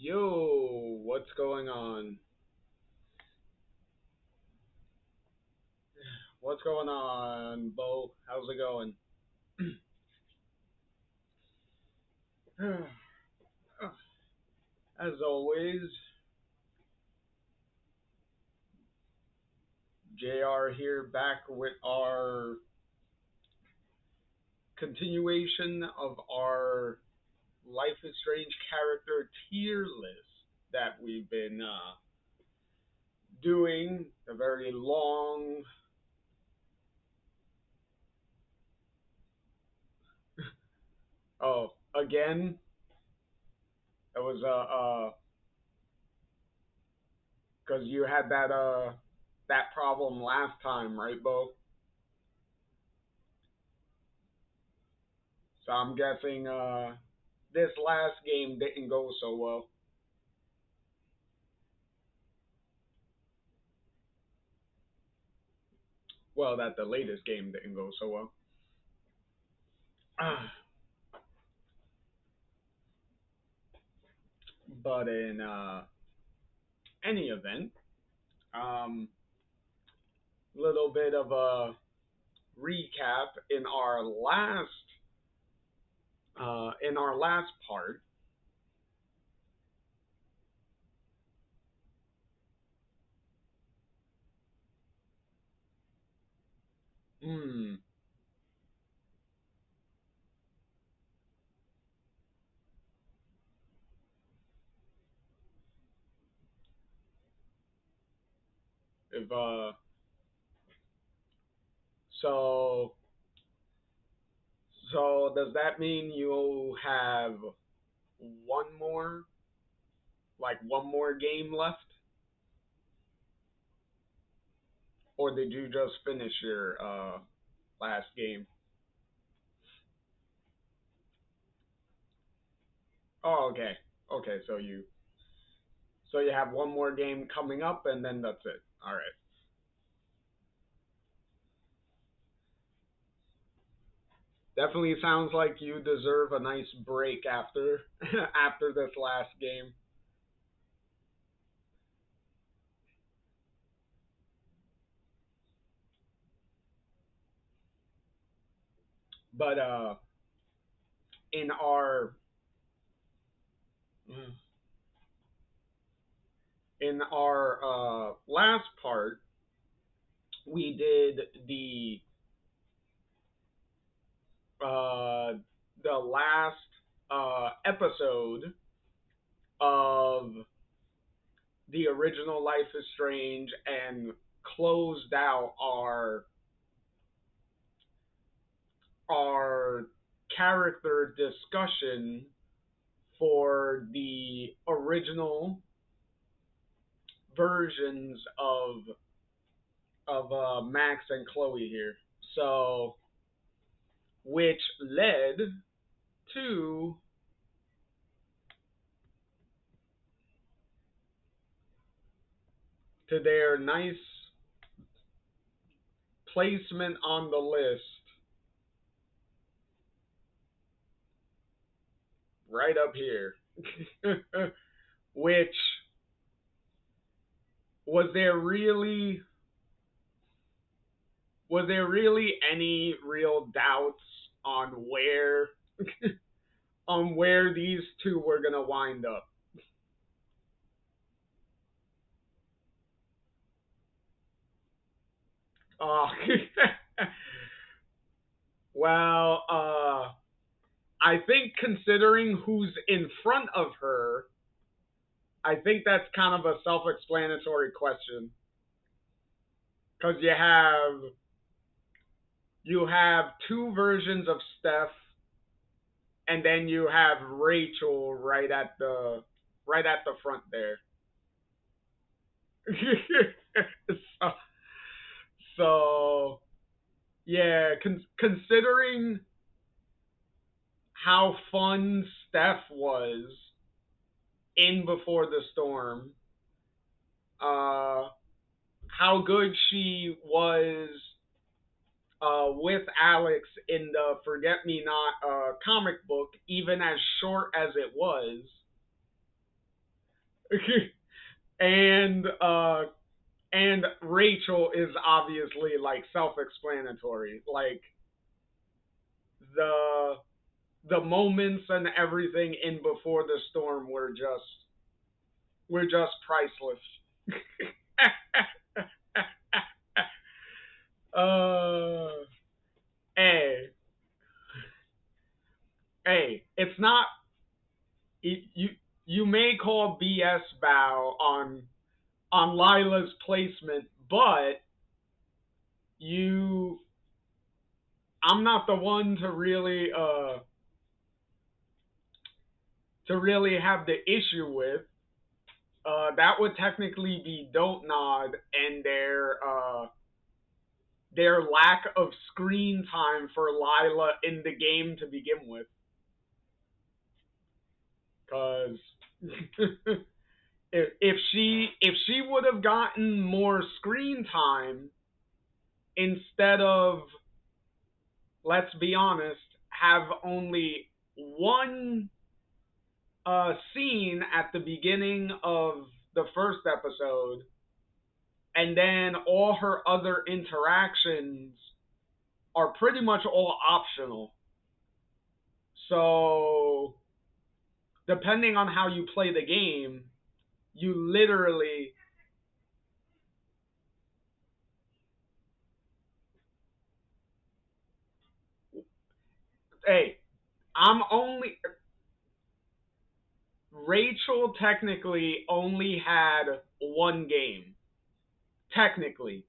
Yo, what's going on? What's going on, Bo? How's it going? As always, JR here back with our continuation of our Life is Strange character tier list that we've been doing. A very long. Oh, again, it was because you had that problem last time, right, Bo? So I'm guessing this last game didn't go so well. Well, that the latest game didn't go so well. But in any event, little bit of a recap in our last part. Hmm. If so so does that mean you have one more one more game left, or did you just finish your last game? Oh, okay. Okay, so you have one more game coming up, and then that's it. All right. Definitely sounds like you deserve a nice break after after this last game. But in our last part, we did uh, the last episode of the original Life is Strange and closed out our character discussion for the original versions of Max and Chloe here. So, which led to their nice placement on the list, right up here. Which was there really any real doubts on where on where these two were gonna wind up? Uh, well, I think considering who's in front of her, I think that's kind of a self-explanatory question because you have two versions of Steph, and then you have Rachel right at the front there. so, so yeah, considering how fun Steph was in Before the Storm, uh, how good she was with Alex in the Forget Me Not comic book, even as short as it was. and and Rachel is obviously like self-explanatory. Like the the moments and everything in Before the Storm were just priceless. uh, hey, it's not you. You may call BS Bow on Lila's placement, but you, I'm not the one to really have the issue with. That would technically be Don't Nod and their lack of screen time for Lila in the game to begin with. Because if she would have gotten more screen time instead of, let's be honest, have only one scene at the beginning of the first episode, and then all her other interactions are pretty much all optional. So, depending on how you play the game, you literally. Hey, I'm only. Rachel technically only had one game. Technically.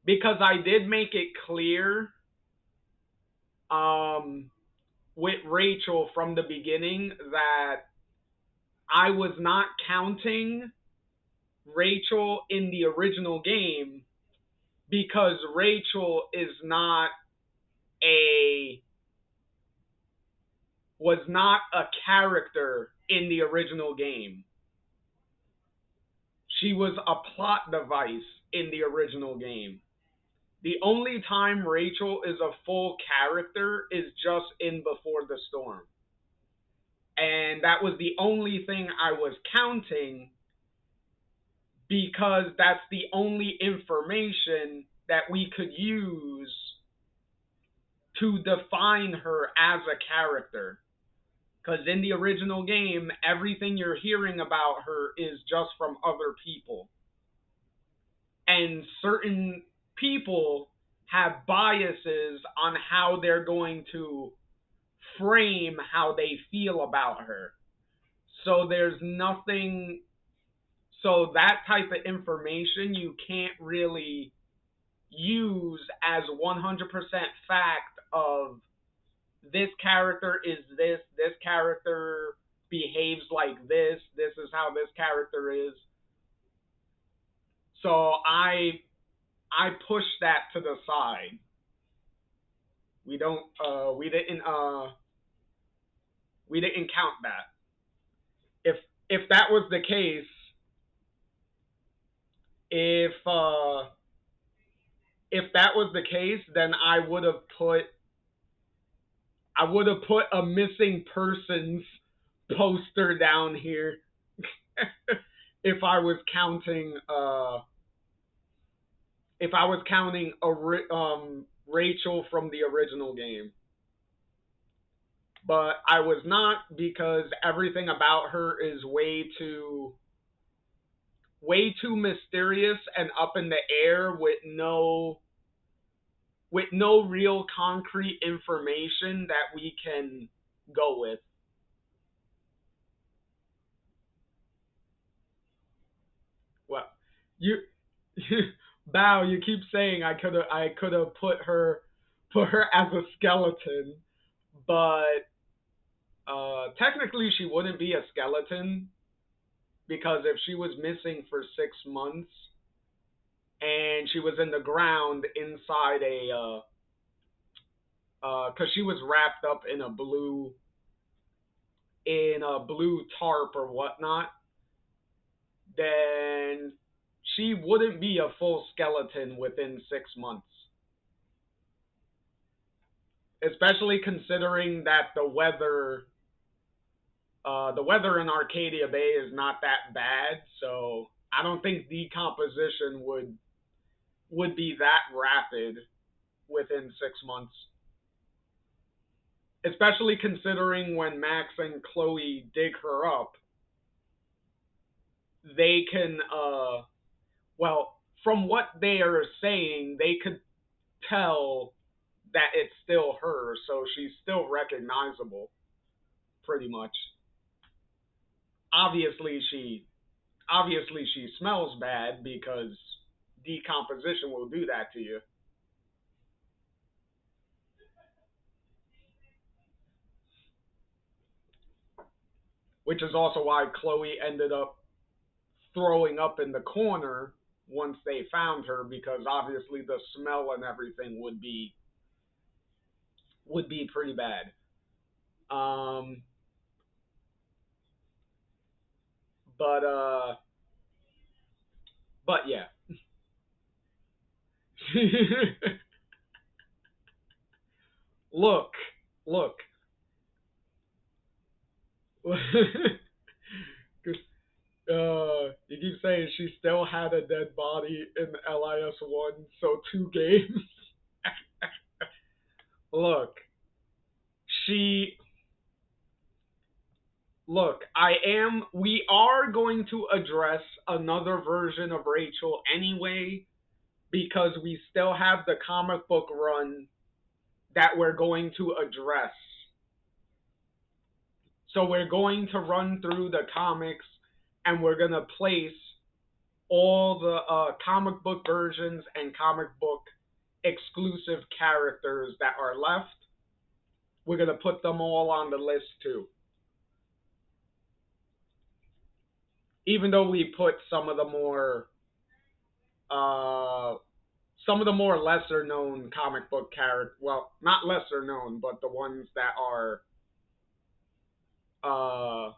Because I did make it clear um, with Rachel from the beginning that I was not counting Rachel in the original game because Rachel is not a was not a character in the original game. She was a plot device in the original game. The only time Rachel is a full character is just in Before the Storm. And that was the only thing I was counting because that's the only information that we could use to define her as a character. Because in the original game, everything you're hearing about her is just from other people. And certain people have biases on how they're going to frame how they feel about her. So there's nothing, so that type of information you can't really use as 100% fact of this character is this character behaves like this is how this character is. So I push that to the side. We don't we didn't count that. If that was the case, if if that was the case, then I would have put a missing persons poster down here if I was counting if I was counting Rachel from the original game. But I was not because everything about her is way too mysterious and up in the air with no real concrete information that we can go with. Well, you Bow, you keep saying I could have put her as a skeleton, but technically she wouldn't be a skeleton because if she was missing for 6 months and she was in the ground inside because she was wrapped up in a blue tarp or whatnot, then she wouldn't be a full skeleton within 6 months. Especially considering that The weather in Arcadia Bay is not that bad, so I don't think decomposition would be that rapid within 6 months. Especially considering when Max and Chloe dig her up, they can well, from what they are saying, they could tell that it's still her, so she's still recognizable, pretty much. Obviously, she smells bad because decomposition will do that to you, which is also why Chloe ended up throwing up in the corner once they found her because obviously the smell and everything would be pretty bad. Um, but but yeah. look, look. You keep saying she still had a dead body in LIS one, so 2 games. Look, she look, we are going to address another version of Rachel anyway because we still have the comic book run that we're going to address. So we're going to run through the comics and we're going to place all the comic book versions and comic book exclusive characters that are left. We're going to put them all on the list too. Even though we put uh, some of the more lesser known comic book characters, well, not lesser known, but the ones that are uh,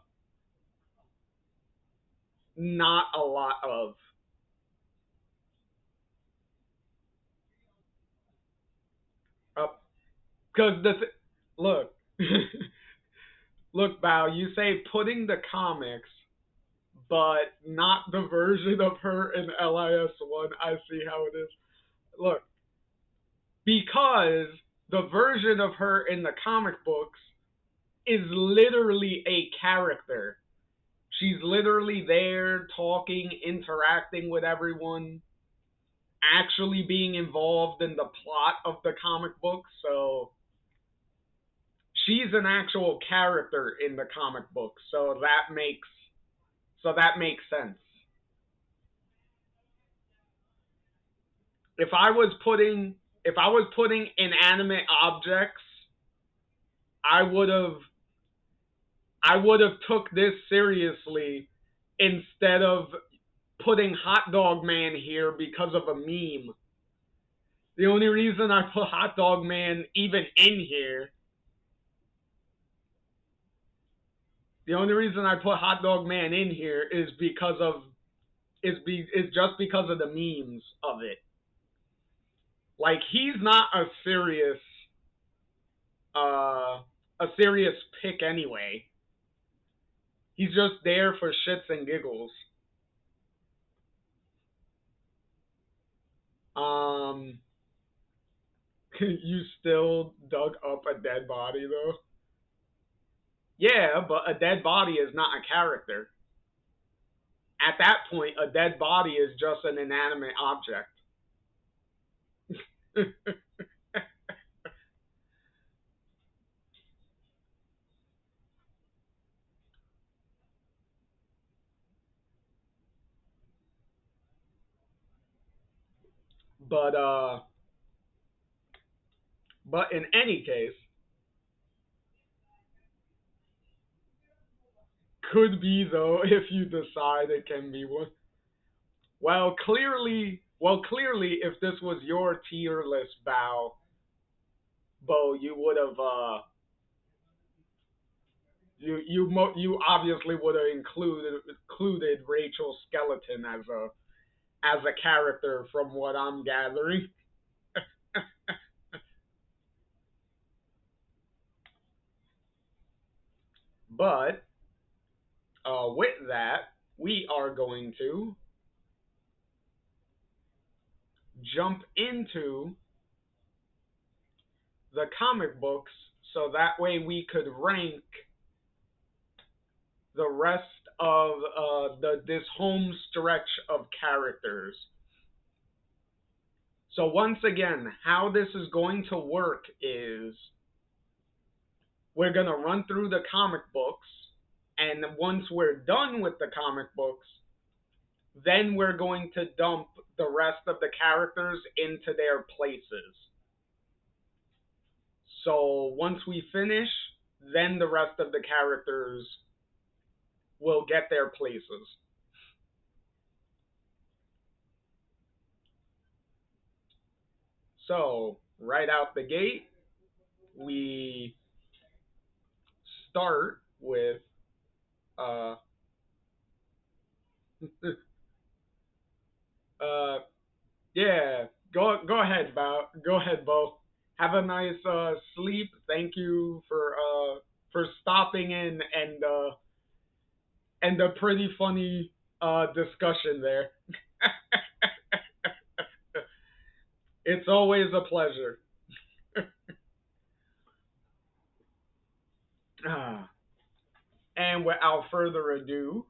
not a lot of. Because look, look, Bao, you say putting the comics, but not the version of her in LIS one. I see how it is. Look, because the version of her in the comic books is literally a character. She's literally there talking, interacting with everyone, actually being involved in the plot of the comic book. So she's an actual character in the comic book. So that makes sense. If I was putting inanimate objects, I would have I would have took this seriously instead of putting Hot Dog Man here because of a meme. The only reason I put Hot Dog Man even in here, the only reason I put Hot Dog Man in here is just because of the memes of it. Like he's not a serious pick anyway. He's just there for shits and giggles. Um, you still dug up a dead body though. Yeah, but a dead body is not a character. At that point, a dead body is just an inanimate object. but but in any case, could be though if you decide it can be one. Clearly, if this was your tier list, Bo, you would have you obviously would have included Rachel Skeleton as a character from what I'm gathering. But with that, we are going to jump into the comic books so that way we could rank the rest of this home stretch of characters. So once again, how this is going to work is we're going to run through the comic books, and once we're done with the comic books, then we're going to dump the rest of the characters into their places. So once we finish, then the rest of the characters will get their places. So, right out the gate, we start with uh uh yeah, go ahead, Bo. Have a nice sleep. Thank you for stopping in and a pretty funny discussion there. It's always a pleasure. Ah, and without further ado,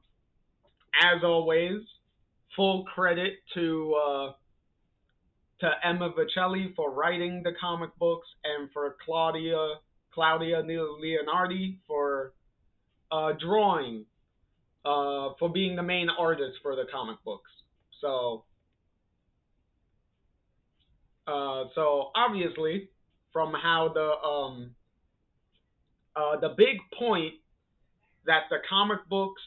as always, full credit to Emma Vicelli for writing the comic books and for Claudia Leonardi for drawing, for being the main artist for the comic books. So so obviously, from how the big point that the comic books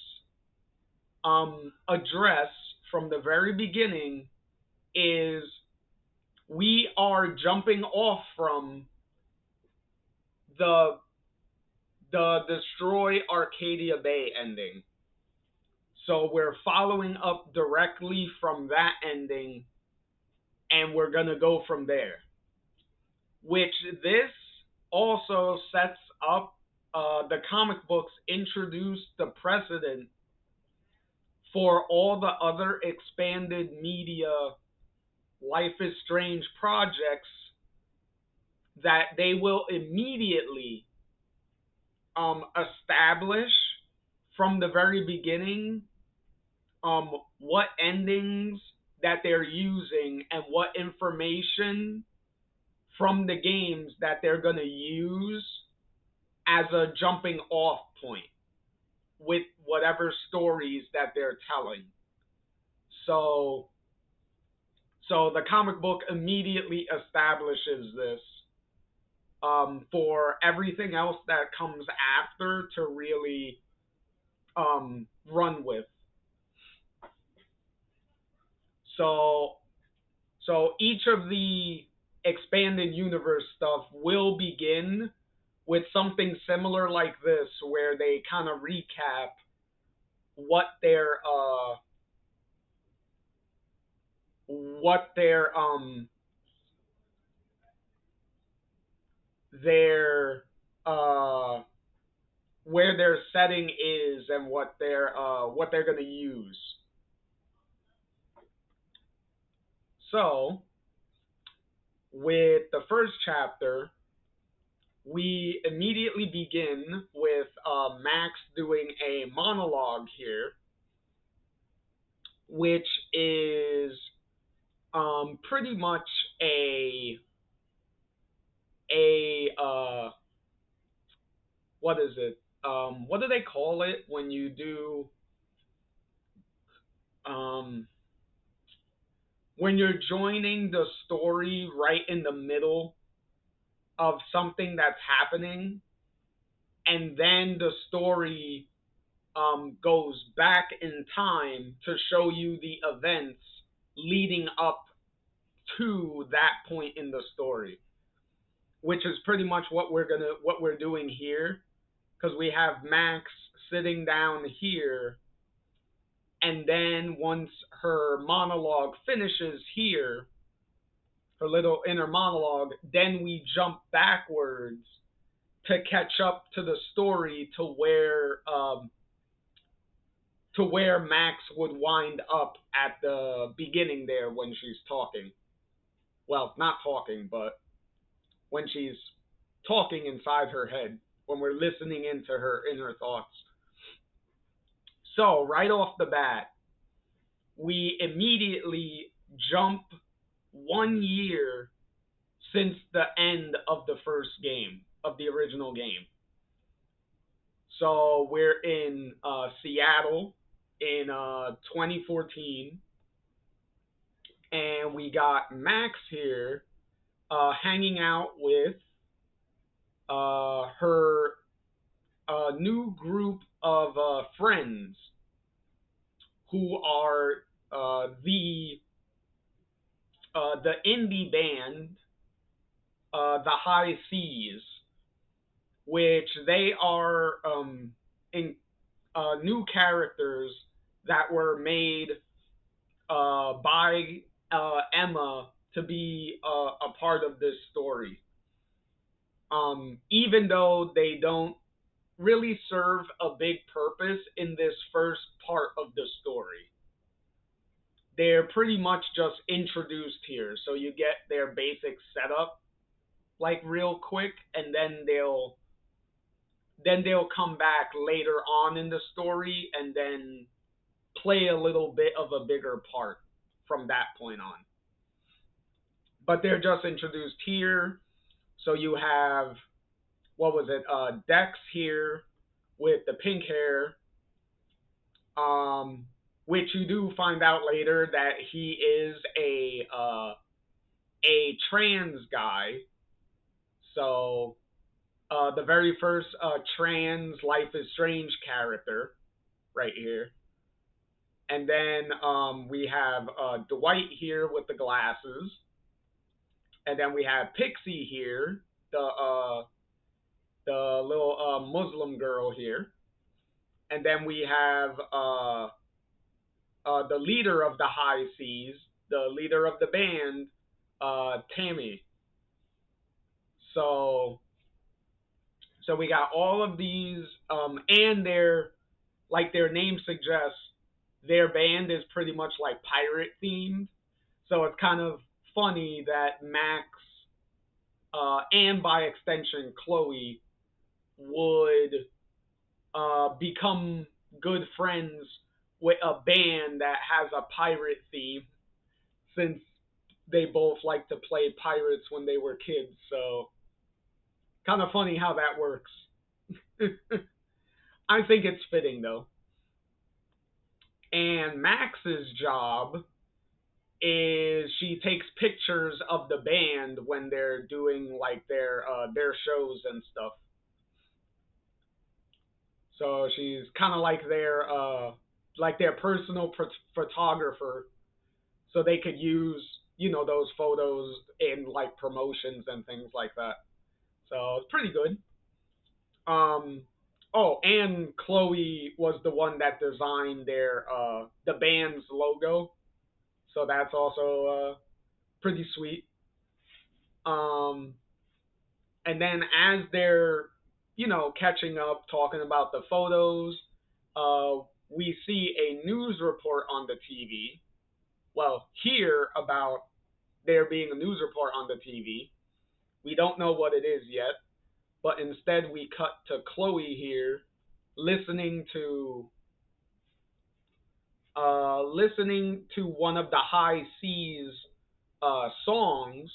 address from the very beginning is we are jumping off from the Destroy Arcadia Bay ending. So we're following up directly from that ending, and we're gonna go from there. Which this also sets up. The comic books introduce the precedent for all the other expanded media Life is Strange projects that they will immediately establish from the very beginning what endings that they're using and what information from the games that they're going to use as a jumping off point with whatever stories that they're telling. So the comic book immediately establishes this for everything else that comes after to really run with. So each of the expanded universe stuff will begin with something similar like this, where they kind of recap what their where their setting is and what they're gonna use. So with the first chapter, we immediately begin with Max doing a monologue here, which is pretty much a what is it? What do they call it when you do um, when you're joining the story right in the middle of something that's happening, and then the story goes back in time to show you the events leading up to that point in the story, which is pretty much what we're doing here, because we have Max sitting down here, and then once her monologue finishes here, her little inner monologue, then we jump backwards to catch up to the story to where to where Max would wind up at the beginning there when she's talking. Well, not talking, but when she's talking inside her head, when we're listening into her inner thoughts. So, right off the bat, we immediately jump 1 year since the end of the first game, of the original game. So, we're in Seattle in 2014, and we got Max here hanging out with her new group of friends who are the indie band, the High Seas, which they are new characters that were made by Emma to be a part of this story. Even though they don't really serve a big purpose in this first part of the story. They're pretty much just introduced here, so you get their basic setup like real quick, and then they'll come back later on in the story and then play a little bit of a bigger part from that point on. But they're just introduced here. So you have, what was it, Dex here with the pink hair, which you do find out later that he is a trans guy. So the very first trans Life is Strange character right here. And then we have Dwight here with the glasses. And then we have Pixie here, the little Muslim girl here. And then we have the leader of the High Seas, the leader of the band, Tammy. So we got all of these, and like their name suggests, their band is pretty much like pirate themed. So it's kind of funny that Max, and by extension Chloe, would become good friends with a band that has a pirate theme, since they both like to play pirates when they were kids. So kind of funny how that works. I think it's fitting though. And Max's job is she takes pictures of the band when they're doing like their shows and stuff. So she's kind of like their personal photographer, so they could use those photos in like promotions and things like that. So it's pretty good. Oh, and Chloe was the one that designed the band's logo, so that's also pretty sweet. Um, and then as they're catching up, talking about the photos, we see a news report on the TV. Well, hear about there being a news report on the TV. We don't know what it is yet, but instead we cut to Chloe here listening to one of the High Seas songs,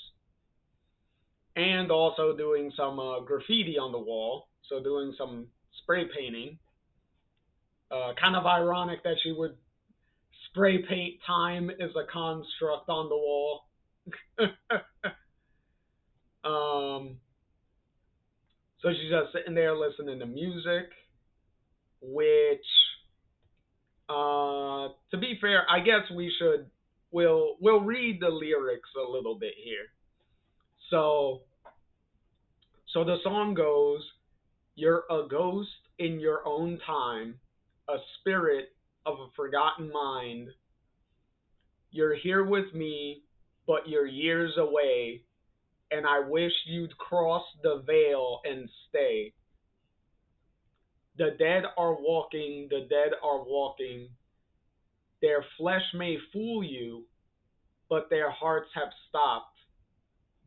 and also doing some graffiti on the wall, so doing some spray painting. Kind of ironic that she would spray paint "time is a construct" on the wall. um, so she's just sitting there listening to music, which, to be fair, I guess we'll read the lyrics a little bit here. So the song goes, "You're a ghost in your own time, a spirit of a forgotten mind. You're here with me, but you're years away, and I wish you'd cross the veil and stay." The dead are walking, the dead are walking. Their flesh may fool you, but their hearts have stopped.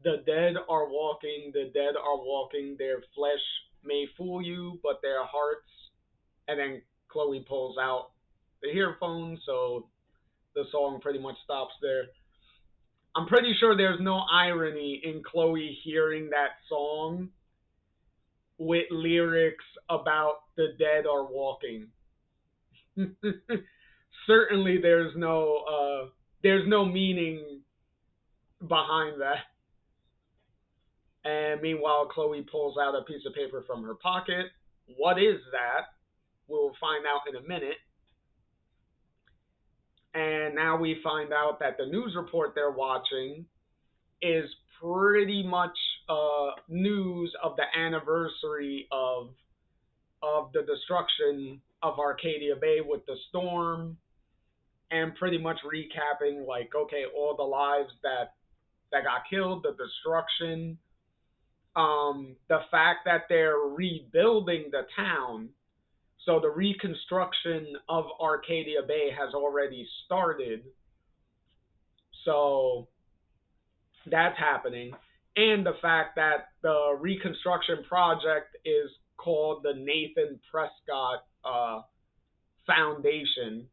The dead are walking, the dead are walking. Their flesh may fool you, but their hearts. And then Chloe pulls out the earphones, so the song pretty much stops there. I'm pretty sure there's no irony in Chloe hearing that song with lyrics about the dead are walking. Certainly there's no meaning behind that. And meanwhile, Chloe pulls out a piece of paper from her pocket. What is that? We'll find out in a minute. And now we find out that the news report they're watching is pretty much news of the anniversary of the destruction of Arcadia Bay with the storm, and pretty much recapping like, okay, all the lives that got killed, the destruction, the fact that they're rebuilding the town. So the reconstruction of Arcadia Bay has already started. So that's happening. And the fact that the reconstruction project is called the Nathan Prescott Foundation.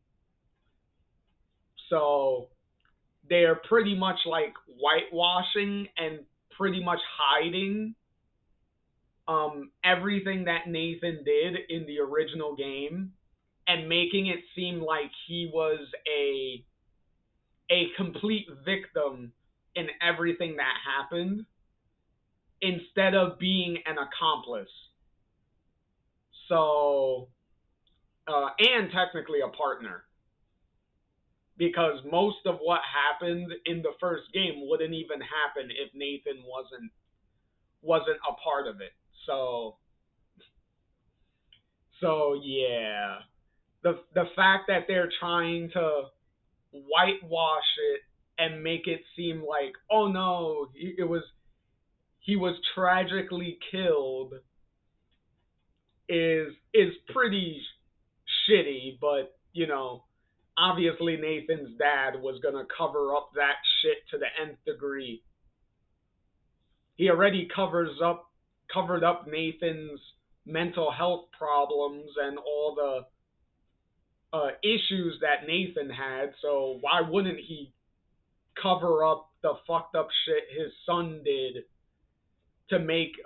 So they're pretty much like whitewashing and pretty much hiding everything that Nathan did in the original game and making it seem like he was a complete victim in everything that happened instead of being an accomplice. So, and technically a partner, because most of what happened in the first game wouldn't even happen if Nathan wasn't a part of it. So yeah, the fact that they're trying to whitewash it and make it seem like, oh no, he was tragically killed is pretty shitty. But obviously Nathan's dad was gonna cover up that shit to the nth degree. He already covered up Nathan's mental health problems and all the issues that Nathan had. So why wouldn't he cover up the fucked up shit his son did to make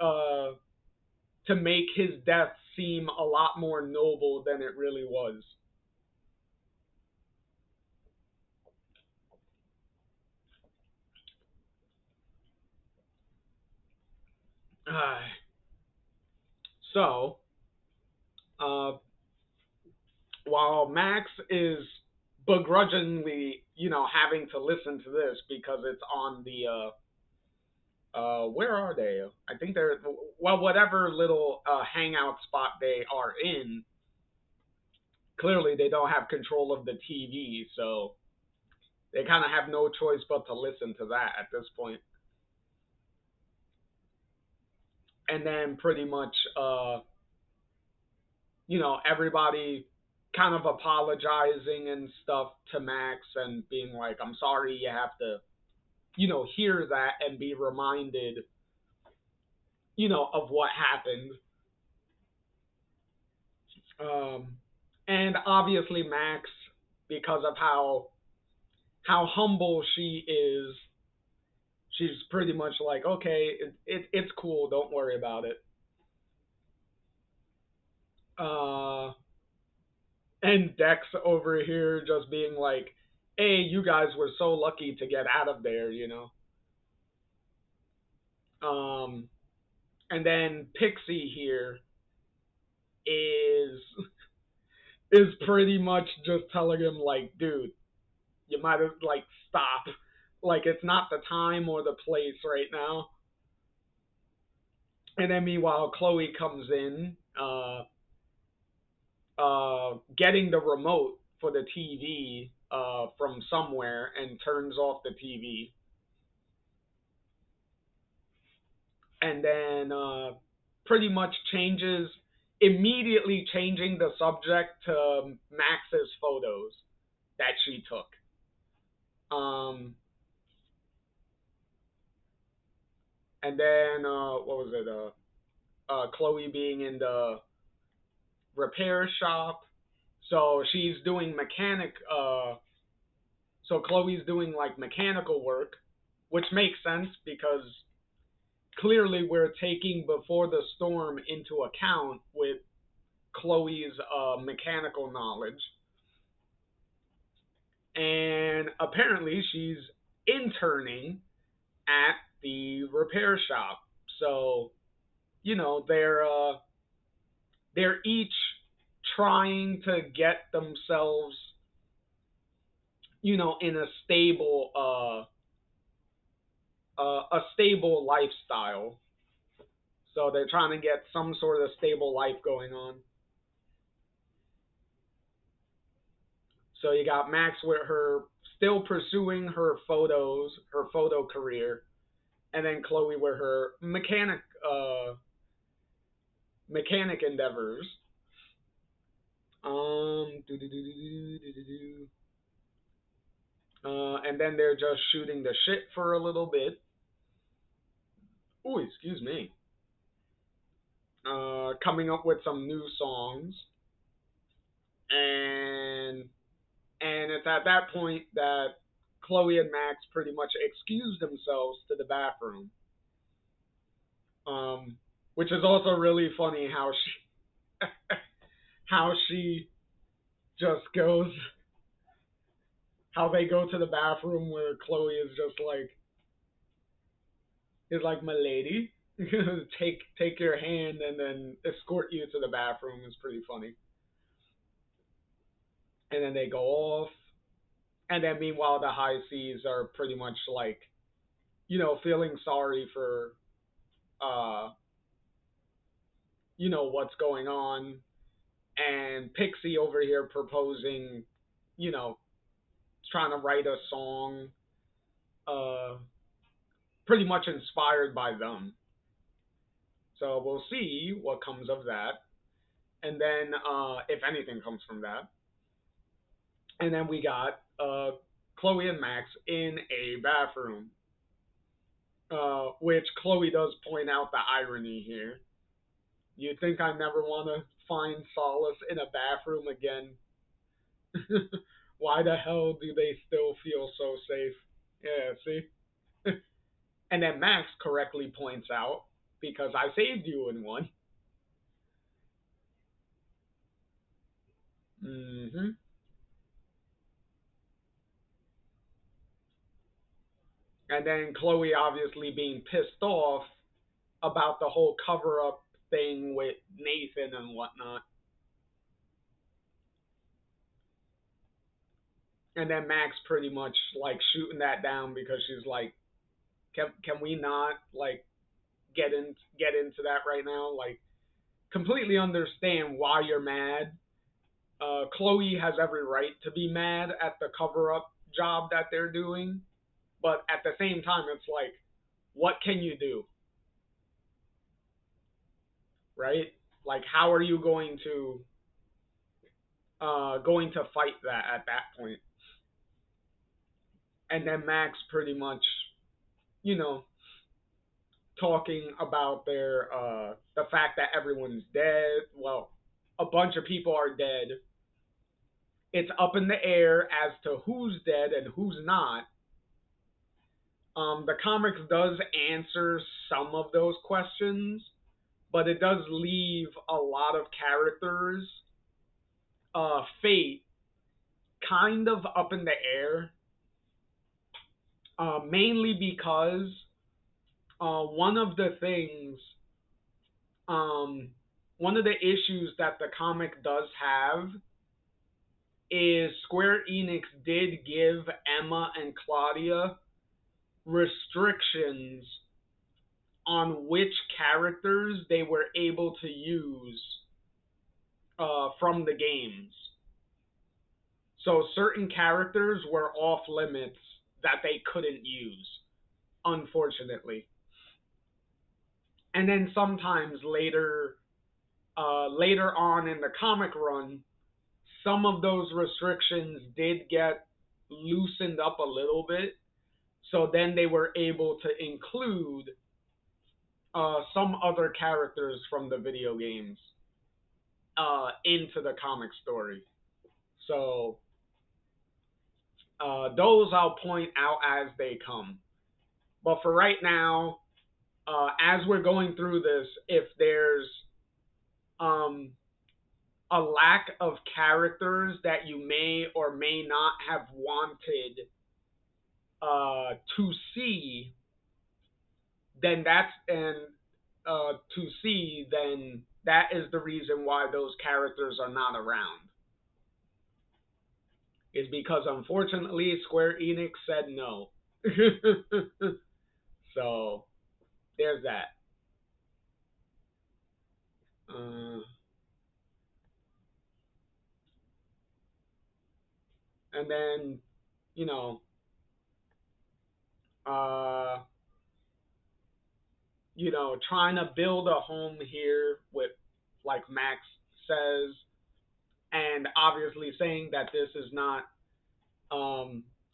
his death seem a lot more noble than it really was? Uh, so, uh, while Max is begrudgingly, having to listen to this because it's on the where are they? I think they're, well, whatever little hangout spot they are in. Clearly, they don't have control of the TV, so they kind of have no choice but to listen to that at this point. And then pretty much, everybody kind of apologizing and stuff to Max and being like, I'm sorry you have to, hear that and be reminded, of what happened. Um, and obviously Max, because of how humble she is, she's pretty much like, okay, it's cool, don't worry about it. Uh, and Dex over here just being like, hey, you guys were so lucky to get out of there. Um, and then Pixie here is is pretty much just telling him like, dude, you might have like stop. Like it's not the time or the place right now. And then meanwhile, Chloe comes in, getting the remote for the TV from somewhere and turns off the TV. And then pretty much changes. immediately changing the subject to Max's photos that she took. Um, and then what was it? Chloe being in the repair shop. So she's doing mechanic. So Chloe's doing like mechanical work, which makes sense because clearly we're taking Before the Storm into account with Chloe's mechanical knowledge. And apparently she's interning at the repair shop. So, they're each trying to get themselves, in a stable lifestyle. So they're trying to get some sort of stable life going on. So you got Max with her still pursuing her photos, her photo career, and then Chloe with her mechanic endeavors. And then they're just shooting the shit for a little bit. Oh, excuse me. Coming up with some new songs, and it's at that point that Chloe and Max pretty much excuse themselves to the bathroom. Which is also really funny how she how she just goes, how they go to the bathroom where Chloe is like, my lady, take your hand and then escort you to the bathroom is pretty funny. And then they go off, and then meanwhile the high seas are pretty much like, feeling sorry for uh what's going on, and Pixie over here proposing, you know trying to write a song, uh pretty much inspired by them. So we'll see what comes of that, and then if anything comes from that. And then we got Chloe and Max in a bathroom, which Chloe does point out the irony here. You think I never want to find solace in a bathroom again? Why the hell do they still feel so safe? Yeah, see? And then Max correctly points out, because I saved you in one. hmm And then Chloe obviously being pissed off about the whole cover up thing with Nathan and whatnot. And then Max pretty much like shooting that down because she's like, can we not like get into that right now? Like, completely understand why you're mad. Chloe has every right to be mad at the cover up job that they're doing, but at the same time, it's like, what can you do, right? Like, how are you going to fight that at that point? And then Max pretty much, you know, talking about the fact that everyone's dead. Well, a bunch of people are dead. It's up in the air as to who's dead and who's not. The comics does answer some of those questions, but it does leave a lot of characters' fate kind of up in the air. Mainly because one of the things, um, one of the issues that the comic does have is Square Enix did give Emma and Claudia restrictions on which characters they were able to use from the games. So certain characters were off limits that they couldn't use, unfortunately. And then sometimes later, later on in the comic run, some of those restrictions did get loosened up a little bit. So then they were able to include some other characters from the video games into the comic story. So those I'll point out as they come. But for right now, as we're going through this, if there's um, a lack of characters that you may or may not have wanted to see, then that's and to see, then that is the reason why those characters are not around. Is because unfortunately Square Enix said no. So there's that. Uh, and then, you know, uh, trying to build a home here with, like Max says, and obviously saying that this is not,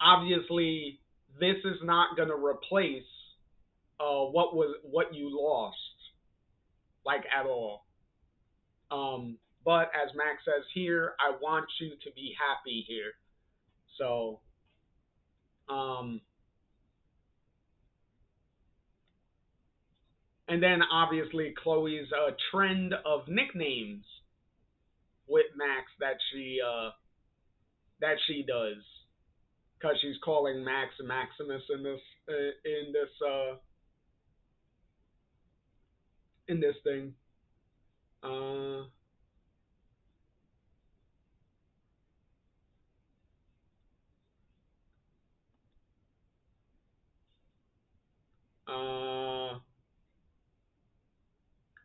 obviously, this is not going to replace what you lost, like at all. But as Max says here, I want you to be happy here. So, um, and then obviously Chloe's trend of nicknames with Max that she does, because she's calling Max Maximus in this thing. Uh, uh,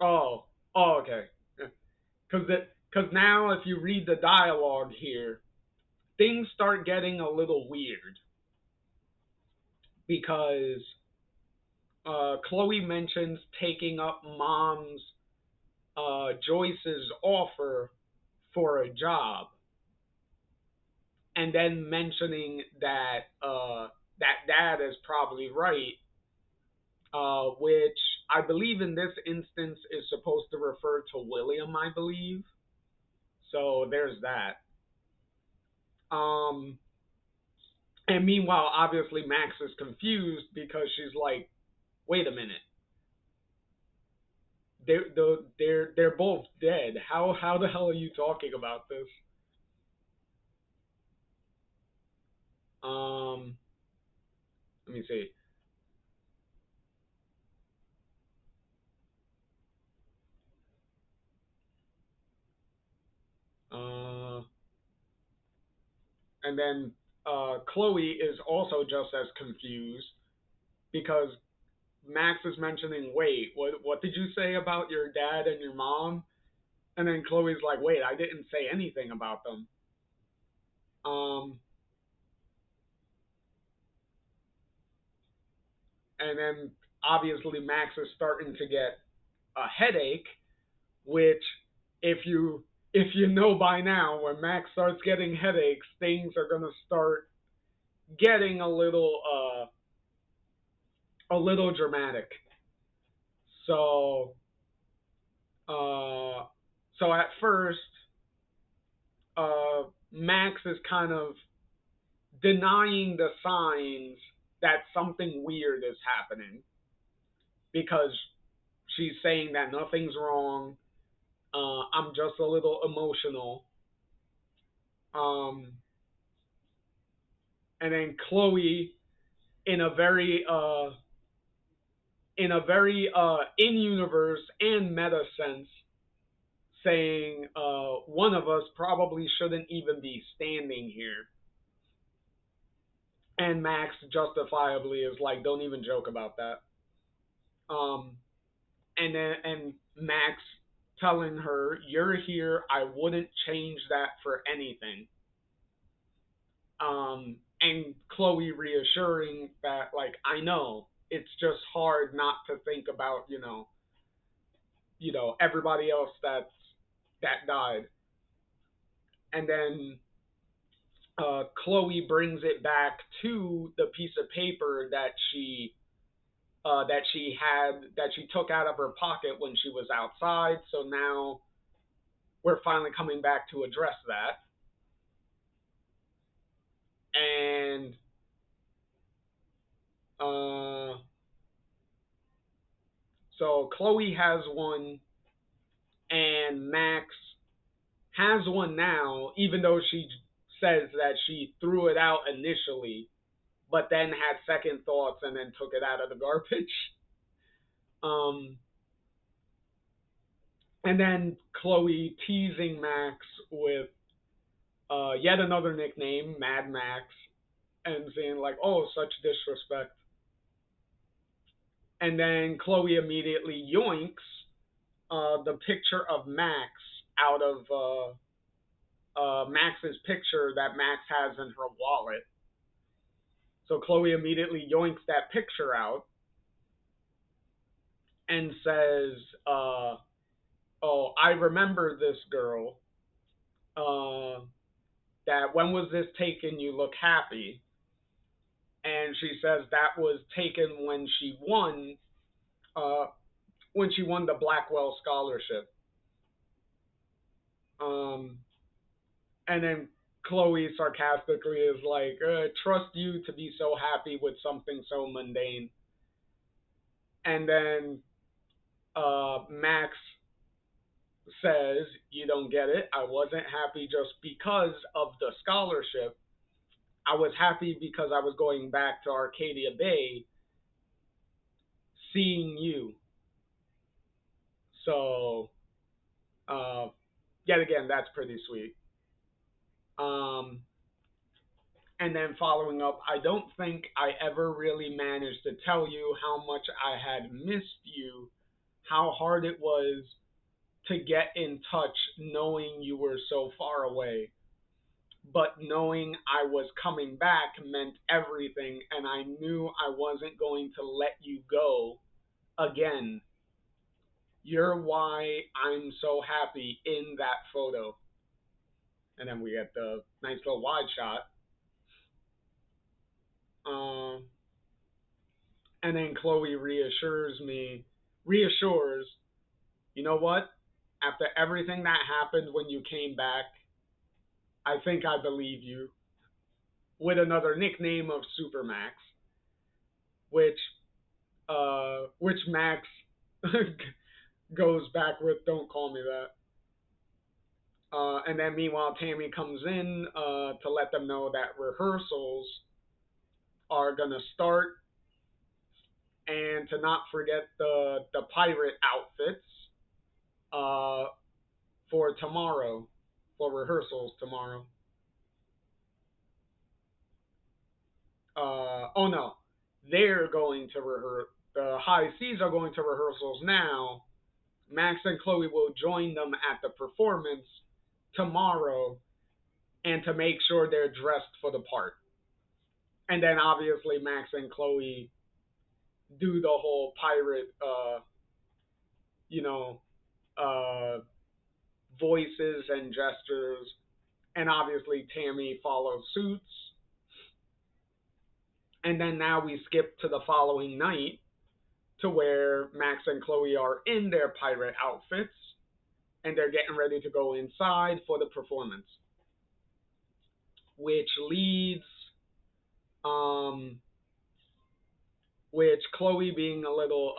oh, okay. Because now if you read the dialogue here, things start getting a little weird because Chloe mentions taking up mom's Joyce's offer for a job, and then mentioning that that dad is probably right, which I believe in this instance is supposed to refer to William, I believe. So there's that. Um, and meanwhile, obviously Max is confused because she's like, "Wait a minute, they're both dead. How the hell are you talking about this?" Um, let me see. Uh, and then Chloe is also just as confused because Max is mentioning, "Wait, what did you say about your dad and your mom?" And then Chloe's like, "Wait, I didn't say anything about them." Um, and then obviously Max is starting to get a headache, which if you know by now, when Max starts getting headaches, things are gonna start getting a little dramatic. So uh so at first, Max is kind of denying the signs that something weird is happening because she's saying that nothing's wrong. I'm just a little emotional. Um, and then Chloe, in a very in universe and meta sense, saying one of us probably shouldn't even be standing here. And Max justifiably is like, "Don't even joke about that." Um, and Max telling her, "You're here. I wouldn't change that for anything." And Chloe reassuring that, like, "I know it's just hard not to think about everybody else that's that died. And then Chloe brings it back to the piece of paper that she took out of her pocket when she was outside. So now we're finally coming back to address that. And uh, so Chloe has one, and Max has one now, even though she says that she threw it out initially, but then had second thoughts and then took it out of the garbage. Um, and then Chloe teasing Max with yet another nickname, Mad Max, and saying like, "Oh, such disrespect." And then Chloe immediately yoinks the picture of Max out of Max's picture that Max has in her wallet. So Chloe immediately yoinks that picture out and says, "Oh, I remember this girl. That when was this taken? You look happy." And she says that was taken uh, when she won the Blackwell Scholarship. Um, and then Chloe sarcastically is like, "Trust you to be so happy with something so mundane." And then Max says, "You don't get it. I wasn't happy just because of the scholarship. I was happy because I was going back to Arcadia Bay, seeing you." So, uh, yet again, that's pretty sweet. Um, and then following up, I don't think I ever really managed to tell you how much I had missed you, how hard it was to get in touch knowing you were so far away. But knowing I was coming back meant everything, and I knew I wasn't going to let you go again. You're why I'm so happy in that photo. And then we get the nice little wide shot. Um, and then Chloe reassures, "You know what? After everything that happened when you came back, I think I believe you," with another nickname of Supermax, which which Max goes back with, "Don't call me that." And then meanwhile, Tammy comes in to let them know that rehearsals are gonna start, and to not forget the pirate outfits uh, for tomorrow, for rehearsals tomorrow. Oh no, they're going to rehearse. The High Seas are going to rehearsals now. Max and Chloe will join them at the performance tomorrow, and to make sure they're dressed for the part. And then obviously Max and Chloe do the whole pirate, you know, uh, voices and gestures, and obviously Tammy follows suits. And then now we skip to the following night to where Max and Chloe are in their pirate outfits and they're getting ready to go inside for the performance, which leads, um, which Chloe being a little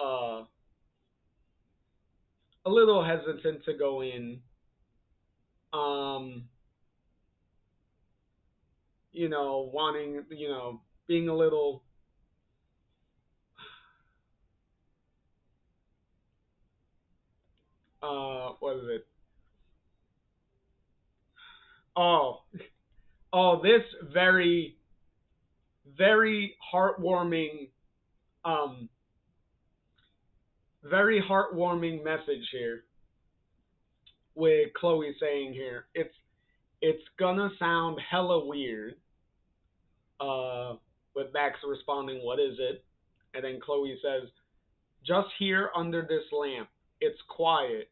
hesitant to go in, um, wanting, being a little, what is it? Oh, oh, this very, very heartwarming, um, very heartwarming message here with Chloe saying here. It's gonna sound hella weird. With Max responding, "What is it?" And then Chloe says, "Just here under this lamp. It's quiet.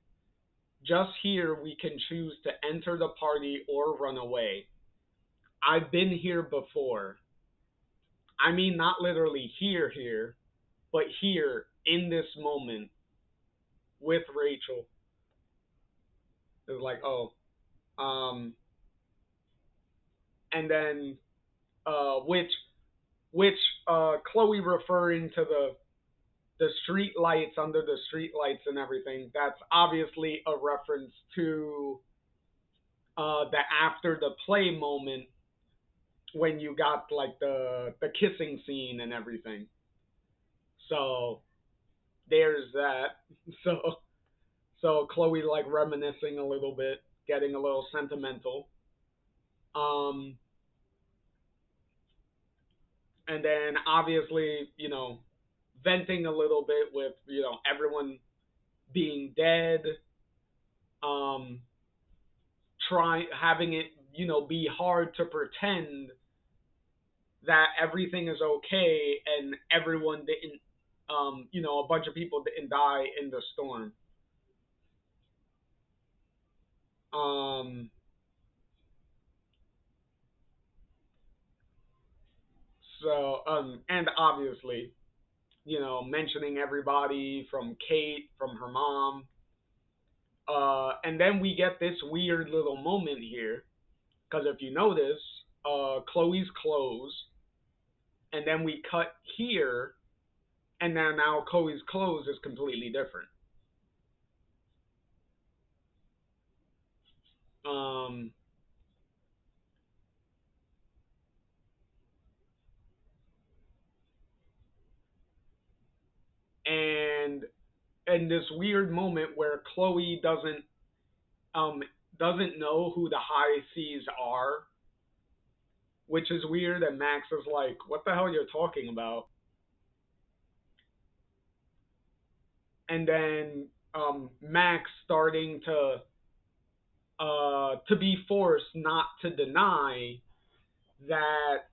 Just here we can choose to enter the party or run away. I've been here before. I mean, not literally here, but here in this moment with Rachel. It's like, oh, um, and then which Chloe referring to the street lights under the street lights and everything. That's obviously a reference to the after the play moment when you got like the kissing scene and everything. So there's that. So Chloe like reminiscing a little bit, getting a little sentimental. Um, and then obviously, venting a little bit with, everyone being dead, um, trying having it, be hard to pretend that everything is okay and everyone didn't, a bunch of people didn't die in the storm. Um, and obviously, mentioning everybody from Kate, from her mom. And then we get this weird little moment here, because if you notice, Chloe's clothes, and then we cut here, and then now Chloe's clothes is completely different. Um, and this weird moment where Chloe um doesn't know who the high seas are, which is weird, and Max is like, "What the hell you're talking about?" And then Max starting to be forced not to deny that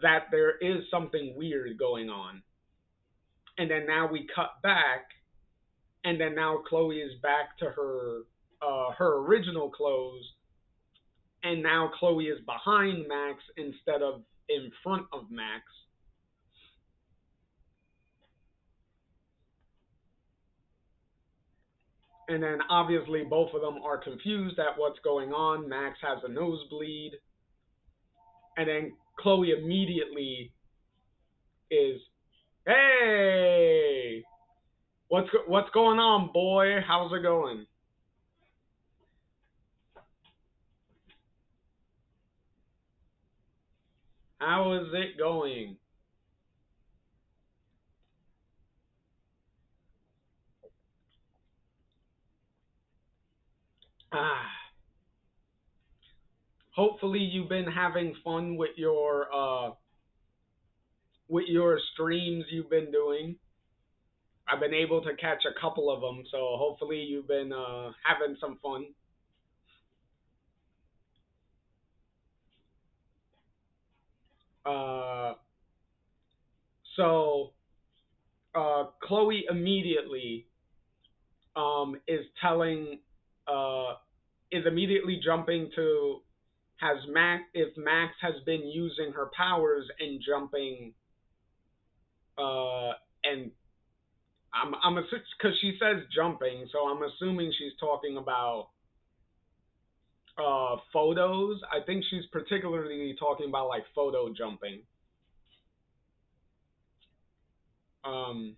that there is something weird going on. And then now we cut back, and then now Chloe is back to her original clothes, and now Chloe is behind Max instead of in front of Max. And then obviously both of them are confused at what's going on. Max has a nosebleed, and then Chloe immediately is, "Hey, what's going on, boy? How's it going?" How is it going? Ah, hopefully you've been having fun with your streams you've been doing. I've been able to catch a couple of them, so hopefully you've been having some fun. Uh, so Chloe immediately is telling is immediately jumping to has Max if Max has been using her powers and jumping and I'm because she says jumping, so I'm assuming she's talking about photos. I think she's particularly talking about like photo jumping. Um,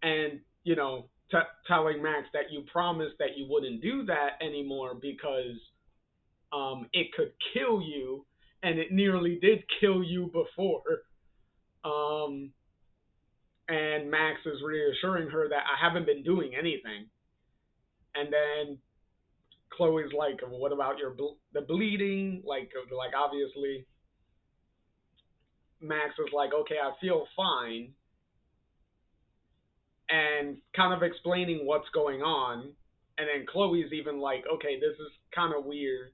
and telling Max that you promised that you wouldn't do that anymore because it could kill you, and it nearly did kill you before. Um, and Max is reassuring her that I haven't been doing anything. And then Chloe's like, well, "What about the bleeding?" Like obviously, Max is like, "Okay, I feel fine," and kind of explaining what's going on. And then Chloe's even like, "Okay, this is kind of weird."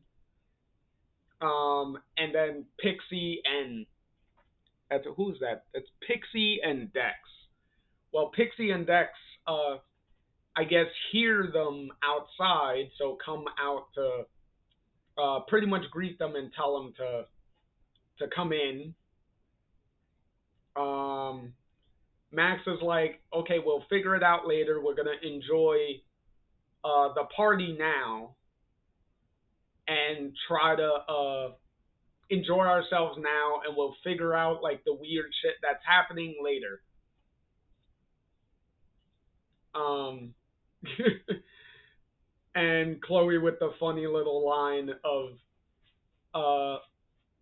And then Pixie and that's who's that? It's Pixie and Dex well, Pixie and Dex, I guess, hear them outside, so come out to pretty much greet them and tell them to come in. Um, Max is like, okay, we'll figure it out later. We're gonna enjoy the party now and try to enjoy ourselves now, and we'll figure out like the weird shit that's happening later. Um, and Chloe with the funny little line of uh,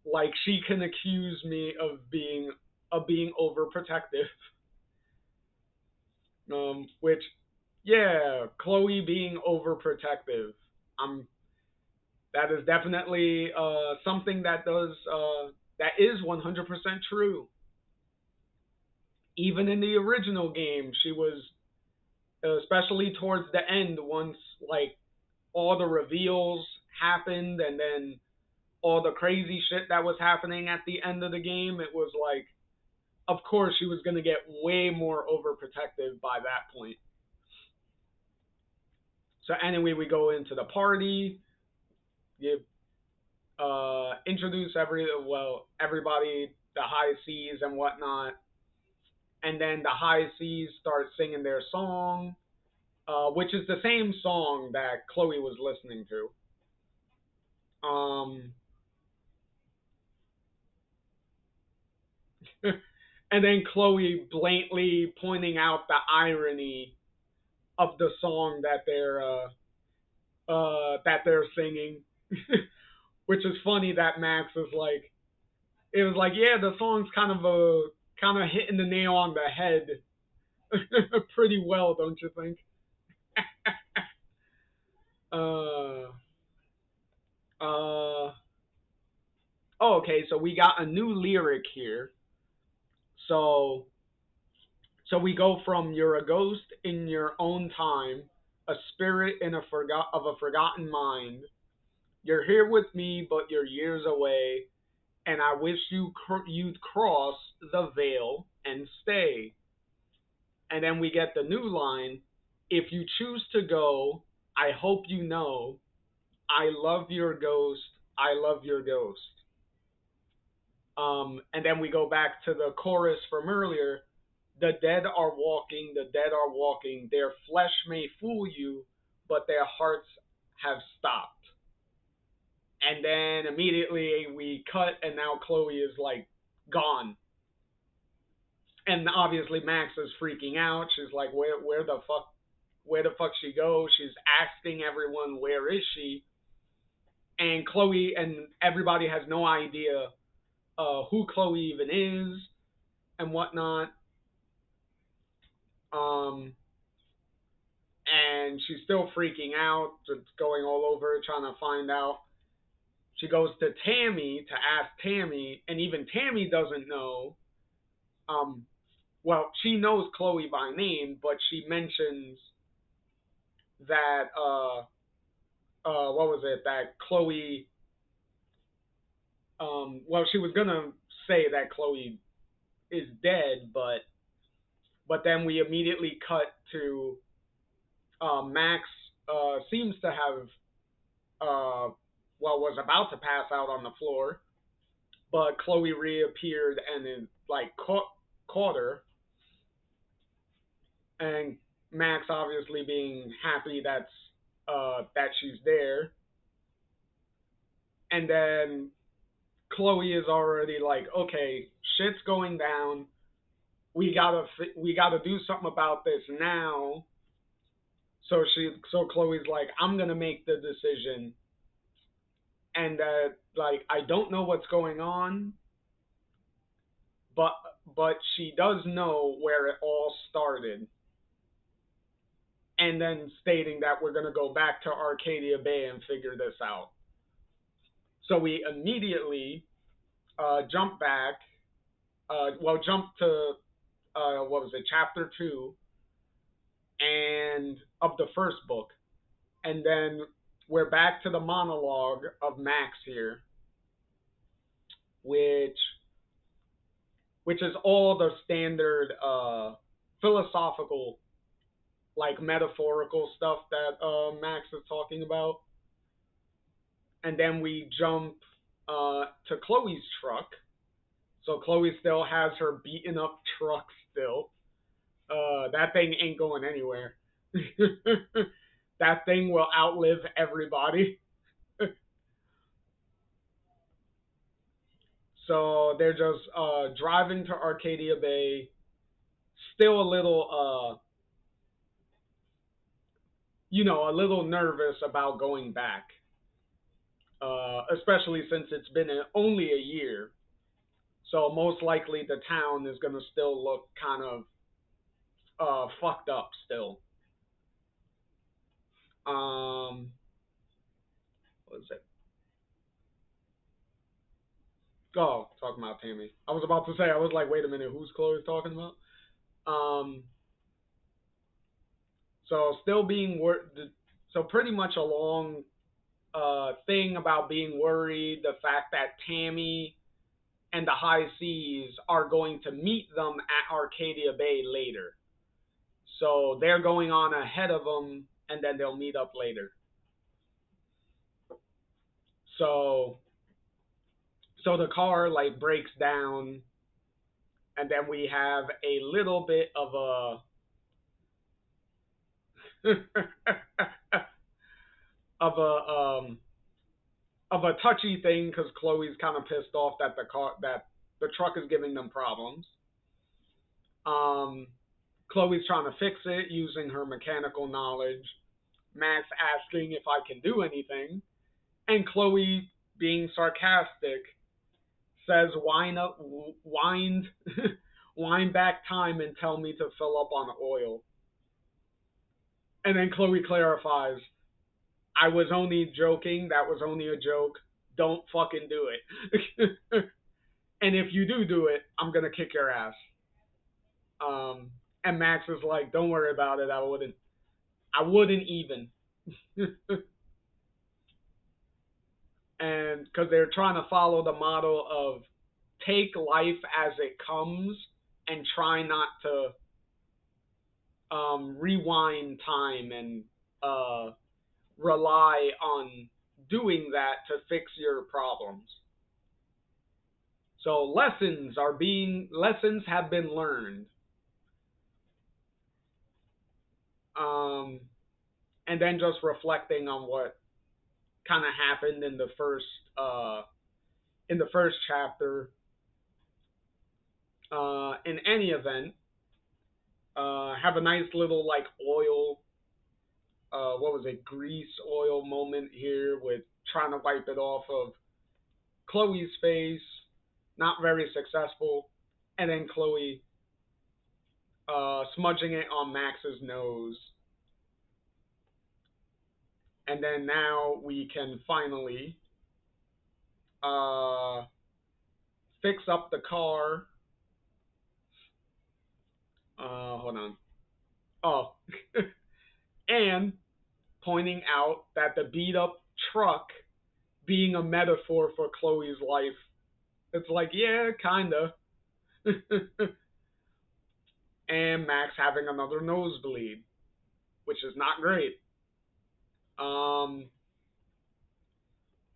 like she can accuse me of being overprotective. Which, yeah, Chloe being overprotective. Um, that is definitely something that is 100% true. Even in the original game, she was, especially towards the end, once like all the reveals happened and then all the crazy shit that was happening at the end of the game, it was like, of course, she was going to get way more overprotective by that point. So anyway, we go into the party. You introduce everybody, the high seas and whatnot, and then the high seas start singing their song, which is the same song that Chloe was listening to. And then Chloe blatantly pointing out the irony of the song that they're singing, which is funny that Max is like, it was like, yeah, the song's kind of hitting the nail on the head pretty well, don't you think? uh, uh, oh, okay, so we got a new lyric here. So so we go from you're a ghost in your own time, a spirit in a forgotten mind. You're here with me, but you're years away, and I wish you'd cross the veil and stay. And then we get the new line, if you choose to go, I hope you know, I love your ghost, I love your ghost. And then we go back to the chorus from earlier. The dead are walking, the dead are walking. Their flesh may fool you, but their hearts have stopped. And then immediately we cut, and now Chloe is like gone. And obviously Max is freaking out. She's like, where the fuck she go? She's asking everyone, where is she? And Chloe and everybody has no idea who Chloe even is and whatnot. Um, and she's still freaking out, just going all over trying to find out. She goes to Tammy to ask Tammy, and even Tammy doesn't know. Um, well, she knows Chloe by name, but she mentions that what was it, that Chloe, well, she was gonna say that Chloe is dead, but then we immediately cut to Max seems to have was about to pass out on the floor, but Chloe reappeared and then like caught her, and Max obviously being happy that she's there, and then Chloe is already like, okay, shit's going down. We gotta do something about this now. So Chloe's like, I'm gonna make the decision, and like I don't know what's going on, but she does know where it all started, and then stating that we're gonna go back to Arcadia Bay and figure this out. So we immediately jump back, jump to what was it, chapter 2, and of the first book, and then we're back to the monologue of Max here, which is all the standard philosophical, like metaphorical stuff that Max is talking about. And then we jump to Chloe's truck. So Chloe still has her beaten up truck still. That thing ain't going anywhere. That thing will outlive everybody. So they're just driving to Arcadia Bay, still a little, a little nervous about going back, especially since it's been only a year. So most likely the town is going to still look kind of fucked up still. Um, what is it? Oh, talking about Tammy. I was about to say, I was like, wait a minute, who's Chloe talking about? Um, so still being so pretty much a long thing about being worried, the fact that Tammy and the High Seas are going to meet them at Arcadia Bay later. So they're going on ahead of them, and then they'll meet up later. So so the car like breaks down, and then we have a little bit of a of a of a touchy thing because Chloe's kind of pissed off that the truck is giving them problems. Um, Chloe's trying to fix it using her mechanical knowledge. Max asking if I can do anything, and Chloe, being sarcastic, says, wind, wind back time and tell me to fill up on oil." And then Chloe clarifies, "I was only joking. That was only a joke. Don't fucking do it. And if you do it, I'm gonna kick your ass." And Max is like, "Don't worry about it. I wouldn't even." And because they're trying to follow the model of take life as it comes and try not to rewind time and rely on doing that to fix your problems. So lessons have been learned. Um, and then just reflecting on what kind of happened uh, in the first chapter. In any event, have a nice little like oil, what was it, grease oil moment here with trying to wipe it off of Chloe's face, not very successful, and then Chloe smudging it on Max's nose. And then now we can finally uh, fix up the car. Hold on. Oh, and pointing out that the beat up truck being a metaphor for Chloe's life. It's like, yeah, kinda. And Max having another nosebleed, which is not great. Um,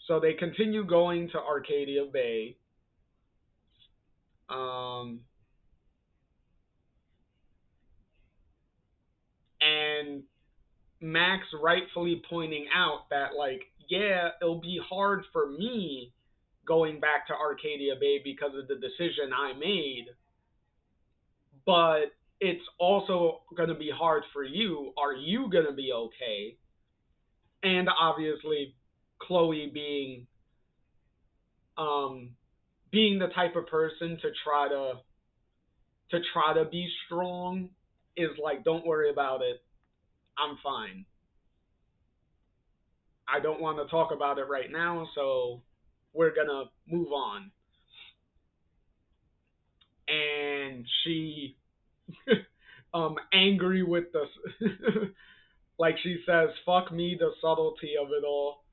so they continue going to Arcadia Bay. Um, and Max rightfully pointing out that, like, yeah, it'll be hard for me going back to Arcadia Bay because of the decision I made, but it's also going to be hard for you. Are you going to be okay? And obviously, Chloe um, being the type of person to try to be strong is like, don't worry about it. I'm fine. I don't want to talk about it right now, so we're gonna move on. And she, angry with the, like she says, "Fuck me, the subtlety of it all."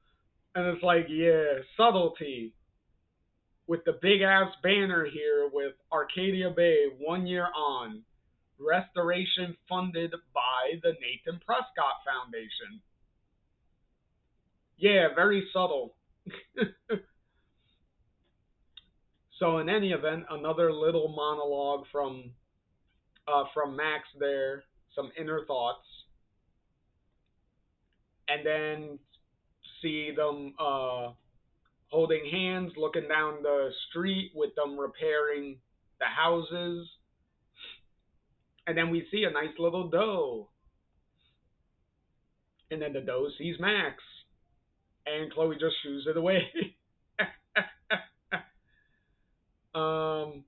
And it's like, yeah, subtlety with the big ass banner here with Arcadia Bay 1 year on. restoration funded by the Nathan Prescott Foundation. Yeah, very subtle. So in any event, another little monologue from Max there, some inner thoughts, and then see them holding hands, looking down the street with them repairing the houses, and then we see a nice little doe, and then the doe sees Max, and Chloe just shoos it away. um,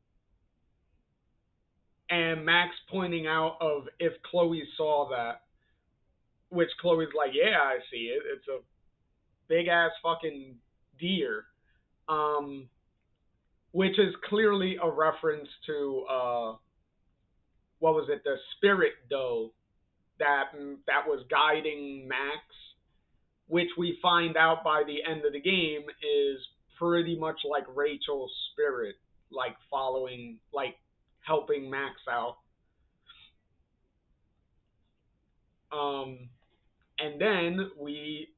and Max pointing out of if Chloe saw that, which Chloe's like, yeah, I see it. It's a big ass fucking deer. Um, which is clearly a reference to what was it, the spirit doe that was guiding Max, which we find out by the end of the game is pretty much like Rachel's spirit, like following, like helping Max out. And then we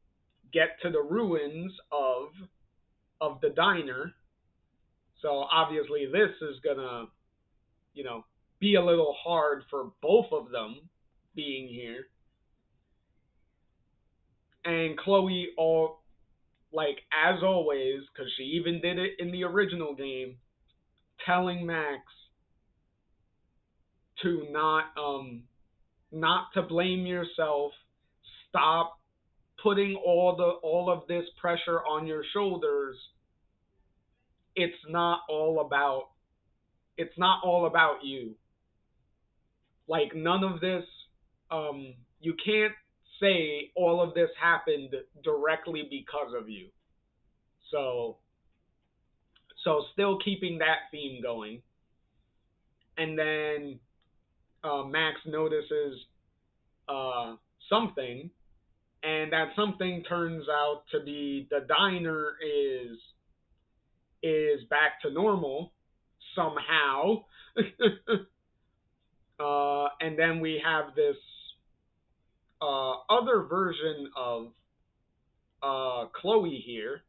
get to the ruins of the diner. So obviously this is gonna, you know, be a little hard for both of them being here. And Chloe, all like as always, because she even did it in the original game, telling Max to not to blame yourself, stop putting all of this pressure on your shoulders. It's not all about you. Like none of this, you can't say all of this happened directly because of you. So still keeping that theme going. And then Max notices something, and that something turns out to be the diner is back to normal somehow. And then we have this other version of Chloe here,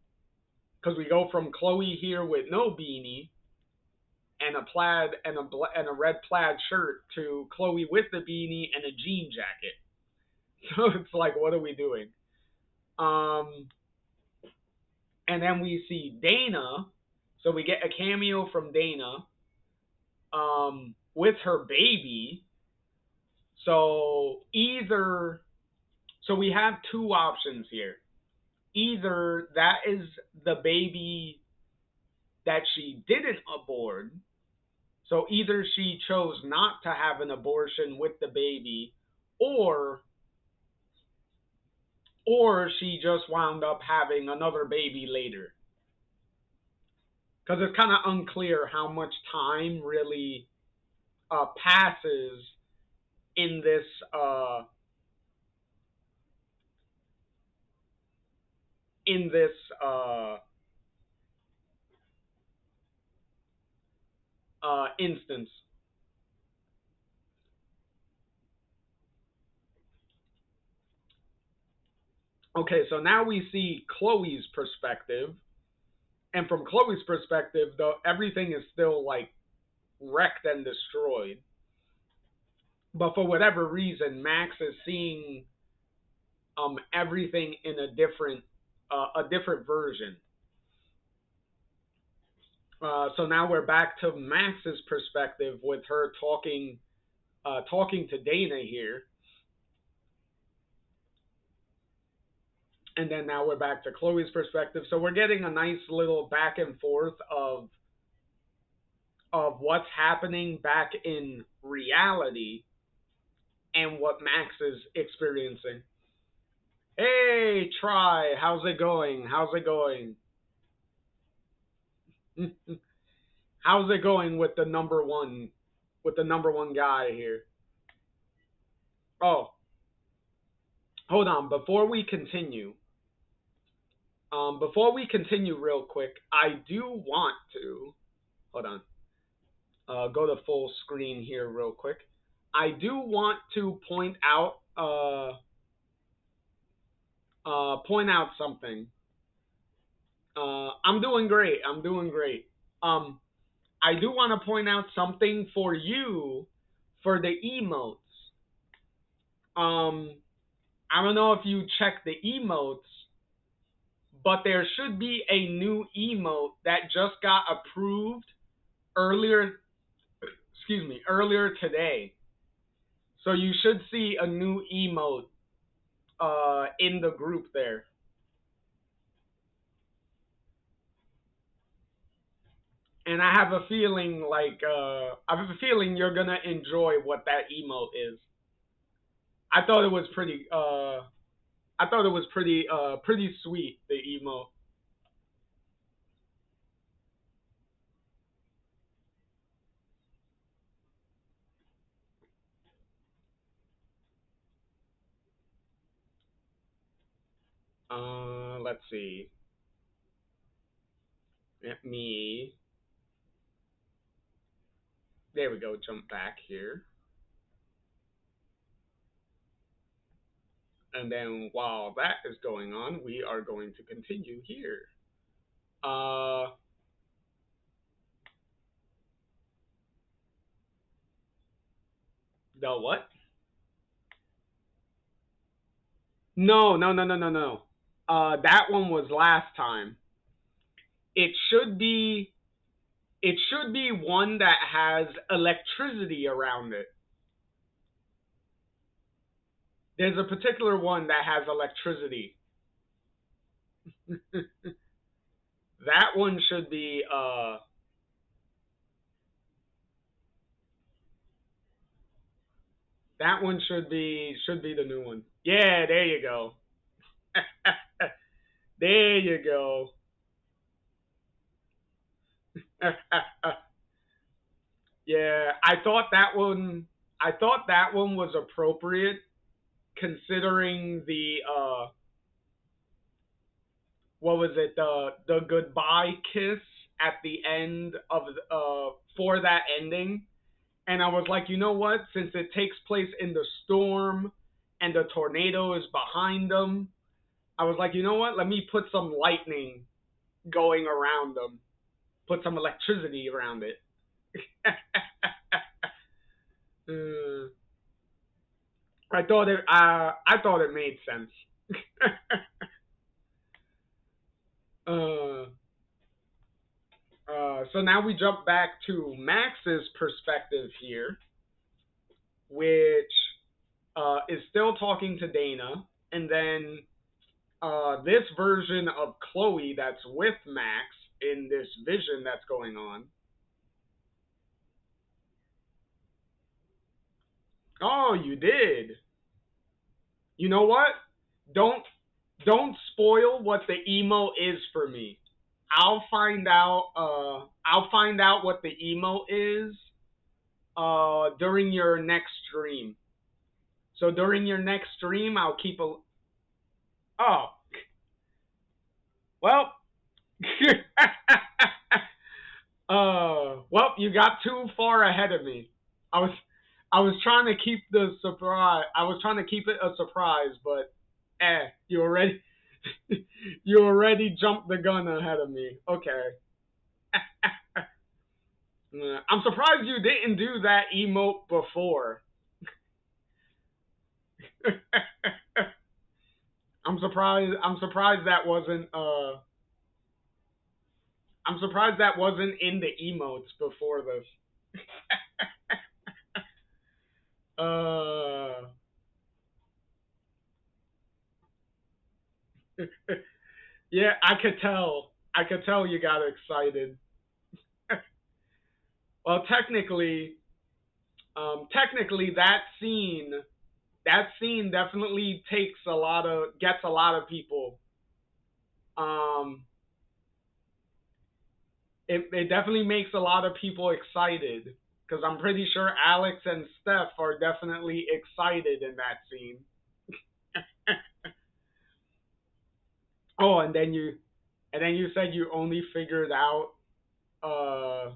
because we go from Chloe here with no beanie and a plaid and a red plaid shirt to Chloe with the beanie and a jean jacket. So it's like, what are we doing? And then we see Dana. So we get a cameo from Dana with her baby. So we have two options here. Either that is the baby that she didn't abort. So either she chose not to have an abortion with the baby, or she just wound up having another baby later. Because it's kind of unclear how much time really passes in this instance. Okay, so now we see Chloe's perspective, and from Chloe's perspective, though, everything is still like wrecked and destroyed. But for whatever reason, Max is seeing everything in a different version. So now we're back to Max's perspective with her talking to Dana here. And then now we're back to Chloe's perspective. So we're getting a nice little back and forth of what's happening back in reality and what Max is experiencing. Hey, Try, how's it going? How's it going? How's it going with the number one guy here? Oh, hold on. Before we continue real quick, I do want to hold on. Go to full screen here real quick. I do want to point out something. I'm doing great. I'm doing great. Um, I do want to point out something for you for the emotes. Um, I don't know if you check the emotes, but there should be a new emote that just got approved earlier. Excuse me, earlier today. So you should see a new emote in the group there. And I have a feeling you're gonna enjoy what that emote is. I thought it was pretty sweet, the emote. Let's see. Let me. There we go. Jump back here, and then while that is going on, we are going to continue here. Uh, the what? No, no, no, no, no, no. That one was last time. It should be it should be one that has electricity around it. There's a particular one that has electricity. That one should be that one should be the new one. Yeah, there you go. There you go. Yeah, I thought that one was appropriate considering the what was it, the goodbye kiss at the end of for that ending. And I was like, you know what? Since it takes place in the storm and the tornado is behind them, I was like, you know what? Let me put some lightning going around them, put some electricity around it. uh, I thought it made sense. uh, so now we jump back to Max's perspective here, which is still talking to Dana, and then this version of Chloe that's with Max in this vision that's going on. Oh, you did. You know what? Don't don't spoil what the emo is for me. I'll find out. I'll find out what the emo is during your next stream. So during your next stream, I'll keep a. Oh, well. Well, you got too far ahead of me. I was I was trying to keep the surprise. I was trying to keep it a surprise, but you already you already jumped the gun ahead of me. Okay. I'm surprised you didn't do that emote before. I'm surprised that wasn't I'm surprised that wasn't in the emotes before this. uh yeah, I could tell. I could tell you got excited. Well, technically that scene definitely gets a lot of people. Um, it definitely makes a lot of people excited because I'm pretty sure Alex and Steph are definitely excited in that scene. Oh, and then you said you only figured out uh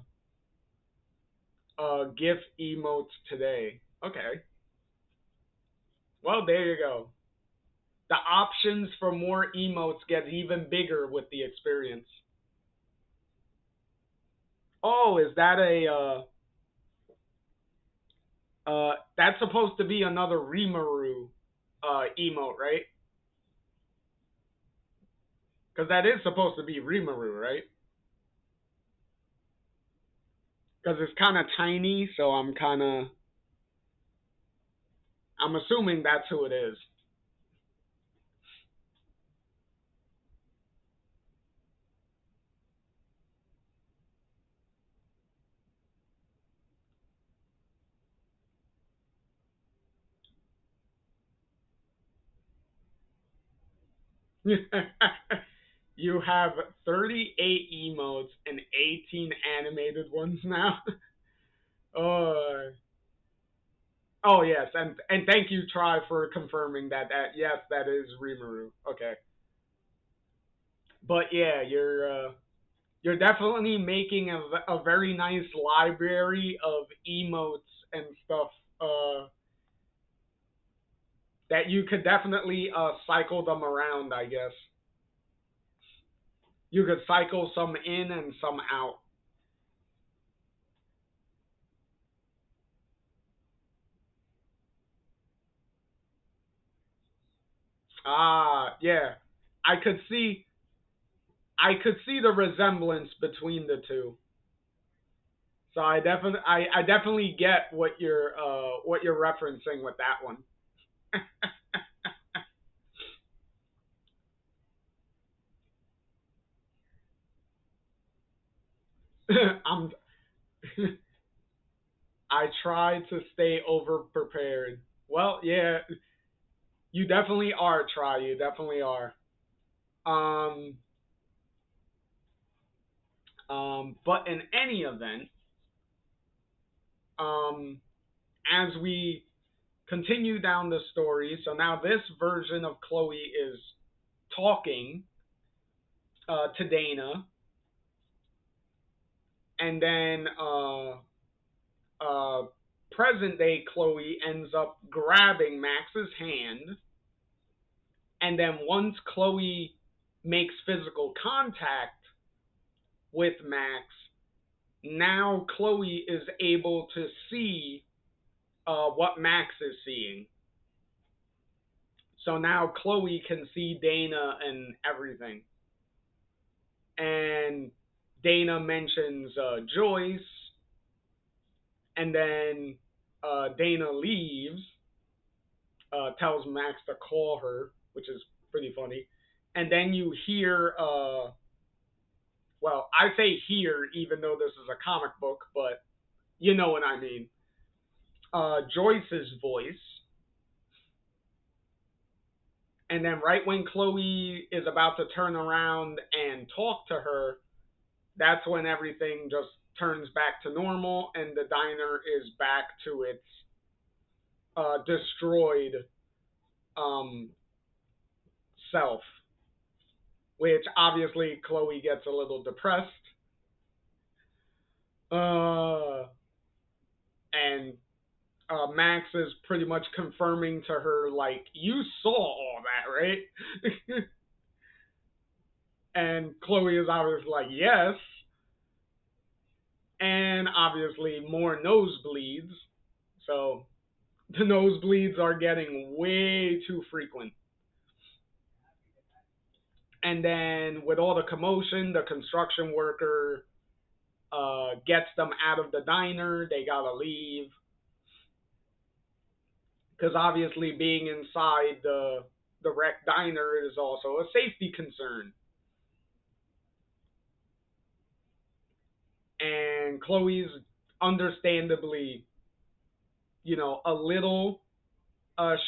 GIF emotes today. Okay. Well, there you go. The options for more emotes get even bigger with the experience. Oh, is that a that's supposed to be another Rimuru emote, right? Because that is supposed to be Rimuru, right? Because it's kind of tiny, so I'm assuming that's who it is. You have 38 emotes and 18 animated ones now. uh, oh yes, and thank you, Try, for confirming that yes, that is Rimuru. Okay, but yeah, you're definitely making a very nice library of emotes and stuff that you could definitely cycle them around. I guess you could cycle some in and some out. Ah, yeah, I could see I could see the resemblance between the two. So I definitely get what you're referencing with that one. I'm I try to stay over prepared. Well, yeah, you definitely are. Try you definitely are. Um, but in any event, um, as we continue down the story, so now this version of Chloe is talking to Dana, and then uh, present day Chloe ends up grabbing Max's hand, and then once Chloe makes physical contact with Max, now Chloe is able to see what Max is seeing. So now Chloe can see Dana and everything. And Dana mentions Joyce, and then Dana leaves, tells Max to call her, which is pretty funny. And then you hear, well, I say hear, even though this is a comic book, but you know what I mean. Joyce's voice. And then right when Chloe is about to turn around and talk to her, that's when everything just turns back to normal and the diner is back to its destroyed um, self, which obviously Chloe gets a little depressed. And Max is pretty much confirming to her, like, you saw all that, right? And Chloe is obviously like, yes. And obviously, more nosebleeds. So the nosebleeds are getting way too frequent. And then, with all the commotion, the construction worker gets them out of the diner. They gotta leave because obviously, being inside the wrecked diner is also a safety concern. And Chloe's understandably, a little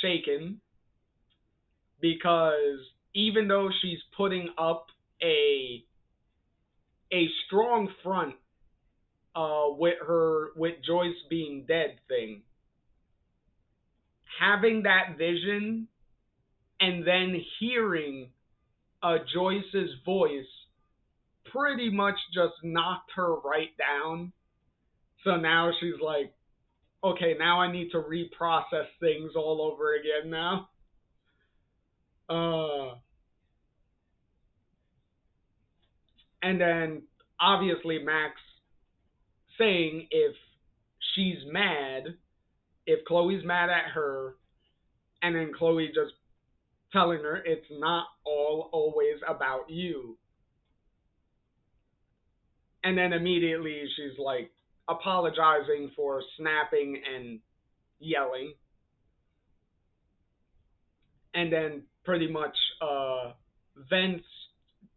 shaken because even though she's putting up a a strong front with Joyce being dead thing, having that vision and then hearing Joyce's voice pretty much just knocked her right down. So now she's like, okay, now I need to reprocess things all over again now. Uh, and then obviously Max saying if she's mad, if Chloe's mad at her, and then Chloe just telling her it's not all always about you. And then immediately she's like apologizing for snapping and yelling. And then pretty much Vince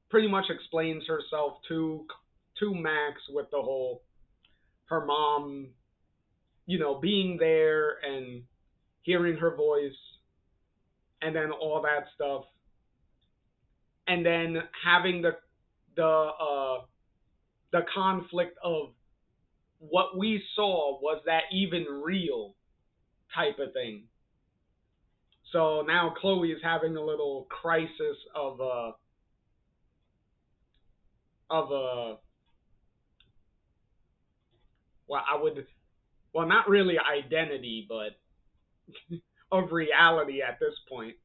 pretty much explains herself to Max with the whole her mom, being there and hearing her voice and then all that stuff. And then having the the conflict of what we saw, was that even real type of thing. So now Chloe is having a little crisis of a well, I would, well, not really identity, but of reality at this point.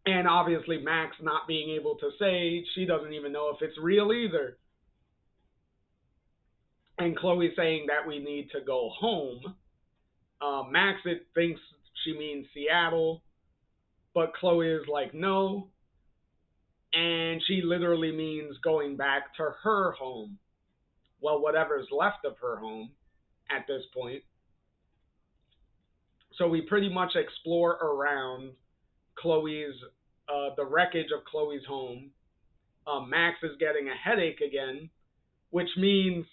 And obviously Max not being able to say, she doesn't even know if it's real either. And Chloe saying that we need to go home. Max it thinks she means Seattle, but Chloe is like no, and she literally means going back to her home. Well, whatever's left of her home at this point. So we pretty much explore around Chloe's, the wreckage of Chloe's home. Max is getting a headache again, which means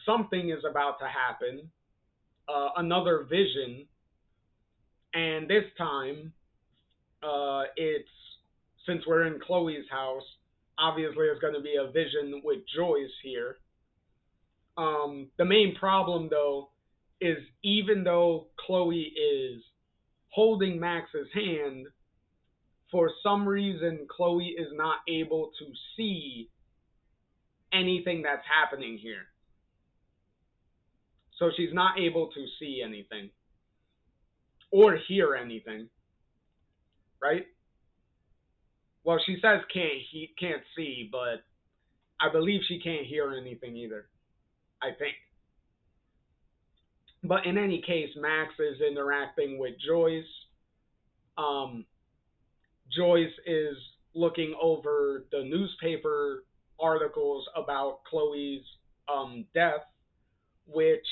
something is about to happen. Another vision, and this time it's, since we're in Chloe's house, obviously it's going to be a vision with Joyce here. The main problem though is even though Chloe is holding Max's hand, for some reason Chloe is not able to see anything that's happening here. So she's not able to see anything or hear anything, right? Well, she says can't see, but I believe she can't hear anything either. I think. But in any case, Max is interacting with Joyce. Um, Joyce is looking over the newspaper articles about Chloe's death, which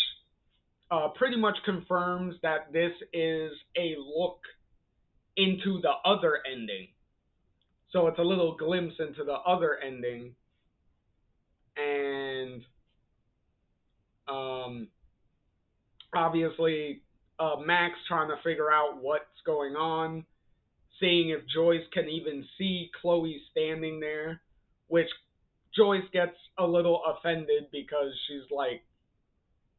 pretty much confirms that this is a look into the other ending. So it's a little glimpse into the other ending, and um, obviously Max trying to figure out what's going on, seeing if Joyce can even see Chloe standing there, which Joyce gets a little offended because she's like,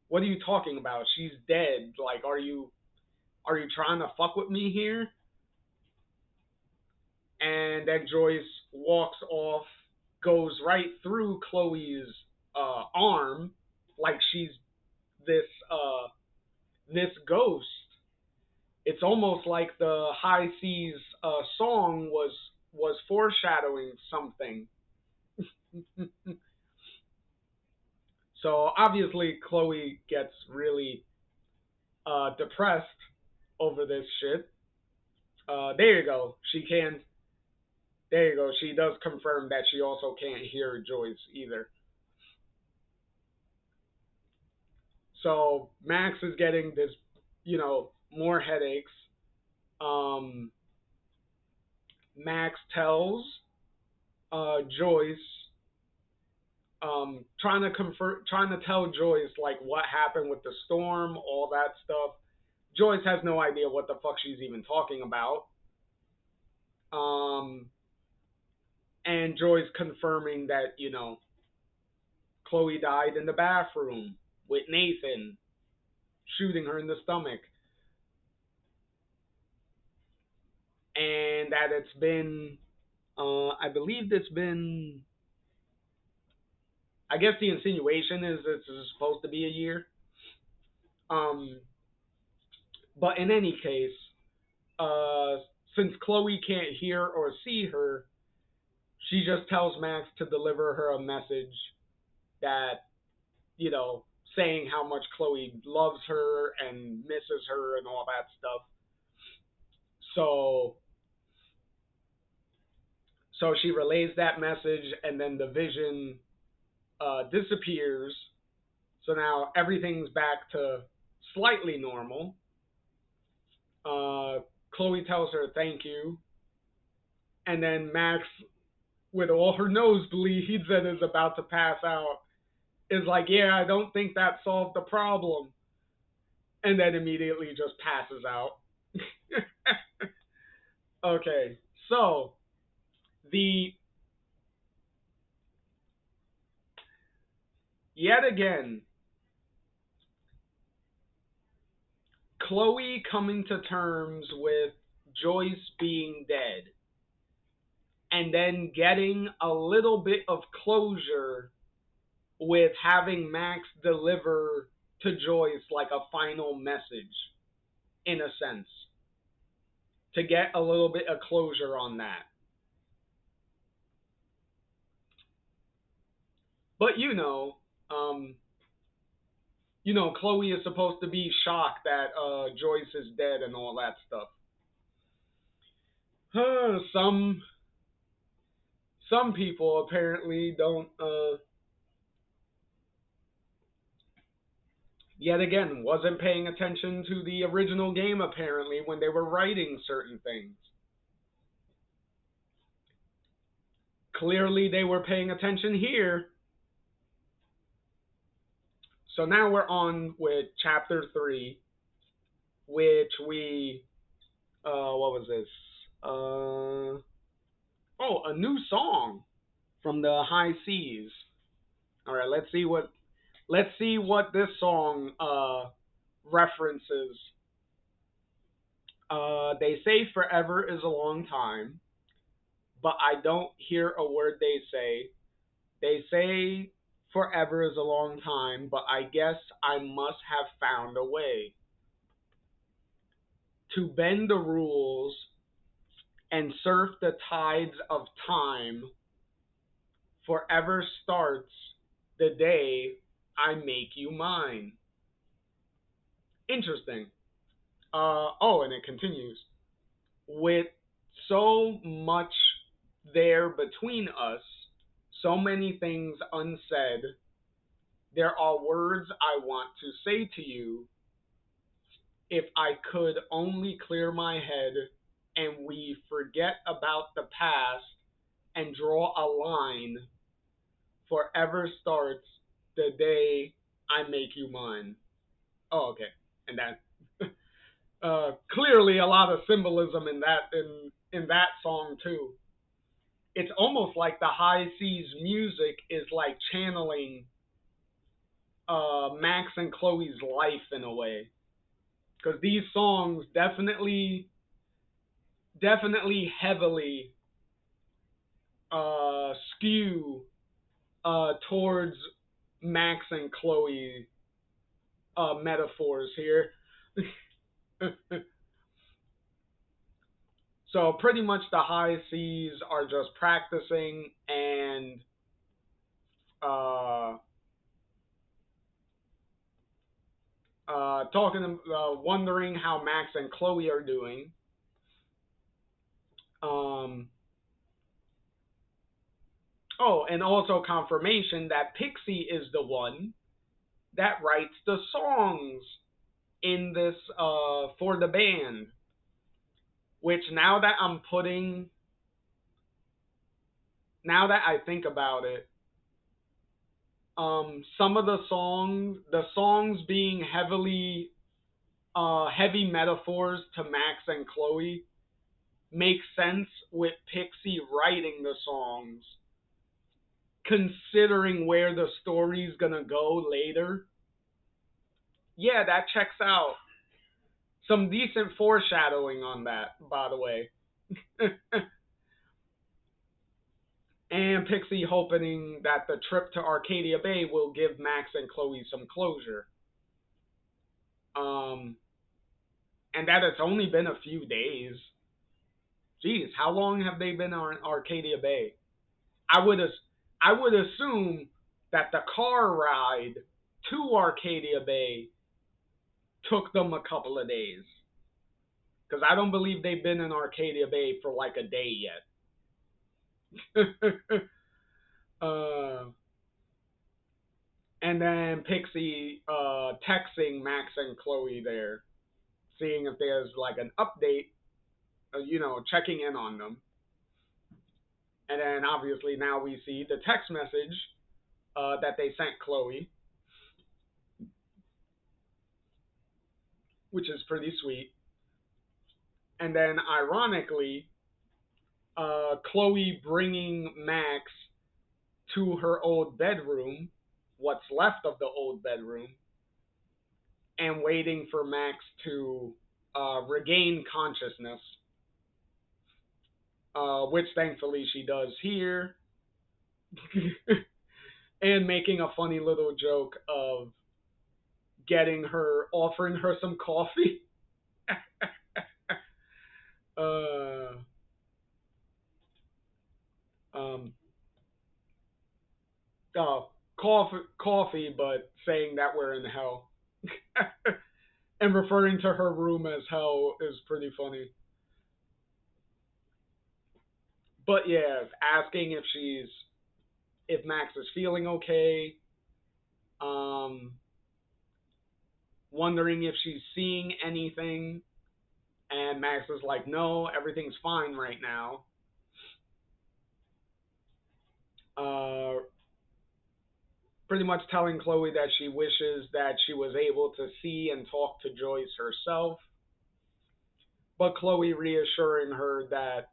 "What are you talking about? She's dead. Like, are you trying to fuck with me here?" And then Joyce walks off, goes right through Chloe's arm, like she's this this ghost. It's almost like the High Seas song was foreshadowing something. So obviously Chloe gets really depressed over this shit. There you go. She can. There you go. She does confirm that she also can't hear Joyce either. So Max is getting this, more headaches. Um, Max tells Joyce, trying to tell Joyce like what happened with the storm, all that stuff. Joyce has no idea what the fuck she's even talking about. Um, and Joyce confirming that Chloe died in the bathroom with Nathan shooting her in the stomach, and that it's been, I believe it's been I guess the insinuation is this is supposed to be a year. Um, but in any case, uh, since Chloe can't hear or see her, she just tells Max to deliver her a message that, you know, saying how much Chloe loves her and misses her and all that stuff. So she relays that message, and then the vision disappears. So now everything's back to slightly normal. Uh, Chloe tells her thank you, and then Max, with all her nosebleeds and is about to pass out, is like, "Yeah, I don't think that solved the problem," and then immediately just passes out. Okay, so the yet again, Chloe coming to terms with Joyce being dead, and then getting a little bit of closure with having Max deliver to Joyce like a final message, in a sense, to get a little bit of closure on that. But um, Chloe is supposed to be shocked that Joyce is dead and all that stuff. Some people apparently don't. Yet again, wasn't paying attention to the original game apparently when they were writing certain things. Clearly, they were paying attention here. So now we're on with chapter 3, which we what was this? Oh, a new song from the High Seas. All right, let's see what this song references. They say forever is a long time, but I don't hear a word they say. They say forever is a long time, but I guess I must have found a way to bend the rules and surf the tides of time. Forever starts the day I make you mine. Interesting. Oh, and it continues. With so much there between us, so many things unsaid, there are words I want to say to you. If I could only clear my head and we forget about the past and draw a line, forever starts the day I make you mine. Oh, okay. And that clearly a lot of symbolism in that song too. It's almost like the High Seas music is like channeling Max and Chloe's life in a way, because these songs definitely heavily skew towards Max and Chloe metaphors here. So pretty much the High Seas are just practicing and uh, wondering how Max and Chloe are doing. Um, oh, and also confirmation that Pixie is the one that writes the songs in this for the band. Which now that I think about it, some of the songs being heavy metaphors to Max and Chloe, make sense with Pixie writing the songs, considering where the story's gonna go later. Yeah, that checks out. Some decent foreshadowing on that, by the way. And Pixie hoping that the trip to Arcadia Bay will give Max and Chloe some closure. Um, and that it's only been a few days. Geez, how long have they been on Arcadia Bay? I would I would assume that the car ride to Arcadia Bay took them a couple of days, because I don't believe they've been in Arcadia Bay for like a day yet. uh, and then Pixie texting Max and Chloe there, seeing if there's like an update, checking in on them. And then obviously now we see the text message that they sent Chloe, which is pretty sweet. And then ironically, Chloe bringing Max to her old bedroom, what's left of the old bedroom, and waiting for Max to regain consciousness, which thankfully she does here, and making a funny little joke of offering her some coffee. uh, um, coffee, but saying that we're in hell. And referring to her room as hell is pretty funny. But yeah, asking if Max is feeling okay, um, wondering if she's seeing anything, and Max is like, no, everything's fine right now. Uh, Pretty much telling Chloe that she wishes that she was able to see and talk to Joyce herself, but Chloe reassuring her that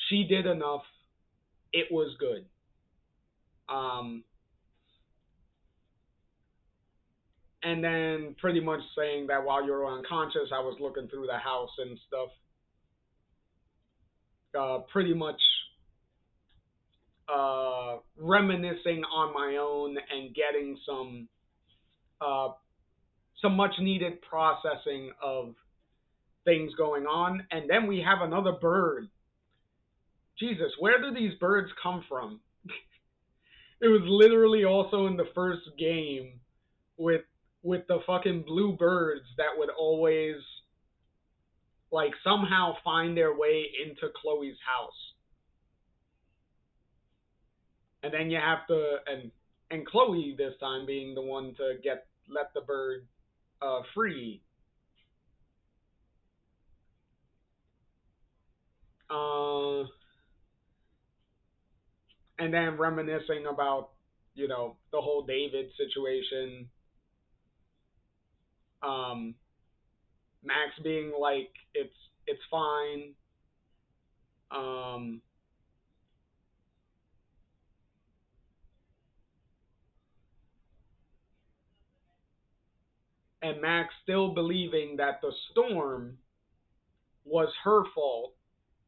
she did enough, it was good. Um, and then pretty much saying that while you were unconscious, I was looking through the house and stuff. Pretty much reminiscing on my own and getting some much needed processing of things going on. And then we have another bird. Jesus, where do these birds come from? It was literally also in the first game with the fucking blue birds that would always like somehow find their way into Chloe's house. And then you have to and Chloe this time being the one to let the bird free. Uh, and then reminiscing about the whole David situation. Um, Max being like it's fine. Um, and Max still believing that the storm was her fault,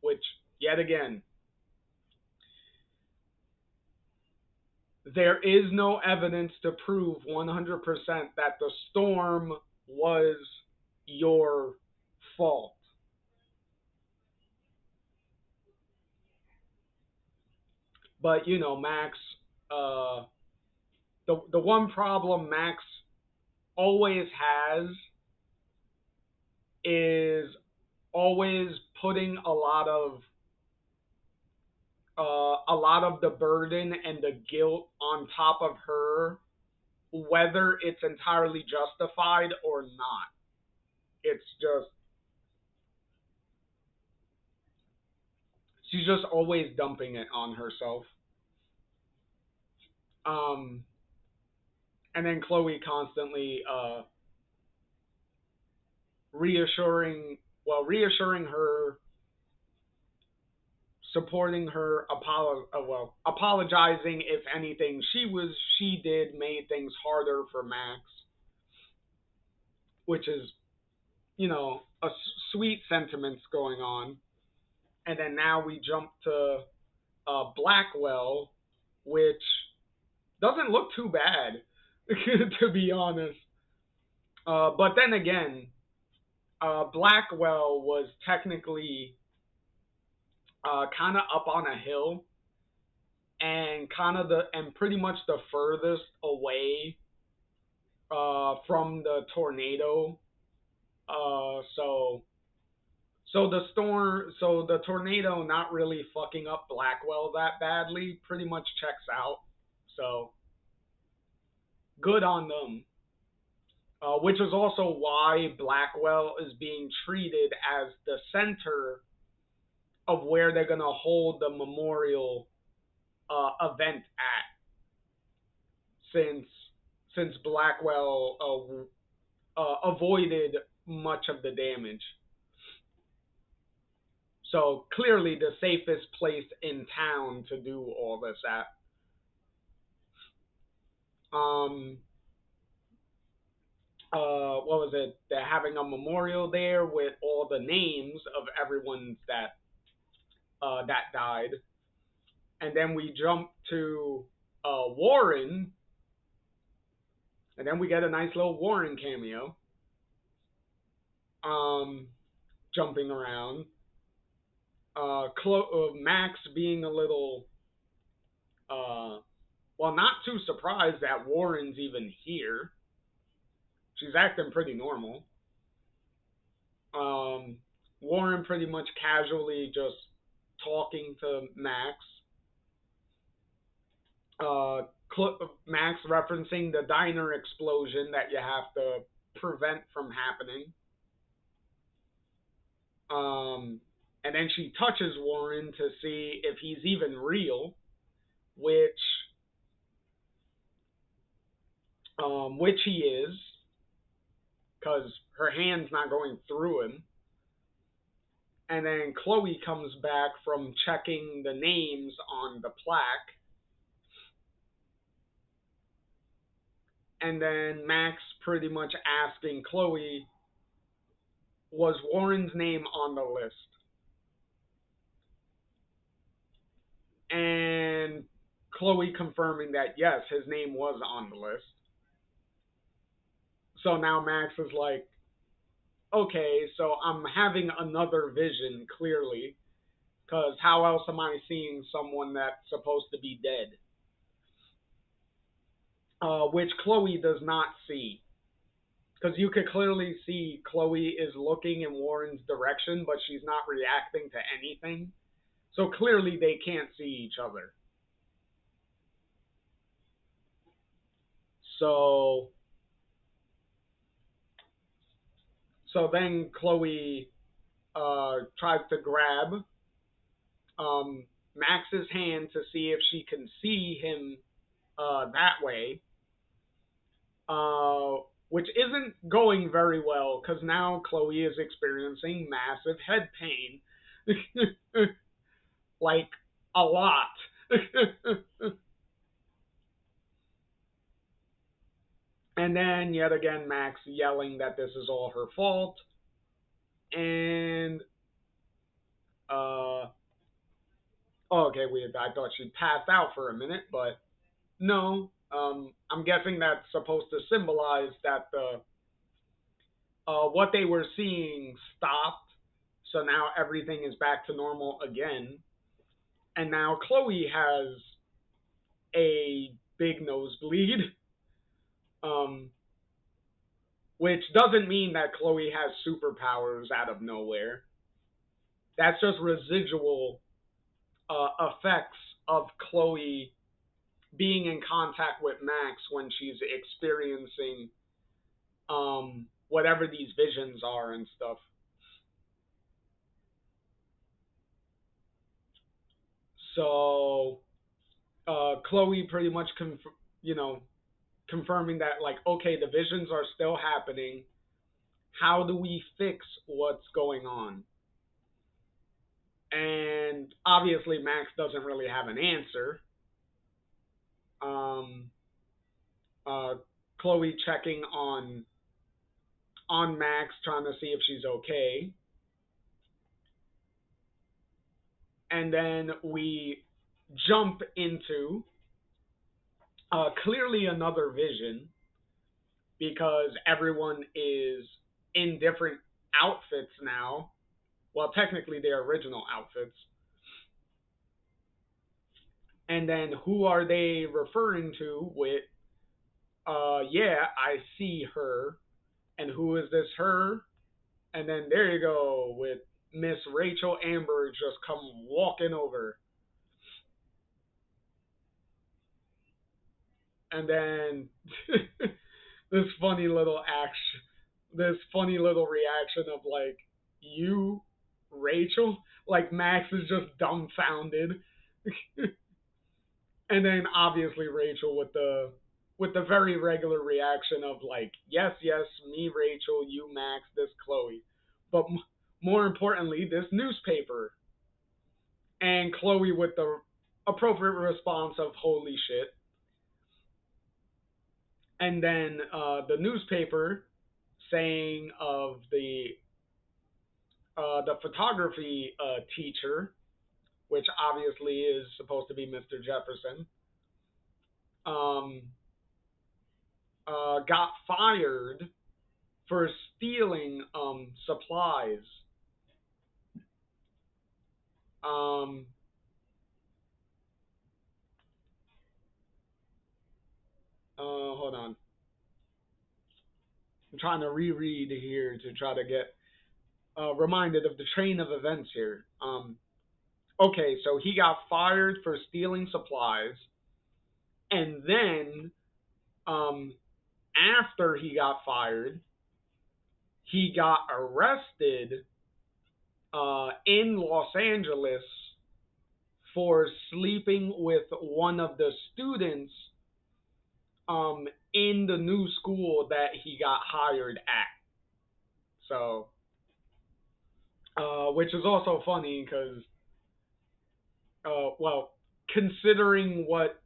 which yet again there is no evidence to prove 100% that the storm was your fault. But Max, uh, the one problem Max always has is always putting a lot of the burden and the guilt on top of her, whether it's entirely justified or not. It's just she's just always dumping it on herself. Um, and then Chloe constantly reassuring her, supporting her, apologizing if anything she did made things harder for Max, which is sweet sentiments going on. And then now we jump to Blackwell, which doesn't look too bad, to be honest. But then again, Blackwell was technically kind of up on a hill and pretty much the furthest away from the tornado. So the tornado not really fucking up Blackwell that badly. Pretty much checks out. So good on them. Which is also why Blackwell is being treated as the center of where they're gonna hold the memorial event at, since Blackwell avoided much of the damage. So clearly the safest place in town to do all this at. What was it? They're having a memorial there with all the names of everyone that died, and then we jump to Warren, and then we get a nice little Warren cameo. Jumping around. Max being a little, well, not too surprised that Warren's even here. She's acting pretty normal. Warren pretty much casually just talking to Max. Max referencing the diner explosion that you have to prevent from happening. And then she touches Warren to see if he's even real, which he is, because her hand's not going through him. And then Chloe comes back from checking the names on the plaque. And then Max pretty much asking Chloe, was Warren's name on the list? And Chloe confirming that yes, his name was on the list. So now Max is like, okay, so I'm having another vision, clearly, because how else am I seeing someone that's supposed to be dead? Which Chloe does not see. Because you could clearly see Chloe is looking in Warren's direction, but she's not reacting to anything. So clearly they can't see each other. So then Chloe tries to grab Max's hand to see if she can see him that way, which isn't going very well because now Chloe is experiencing massive head pain. Like, a lot. And then, yet again, Max yelling that this is all her fault. And, okay, I thought she passed out for a minute, but no. I'm guessing that's supposed to symbolize that what they were seeing stopped, so now everything is back to normal again. And now Chloe has a big nosebleed, which doesn't mean that Chloe has superpowers out of nowhere. That's just residual effects of Chloe being in contact with Max when she's experiencing whatever these visions are and stuff. So Chloe pretty much confirming that, like, okay, the visions are still happening. How do we fix what's going on? And obviously Max doesn't really have an answer. Chloe checking on Max, trying to see if she's okay. And then we jump into clearly another vision because everyone is in different outfits now. Well, technically, their original outfits. And then who are they referring to with, yeah, I see her. And who is this her? And then there you go with Miss Rachel Amber just come walking over. And then this funny little action, this funny little reaction of like, you, Rachel? Like Max is just dumbfounded. And then obviously Rachel with the very regular reaction of like, yes, yes, me, Rachel, you, Max, this Chloe, but more importantly, this newspaper, and Chloe with the appropriate response of holy shit, and then the newspaper saying of the photography teacher, which obviously is supposed to be Mr. Jefferson, um, got fired for stealing supplies. Um, Hold on. I'm trying to reread here to try to get reminded of the train of events here. Okay, so he got fired for stealing supplies, and then um, after he got fired, he got arrested in Los Angeles for sleeping with one of the students in the new school that he got hired at. So, which is also funny because, well, considering what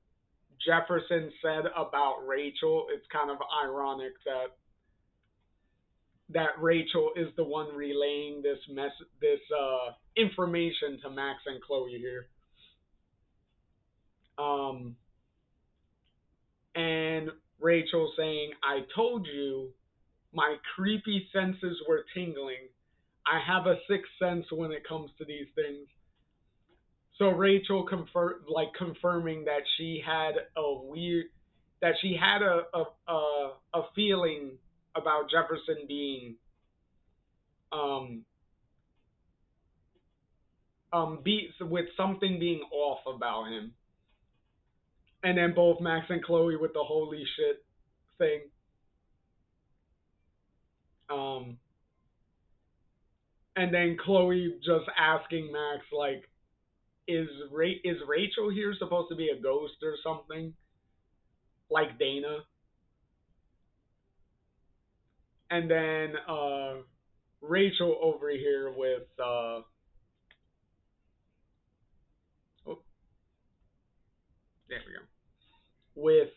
Jefferson said about Rachel, it's kind of ironic that Rachel is the one relaying this information to Max and Chloe here. Um, and Rachel saying, "I told you, my creepy senses were tingling. I have a sixth sense when it comes to these things." So Rachel confirming that she had a feeling about Jefferson being um beat with something being off about him. And then both Max and Chloe with the holy shit thing. Um and then Chloe just asking Max like, is Rachel here supposed to be a ghost or something? Like Dana. And then Rachel over here with oh, there we go. With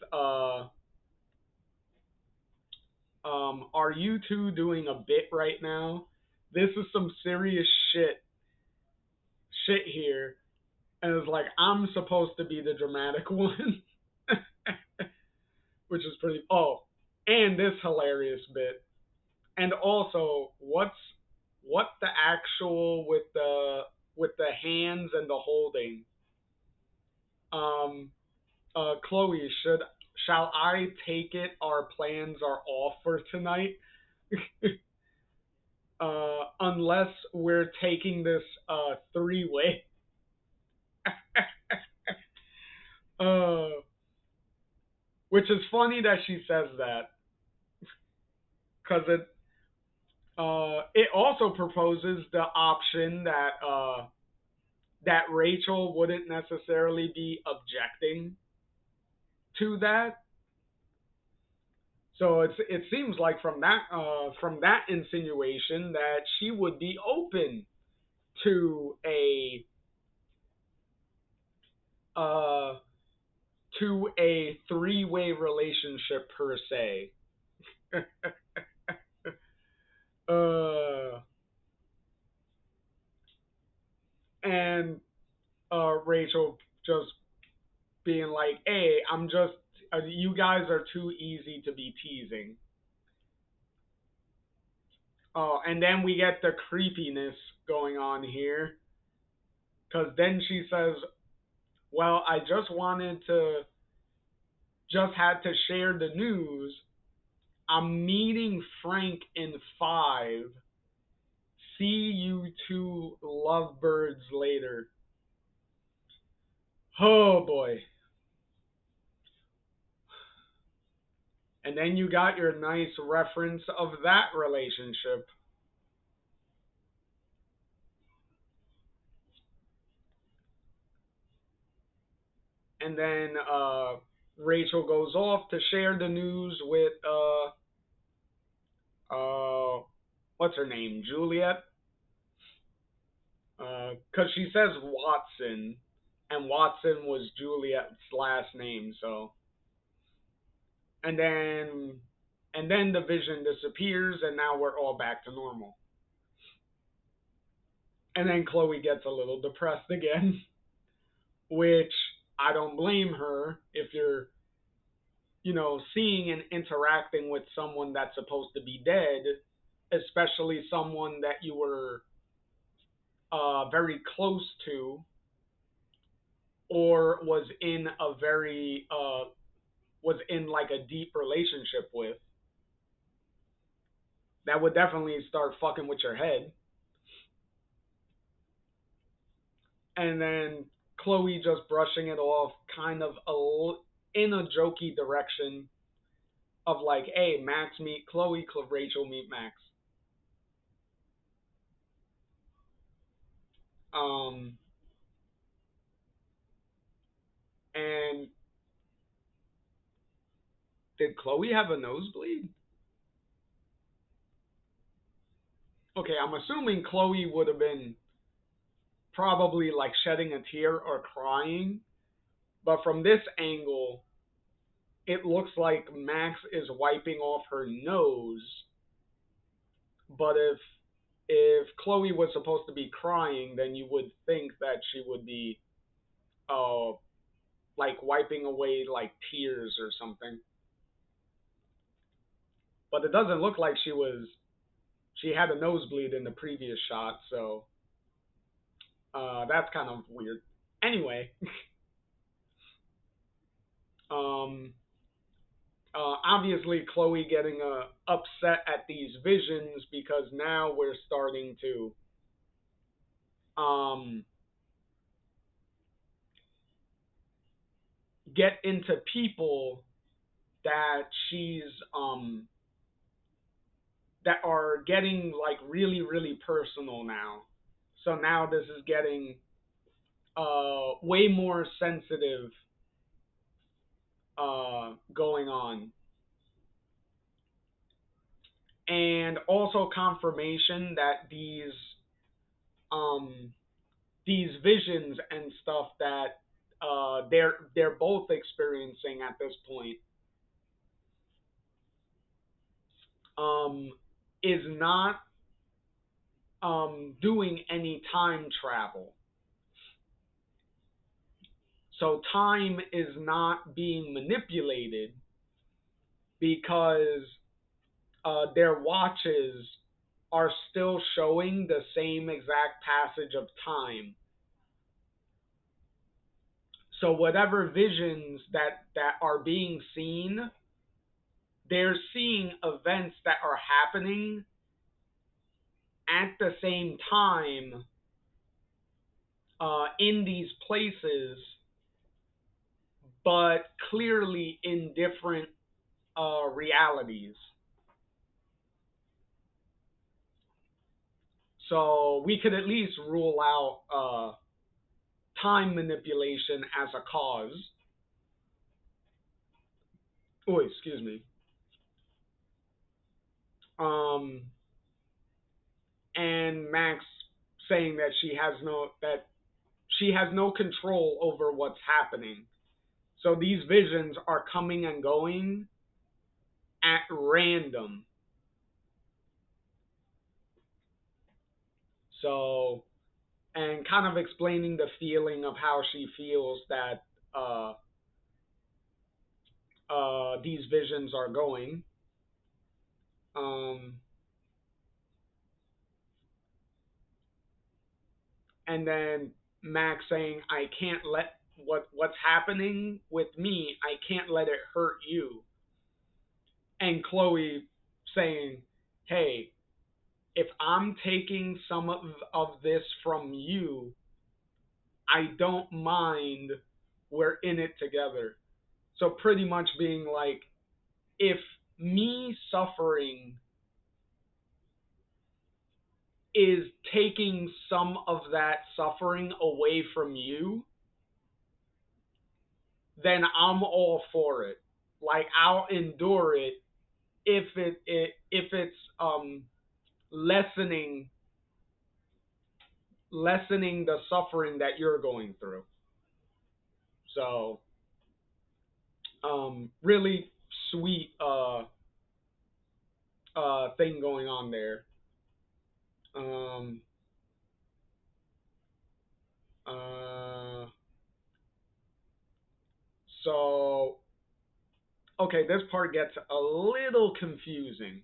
are you two doing a bit right now? This is some serious shit here. And it's like I'm supposed to be the dramatic one. Which is pretty and this hilarious bit. And also what's the actual with the hands and the holding? Um Chloe, shall I take it our plans are off for tonight? Unless we're taking this three-way. uh, which is funny that she says that because it also proposes the option that Rachel wouldn't necessarily be objecting to that. So it seems like from that insinuation that she would be open to uh, a three-way relationship per se. uh, and Rachel just guys are too easy to be teasing. Oh, and then we get the creepiness going on here. Because then she says, well, I just had to share the news. I'm meeting Frank in 5. See you two lovebirds later. Oh boy. And then you got your nice reference of that relationship. And then Rachel goes off to share the news with what's her name, Juliet, because she says Watson, and Watson was Juliet's last name. So, and then the vision disappears, and now we're all back to normal. And then Chloe gets a little depressed again, which I don't blame her if you're seeing and interacting with someone that's supposed to be dead, especially someone that you were very close to, or was in like a deep relationship with. That would definitely start fucking with your head. And then Chloe just brushing it off, kind of in a jokey direction of like, hey, Max meet Chloe, Rachel meet Max. Um, and did Chloe have a nosebleed? Okay, I'm assuming Chloe would have been probably like shedding a tear or crying, but from this angle, it looks like Max is wiping off her nose. But if Chloe was supposed to be crying, then you would think that she would be uh like wiping away like tears or something. But it doesn't look like she had a nosebleed in the previous shot, so that's kind of weird. Anyway, um, obviously Chloe getting upset at these visions because now we're starting to um, get into people that she's that are getting like really really personal now. So now this is getting way more sensitive going on, and also confirmation that um, these visions and stuff that they're both experiencing at this point um, is not doing any time travel. So time is not being manipulated because their watches are still showing the same exact passage of time. So whatever visions that are being seen, they're seeing events that are happening at the same time in these places, but clearly in different realities. So we could at least rule out time manipulation as a cause. Oh, excuse me. Um, and Max saying that she has no control over what's happening. So these visions are coming and going at random. So, and kind of explaining the feeling of how she feels that these visions are going. Um, and then Max saying, "I can't let what's happening with me. I can't let it hurt you." And Chloe saying, "Hey, if I'm taking some of this from you, I don't mind. We're in it together." So pretty much being like, if me suffering is taking some of that suffering away from you, then I'm all for it. Like, I'll endure it if it's lessening the suffering that you're going through. So really sweet thing going on there. Um uh so okay, this part gets a little confusing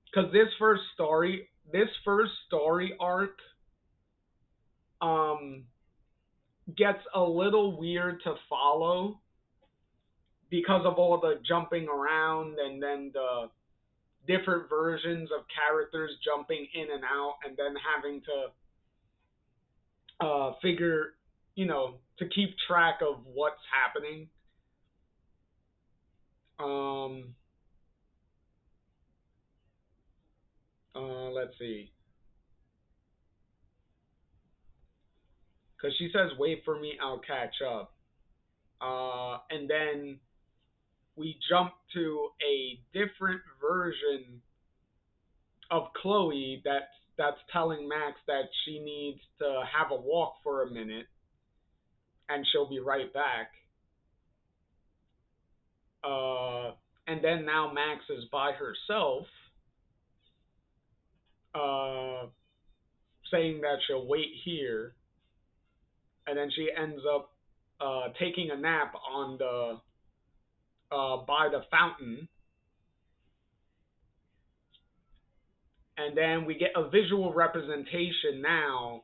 because this first story arc um gets a little weird to follow because of all the jumping around and then the different versions of characters jumping in and out and then having to figure, to keep track of what's happening. Um, let's see. Because she says, "Wait for me, I'll catch up." And then we jump to a different version of Chloe that's telling Max that she needs to have a walk for a minute and she'll be right back. Uh, and then now Max is by herself, uh, saying that she'll wait here, and then she ends up taking a nap on the by the fountain, and then we get a visual representation now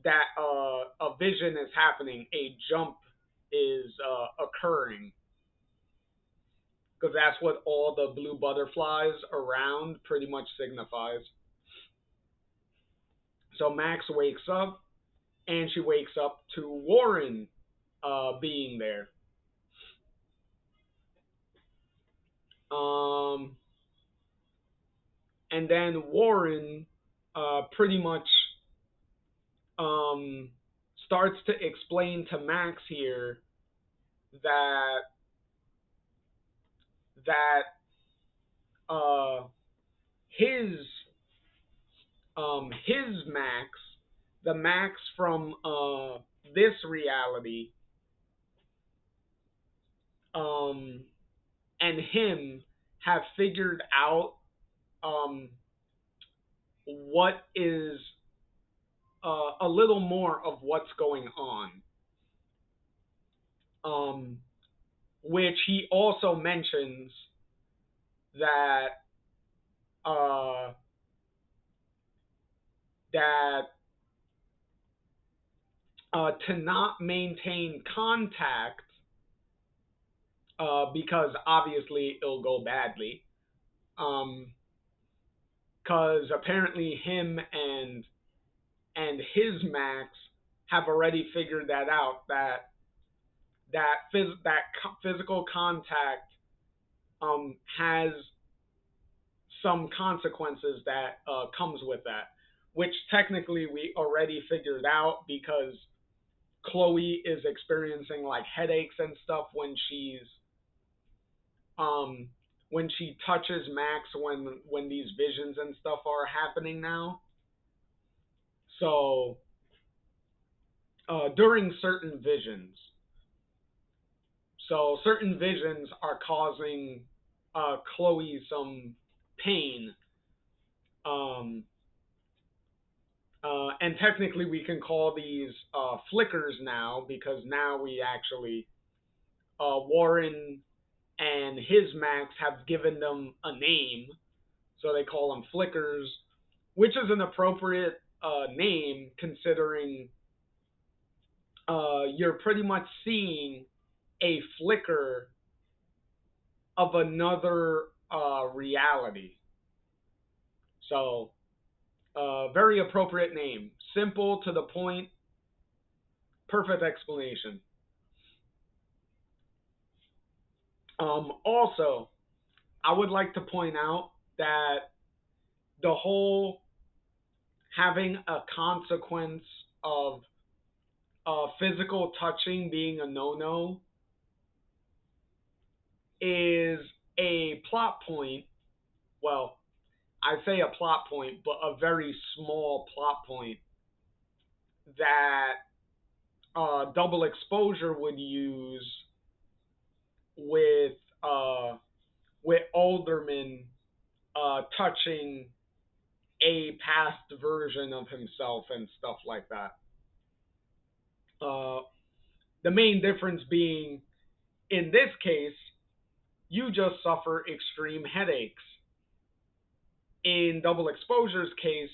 that a vision is happening, a jump is occurring, because that's what all the blue butterflies around pretty much signifies. So Max wakes up, and she wakes up to Warren being there. Um, and then Warren pretty much um, starts to explain to Max here that that uh, his his Max, the Max from this reality, um, and him have figured out um, what is a little more of what's going on. Um, which he also mentions that uh, that to not maintain contact because obviously it'll go badly. Because apparently him and his Max have already figured that out, that physical contact has some consequences that comes with that, which technically we already figured out because Chloe is experiencing like headaches and stuff um when she touches Max when these visions and stuff are happening now. So during certain visions, so certain visions are causing Chloe some pain. Um, and technically, we can call these flickers now because now we actually Warren and his Max have given them a name, so they call them flickers, which is an appropriate name considering you're pretty much seeing a flicker of another reality. So, very appropriate name. Simple, to the point, perfect explanation. Also, I would like to point out that the whole having a consequence of physical touching being a no-no is a plot point. Well, I say a plot point, but a very small plot point that double exposure would use with uh, with Alderman touching a past version of himself and stuff like that. Uh, the main difference being, in this case, you just suffer extreme headaches. In double exposure's case,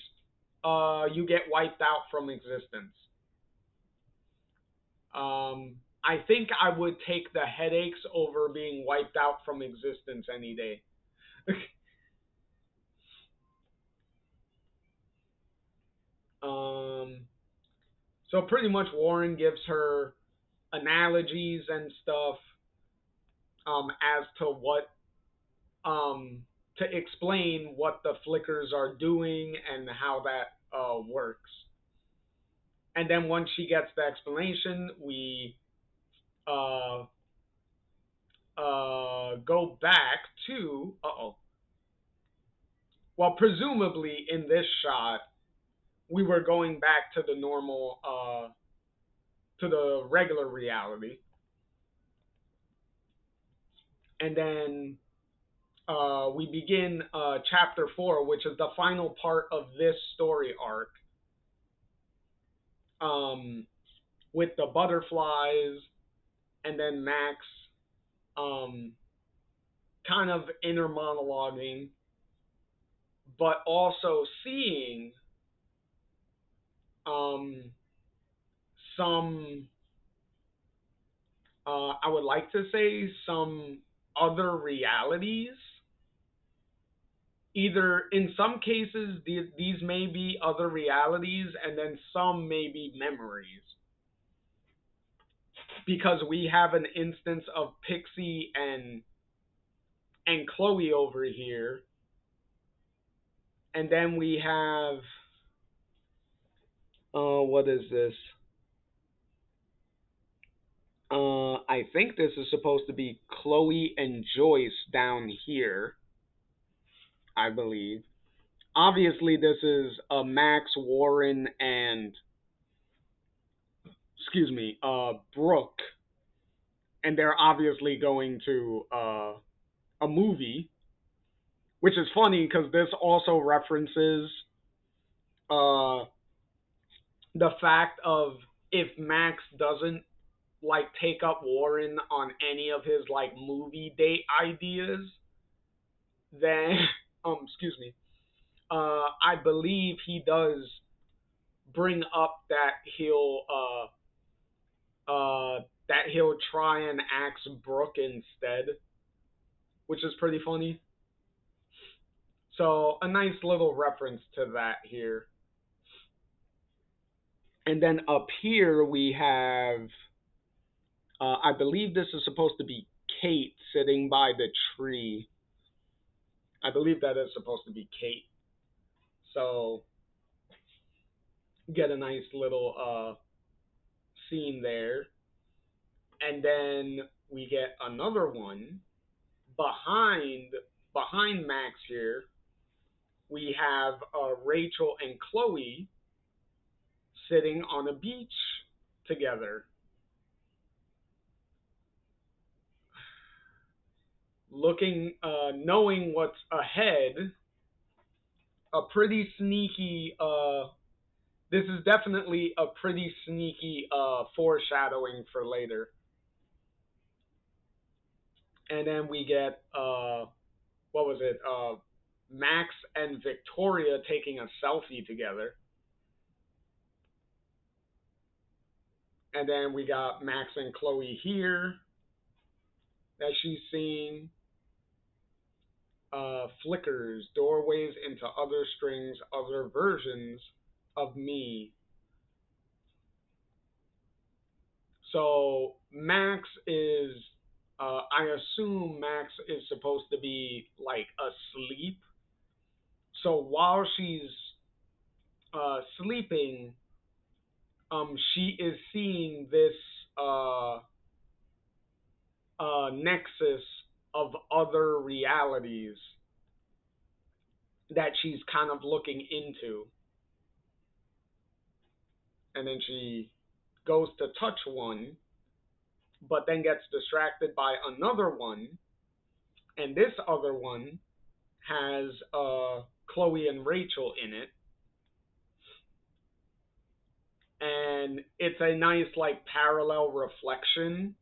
you get wiped out from existence. I think I would take the headaches over being wiped out from existence any day. um, so pretty much Warren gives her analogies and stuff as to what to explain what the flickers are doing and how that works. And then once she gets the explanation, we uh, go back to well, presumably in this shot, we were going back to the normal to the regular reality, and then we begin chapter 4, which is the final part of this story arc, with the butterflies, and then Max um, kind of inner monologuing, but also seeing some, I would like to say, some other realities. Either in some cases, these may be other realities, and then some may be memories. Because we have an instance of Pixie and Chloe over here, and then we have what is this? I think this is supposed to be Chloe and Joyce down here, I believe. Obviously, this is Max, Warren, and excuse me, Brooke, and they're obviously going to a movie, which is funny because this also references uh, the fact of if Max doesn't like take up Warren on any of his like movie date ideas, then excuse me, I believe he does bring up that he'll try and axe Brooke instead, which is pretty funny. So a nice little reference to that here. And then up here we have, I believe this is supposed to be Kate sitting by the tree. I believe that is supposed to be Kate. So get a nice little scene there. And then we get another one behind Max here. We have Rachel and Chloe sitting on a beach together, looking, knowing what's ahead. A pretty sneaky. This is definitely a pretty sneaky foreshadowing for later. And then we get what was it? Max and Victoria taking a selfie together. And then we got Max and Chloe here that she's seeing. Flickers, doorways into other strings, other versions of me. So Max is, I assume Max is supposed to be like asleep. So while she's sleeping, she is seeing this uh, nexus of other realities that she's kind of looking into. And then she goes to touch one, but then gets distracted by another one. And this other one has Chloe and Rachel in it. And it's a nice, like, parallel reflection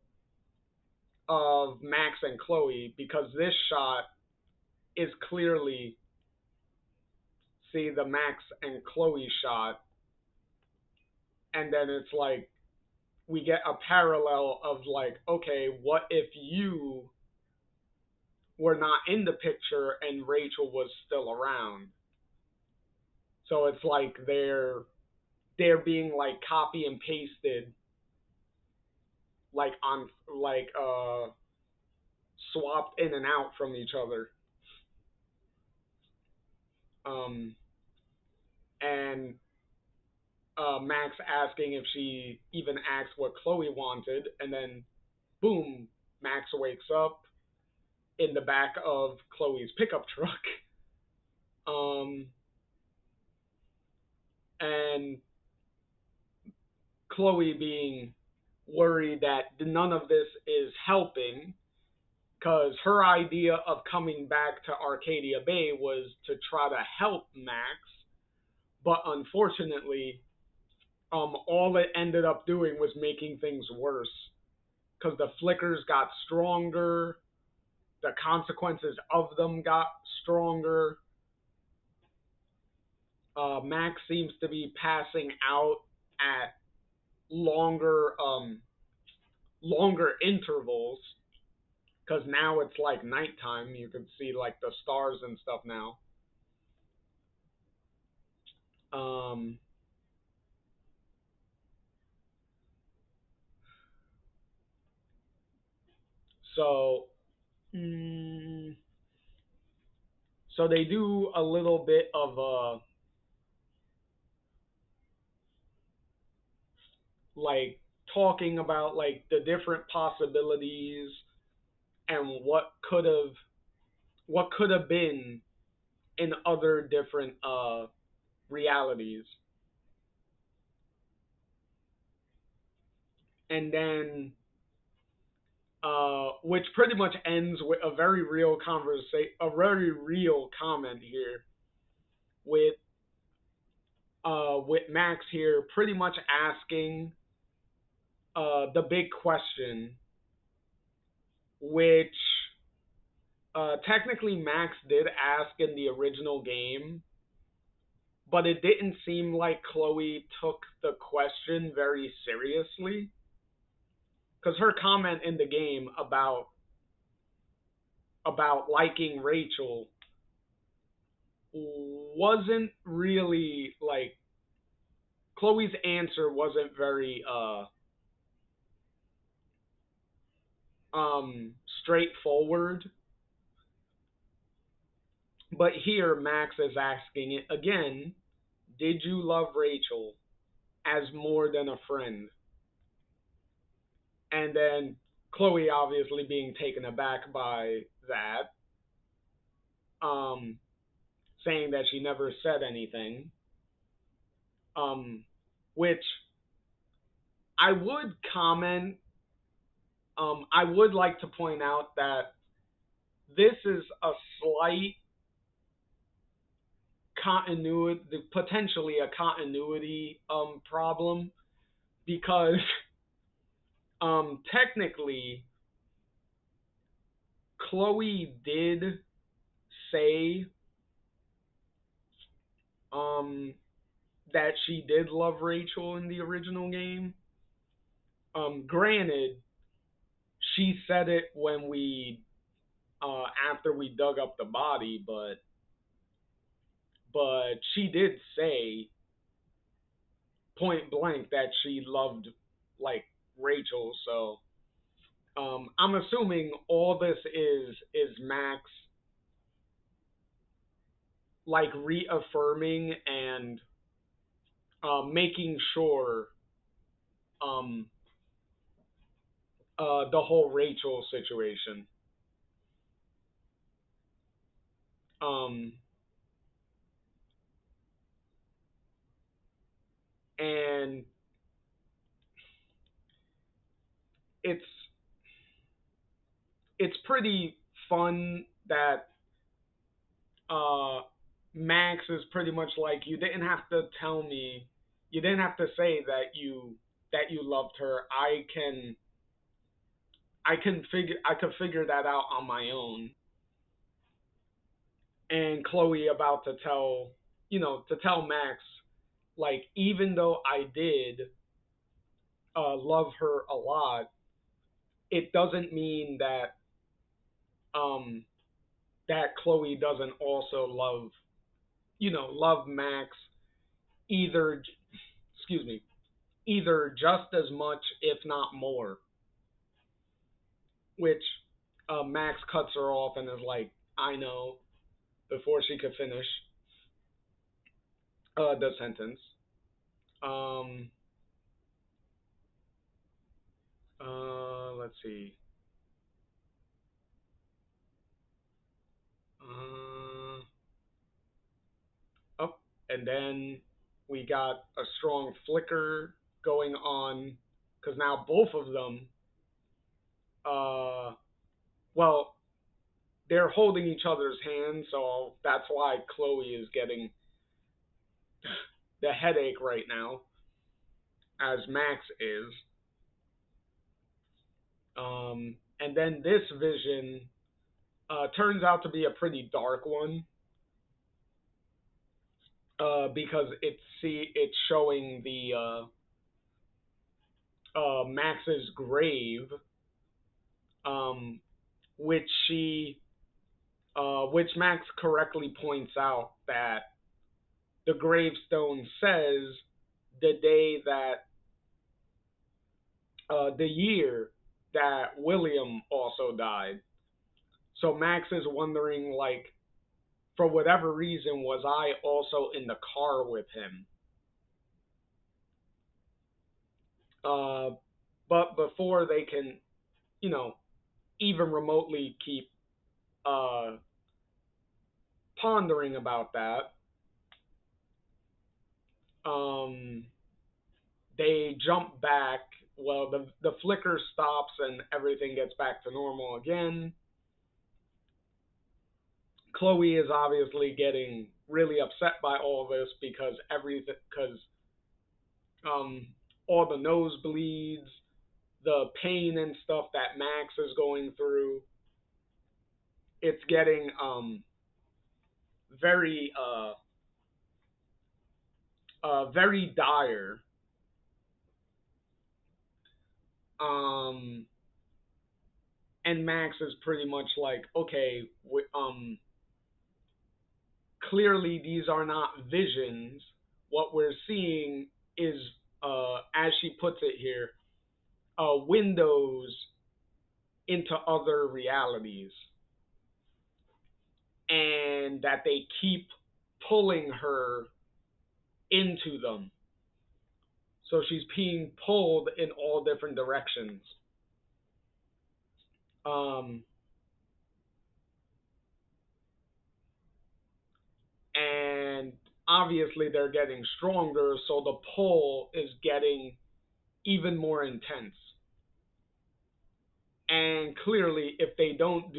of Max and Chloe because this shot is clearly, see, the Max and Chloe shot. And then it's like, we get a parallel of, like, okay, what if you were not in the picture and Rachel was still around? So it's like they're being like copy and pasted, like on like swapped in and out from each other. Um, and Max asking if she even asked what Chloe wanted, and then boom, Max wakes up in the back of Chloe's pickup truck. And Chloe being worried that none of this is helping because her idea of coming back to Arcadia Bay was to try to help Max, but unfortunately, all it ended up doing was making things worse because the flickers got stronger, the consequences of them got stronger. Max seems to be passing out at longer longer intervals because now it's like nighttime. You can see like the stars and stuff now. Um, so, mm, so they do a little bit of like talking about like the different possibilities and what could have been in other different realities. And then which pretty much ends with a very real a very real comment here with Max here, pretty much asking the big question, which technically Max did ask in the original game, but it didn't seem like Chloe took the question very seriously. Because her comment in the game about liking Rachel wasn't really like Chloe's answer wasn't very straightforward. But here Max is asking it again, did you love Rachel as more than a friend? And then Chloe obviously being taken aback by that, um, saying that she never said anything. Which I would comment, I would like to point out that this is a slight continuity, potentially a continuity problem, because technically Chloe did say um that she did love Rachel in the original game. Granted, she said it when we after we dug up the body, but she did say point blank that she loved like Rachel. So I'm assuming all this is Max like reaffirming and making sure um the whole Rachel situation. Um and it's it's pretty fun that uh Max is pretty much like, you didn't have to tell me, you didn't have to say that you loved her. I could figure that out on my own. And Chloe about to tell, to tell Max, like, even though I did love her a lot, it doesn't mean um that Chloe doesn't also love Max, either, excuse me, either just as much if not more. Which Max cuts her off and is like, I know, before she could finish the sentence. Um, let's see. Uh, oh, and then we got a strong flicker going on because now both of them, uh, well, they're holding each other's hands, so that's why Chloe is getting the headache right now, as Max is. And then this vision turns out to be a pretty dark one because it's showing the Max's grave, um, which which Max correctly points out that the gravestone says the day that the year that William also died. So Max is wondering, like, for whatever reason, was I also in the car with him? Uh, but before they can, you know, even remotely keep uh, pondering about that, um, they jump back. Well, the flicker stops and everything gets back to normal again. Chloe is obviously getting really upset by all this because um, all the nosebleeds, the pain and stuff that Max is going through, it's getting very very dire. Um, and Max is pretty much like, okay, clearly these are not visions. What we're seeing is, as she puts it here, windows into other realities, and that they keep pulling her into them. So she's being pulled in all different directions. Um, and obviously they're getting stronger, so the pull is getting even more intense. And clearly, if they don't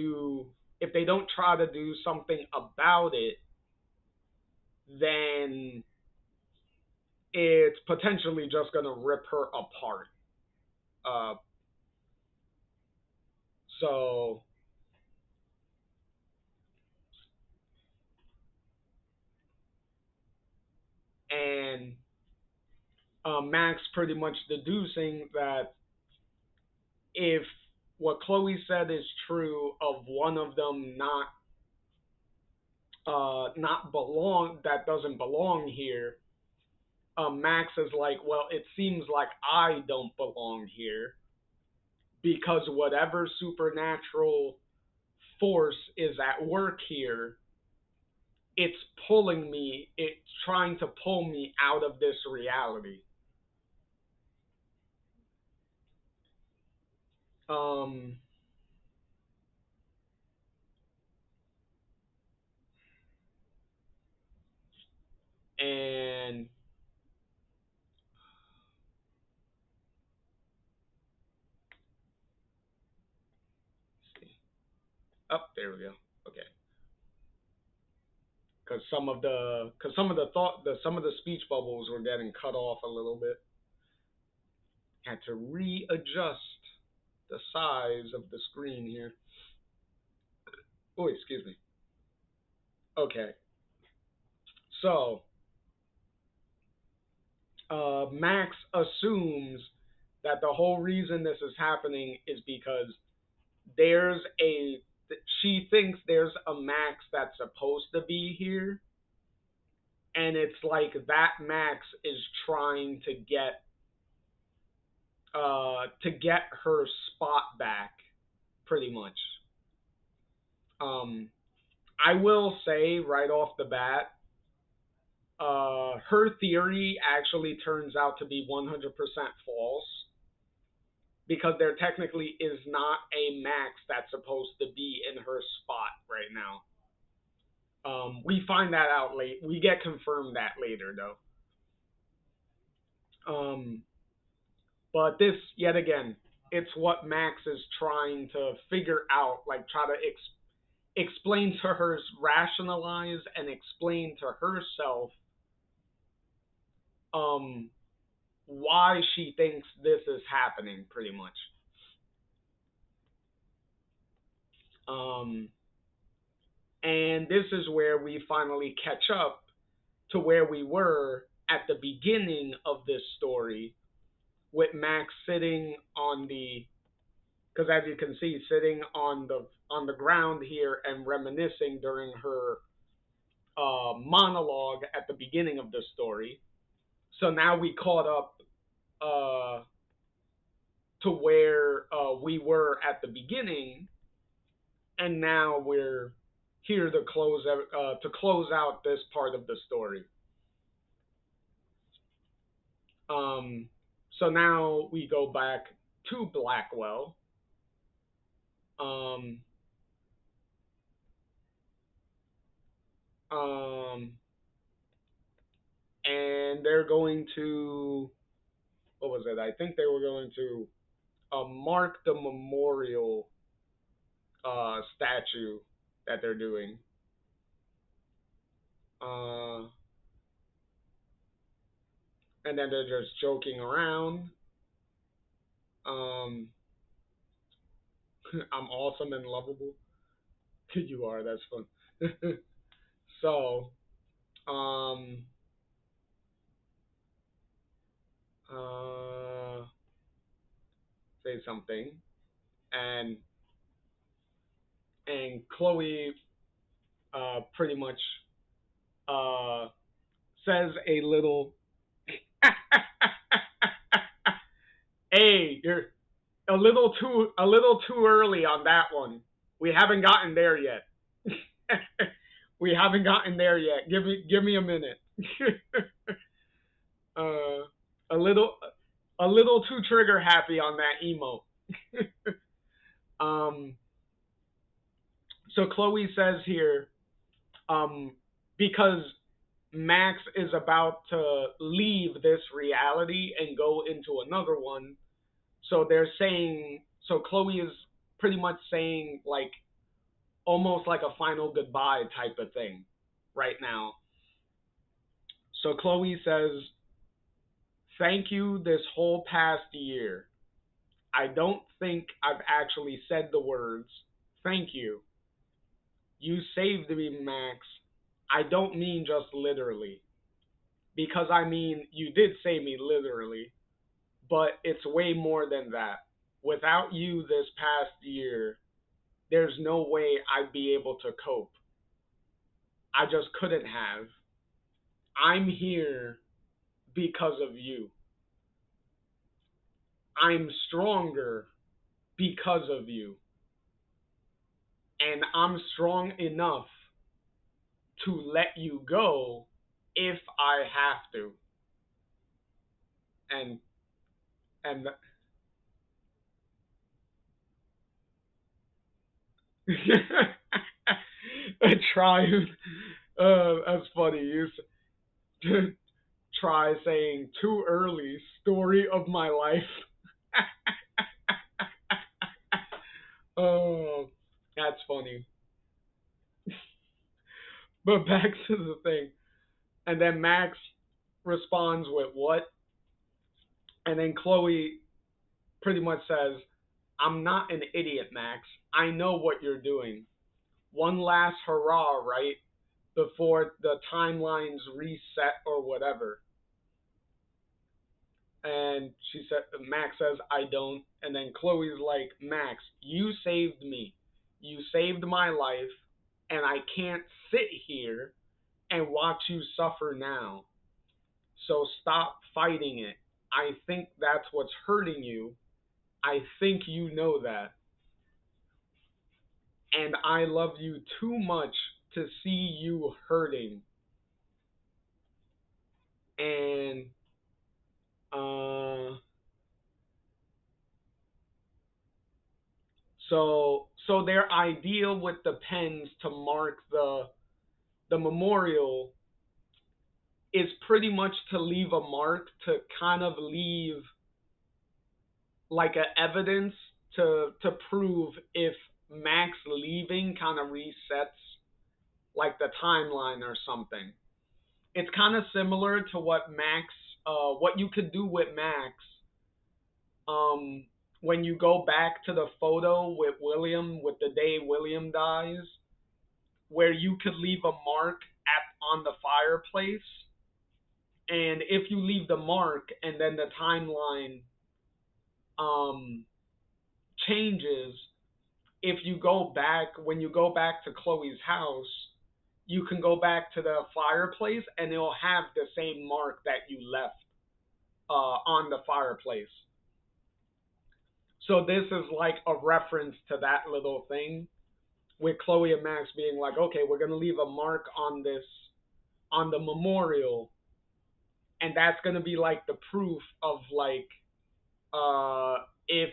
try to do something about it, then it's potentially just gonna rip her apart. Uh, so and Max pretty much deducing that if what Chloe said is true of one of them not belong that doesn't belong here, Max is like, well, it seems like I don't belong here because whatever supernatural force is at work here, it's pulling me, it's trying to pull me out of this reality. Um, and let's see. Oh, there we go. Okay. Because some of the speech bubbles were getting cut off a little bit. Had to readjust the size of the screen here. Oh, excuse me. Okay. So, Max assumes that the whole reason this is happening is because there's a she thinks there's a Max that's supposed to be here, and it's like that Max is trying to get her spot back, pretty much. Um, I will say right off the bat, her theory actually turns out to be 100% false because there technically is not a Max that's supposed to be in her spot right now. We find that out late. We get confirmed that later, though. Um, but this, yet again, it's what Max is trying to figure out, like try to explain to her, rationalize and explain to herself um, why she thinks this is happening, pretty much. Um, and this is where we finally catch up to where we were at the beginning of this story, with Max sitting on the, because as you can see, sitting on the ground here and reminiscing during her monologue at the beginning of the story. So now we caught up uh, to where we were at the beginning, and now we're here to close out this part of the story. Um, so now we go back to Blackwell. Um, um, and they're going to, what was it? I think they were going to mark the memorial statue that they're doing. Uh, and then they're just joking around. Um, I'm awesome and lovable. You are. That's fun. So, um, uh, say something, and Chloe pretty much uh, says a little. Hey, you're a little too early on that one. We haven't gotten there yet. We haven't gotten there yet. Give me a minute. uh, a little a little too trigger happy on that emo. um, so Chloe says here, um, because Max is about to leave this reality and go into another one. So they're saying, so Chloe is pretty much saying like almost like a final goodbye type of thing right now. So Chloe says, "Thank you this whole past year. I don't think I've actually said the words, thank you. You saved me, Max. I don't mean just literally. because I mean, you did save me literally, but it's way more than that. Without you this past year, there's no way I'd be able to cope. I just couldn't have. I'm here because of you. I'm stronger because of you. And I'm strong enough to let you go if I have to. And and try that's funny. Try saying too early story of my life. Oh, that's funny. But back to the thing. And then Max responds with what? And then Chloe pretty much says, I'm not an idiot, Max. I know what you're doing. One last hurrah, right? Before the timelines reset or whatever. And Max says, I don't. And then Chloe's like, Max, you saved me. You saved my life. And I can't sit here and watch you suffer now. So stop fighting it. I think that's what's hurting you. I think you know that. And I love you too much to see you hurting. And uh so their idea with the pens to mark the memorial is pretty much to leave a mark, to kind of leave like a evidence to prove if Max leaving kind of resets like the timeline or something. It's kind of similar to what you could do with Max, when you go back to the photo with William, with the day William dies, where you could leave a mark on the fireplace, and if you leave the mark and then the timeline um, changes, if you go back when you go back to Chloe's house, you can go back to the fireplace and it'll have the same mark that you left on the fireplace. So this is like a reference to that little thing with Chloe and Max being like, okay, we're gonna leave a mark on the memorial, and that's gonna be like the proof of like if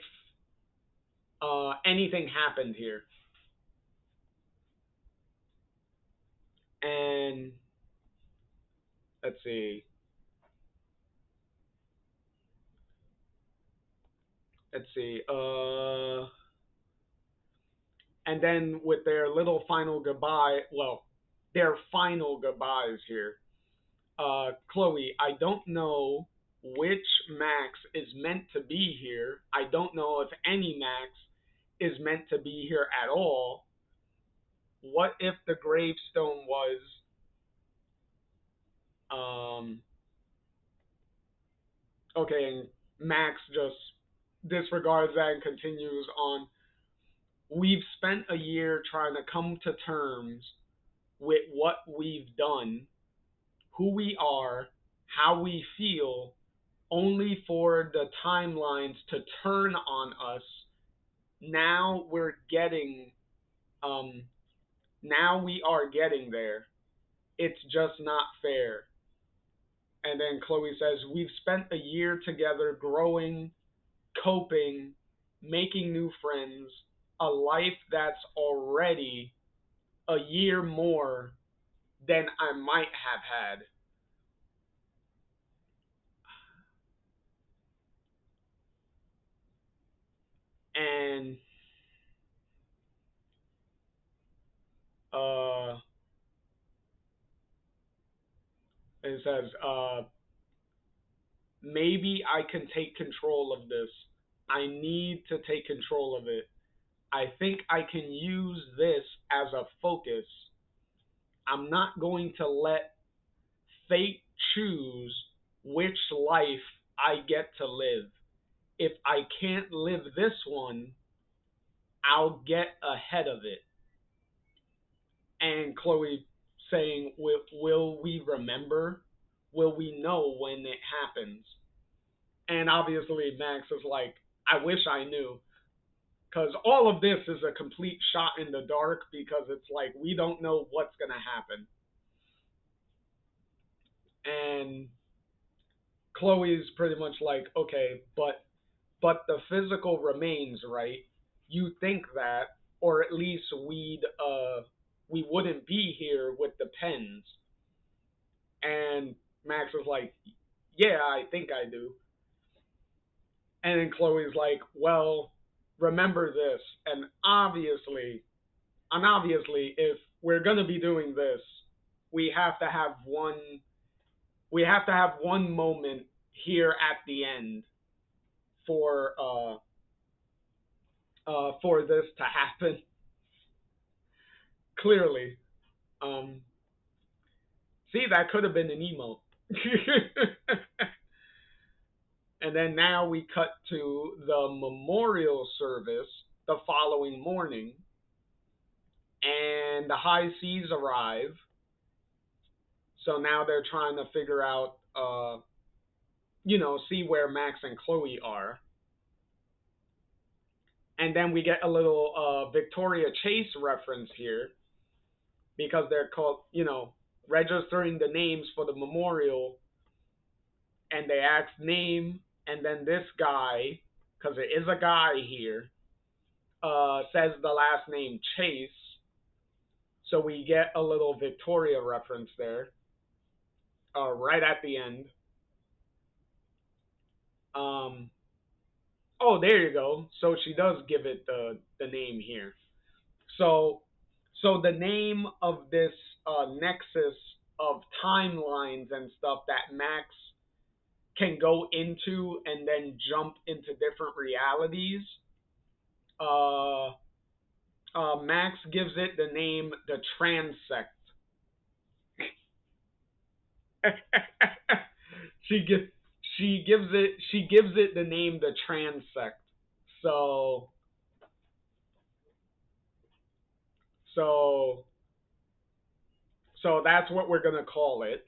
anything happened here. And let's see, let's see, and then with their little final goodbye, well, their final goodbyes here. Chloe, I don't know which Max is meant to be here. I don't know if any Max is meant to be here at all. What if the gravestone was um okay, and Max just disregards that and continues on. We've spent a year trying to come to terms with what we've done, who we are, how we feel, only for the timelines to turn on us. Now we're getting um now we are getting there. It's just not fair. And then Chloe says, we've spent a year together growing, coping, making new friends, a life that's already a year more than I might have had. And uh, it says, maybe I can take control of this. I need to take control of it. I think I can use this as a focus. I'm not going to let fate choose which life I get to live. If I can't live this one, I'll get ahead of it. And Chloe saying, will we remember? Will we know when it happens? And obviously, Max is like, I wish I knew. Because all of this is a complete shot in the dark because it's like we don't know what's going to happen. And Chloe's pretty much like, okay, but the physical remains, right? You think that, or at least we wouldn't be here with the pens. And Max is like, yeah, I think I do. And then Chloe's like, well, remember this. And obviously, if we're gonna be doing this, we have to have one. We have to have one moment here at the end for for this to happen. Clearly, um, see that could have been an emo. And then now we cut to the memorial service the following morning, and the high seas arrive. So now they're trying to figure out, see where Max and Chloe are. And then we get a little Victoria Chase reference here because they're called, registering the names for the memorial, and they ask name, and then this guy, because it is a guy here, says the last name Chase. So we get a little Victoria reference there, right at the end. Um, oh, there you go. So she does give it the name here. So so the name of this nexus of timelines and stuff that Max can go into and then jump into different realities. Uh, Max gives it the name the Transect. she gives she gives it the name the Transect. So so so that's what we're gonna call it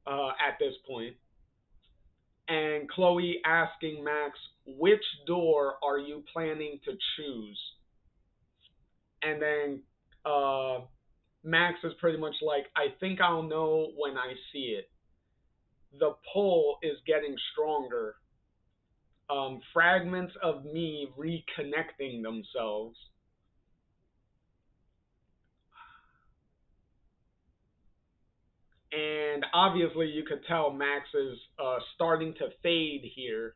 at this point. And Chloe asking Max, which door are you planning to choose? And then Max is pretty much like, I think I'll know when I see it. The pull is getting stronger. Fragments of me reconnecting themselves. And obviously, you could tell Max is starting to fade here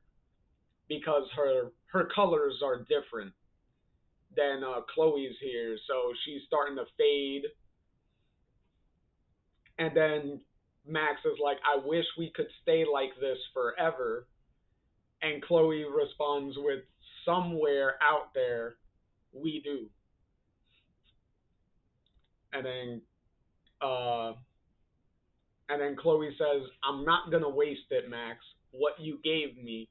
because her colors are different than Chloe's here. So she's starting to fade. And then Max is like, I wish we could stay like this forever. And Chloe responds with, somewhere out there, we do. And then uh, and then Chloe says, I'm not gonna waste it, Max. What you gave me,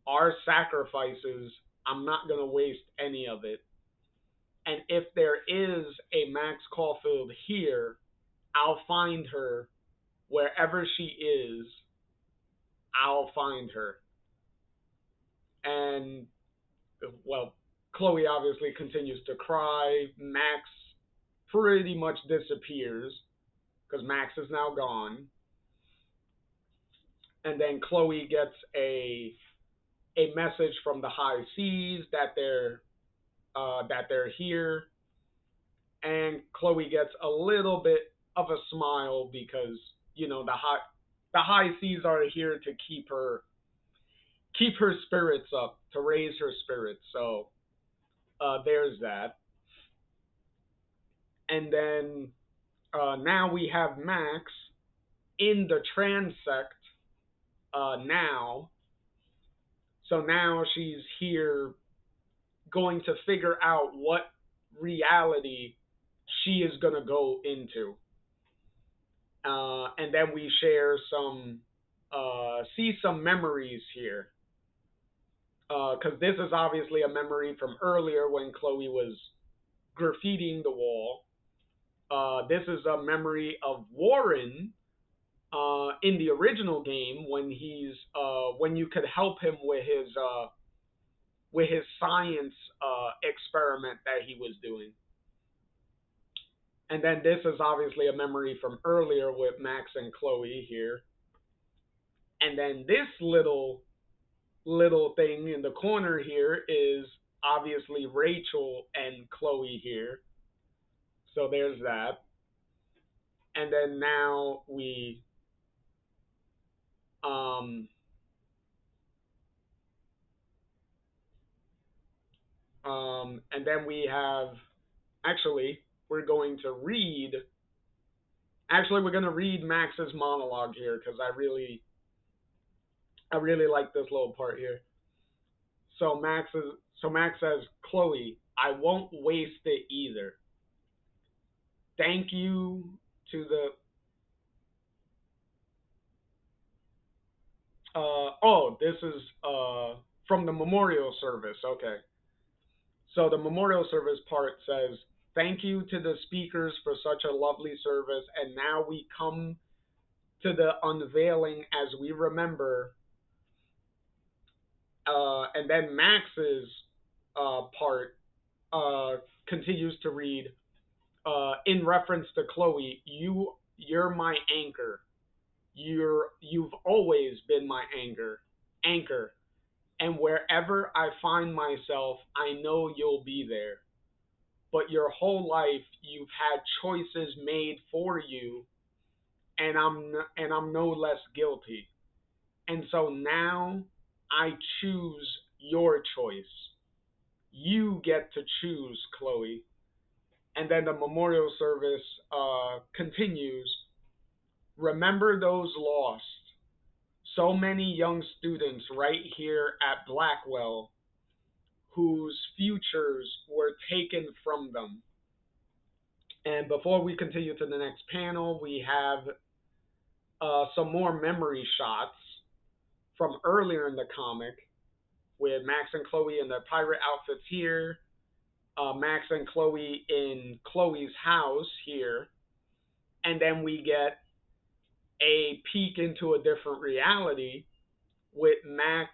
our sacrifices, I'm not gonna waste any of it. And if there is a Max Caulfield here, I'll find her wherever she is. I'll find her. And well, Chloe obviously continues to cry. Max pretty much disappears because Max is now gone. And then Chloe gets a message from the high seas that they're here, and Chloe gets a little bit of a smile because the high seas are here to keep her spirits up, to raise her spirits. So there's that. And then now we have Max in the transect now. So now she's here going to figure out what reality she is going to go into. And then we share see some memories here. Because this is obviously a memory from earlier when Chloe was graffitiing the wall. This is a memory of Warren in the original game when you could help him with his science experiment that he was doing. And then this is obviously a memory from earlier with Max and Chloe here. And then this little thing in the corner here is obviously Rachel and Chloe here. So there's that. And then now um and then we have actually we're going to read we're going to read Max's monologue here because I really like this little part here. So Max says, Chloe, I won't waste it either. Thank you to the this is from the memorial service. Okay. So the memorial service part says, thank you to the speakers for such a lovely service, and now we come to the unveiling as we remember. And then Max's part continues to read, in reference to Chloe, you're my anchor. You've always been my anchor. And wherever I find myself, I know you'll be there. But your whole life, you've had choices made for you, and I'm no less guilty. And so now I choose your choice. You get to choose, Chloe. And then the memorial service continues. Remember those lost. So many young students right here at Blackwell whose futures were taken from them. And before we continue to the next panel, we have some more memory shots from earlier in the comic with Max and Chloe in their pirate outfits here, Max and Chloe in Chloe's house here, and then we get a peek into a different reality with Max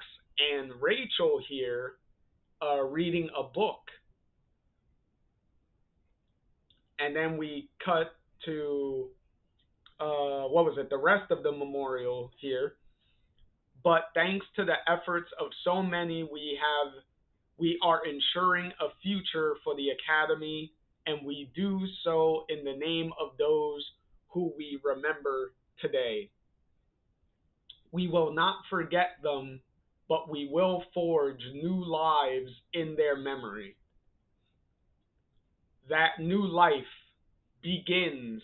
and Rachel here reading a book. And then we cut to the rest of the memorial here. But thanks to the efforts of so many, we are ensuring a future for the Academy, and we do so in the name of those who we remember today. We will not forget them, but we will forge new lives in their memory. That new life begins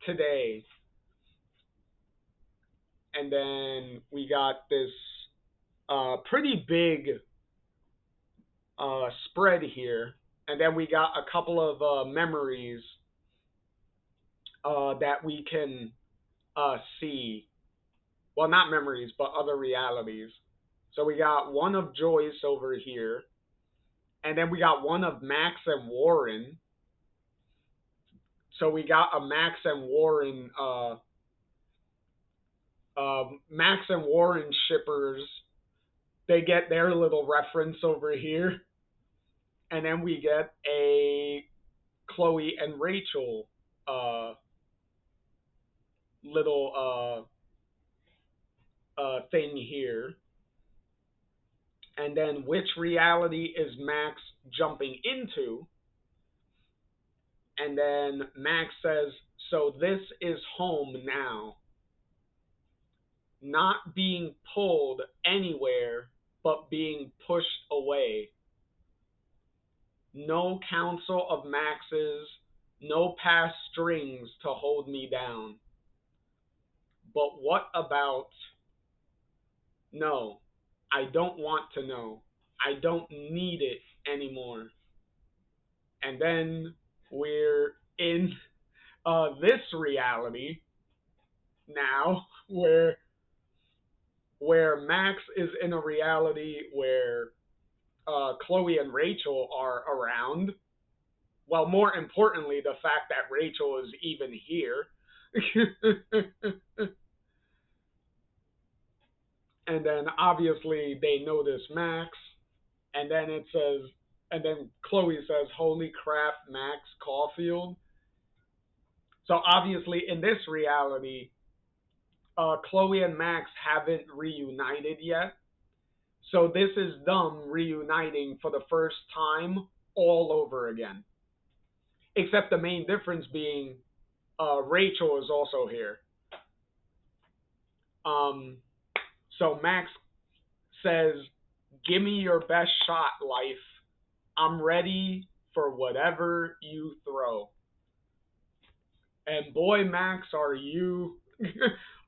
today. And then we got this pretty big spread here. And then we got a couple of memories that we can see. Well, not memories, but other realities. So we got one of Joyce over here. And then we got one of Max and Warren. So we got a Max and Warren Max and Warren shippers. They get their little reference over here. And then we get a Chloe and Rachel little thing here. And then which reality is Max jumping into? And then Max says, so this is home now. Not being pulled anywhere, but being pushed away. No council of Maxes, no past strings to hold me down. But what about? No, I don't want to know. I don't need it anymore. And then we're in this reality. now where Max is in a reality where Chloe and Rachel are around. Well, more importantly, the fact that Rachel is even here. And then obviously they notice Max, and then it says, and then Chloe says, "Holy crap, Max Caulfield." So obviously in this reality, Chloe and Max haven't reunited yet. So this is them reuniting for the first time all over again. Except the main difference being Rachel is also here. Um, so Max says, "Give me your best shot, life. I'm ready for whatever you throw." And boy, Max, are you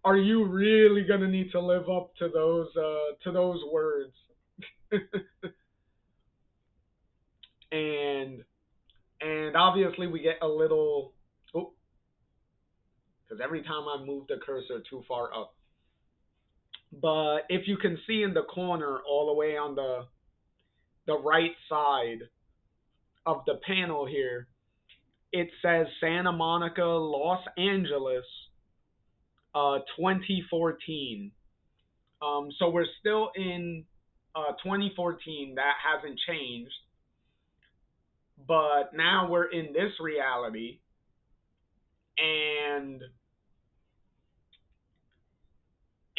are you really gonna need to live up to those words? and and obviously we get a little, oh, because every time I move the cursor too far up. But if you can see in the corner all the way on the right side of the panel here, it says Santa Monica, Los Angeles, 2014. So we're still in 2014. That hasn't changed. But now we're in this reality, and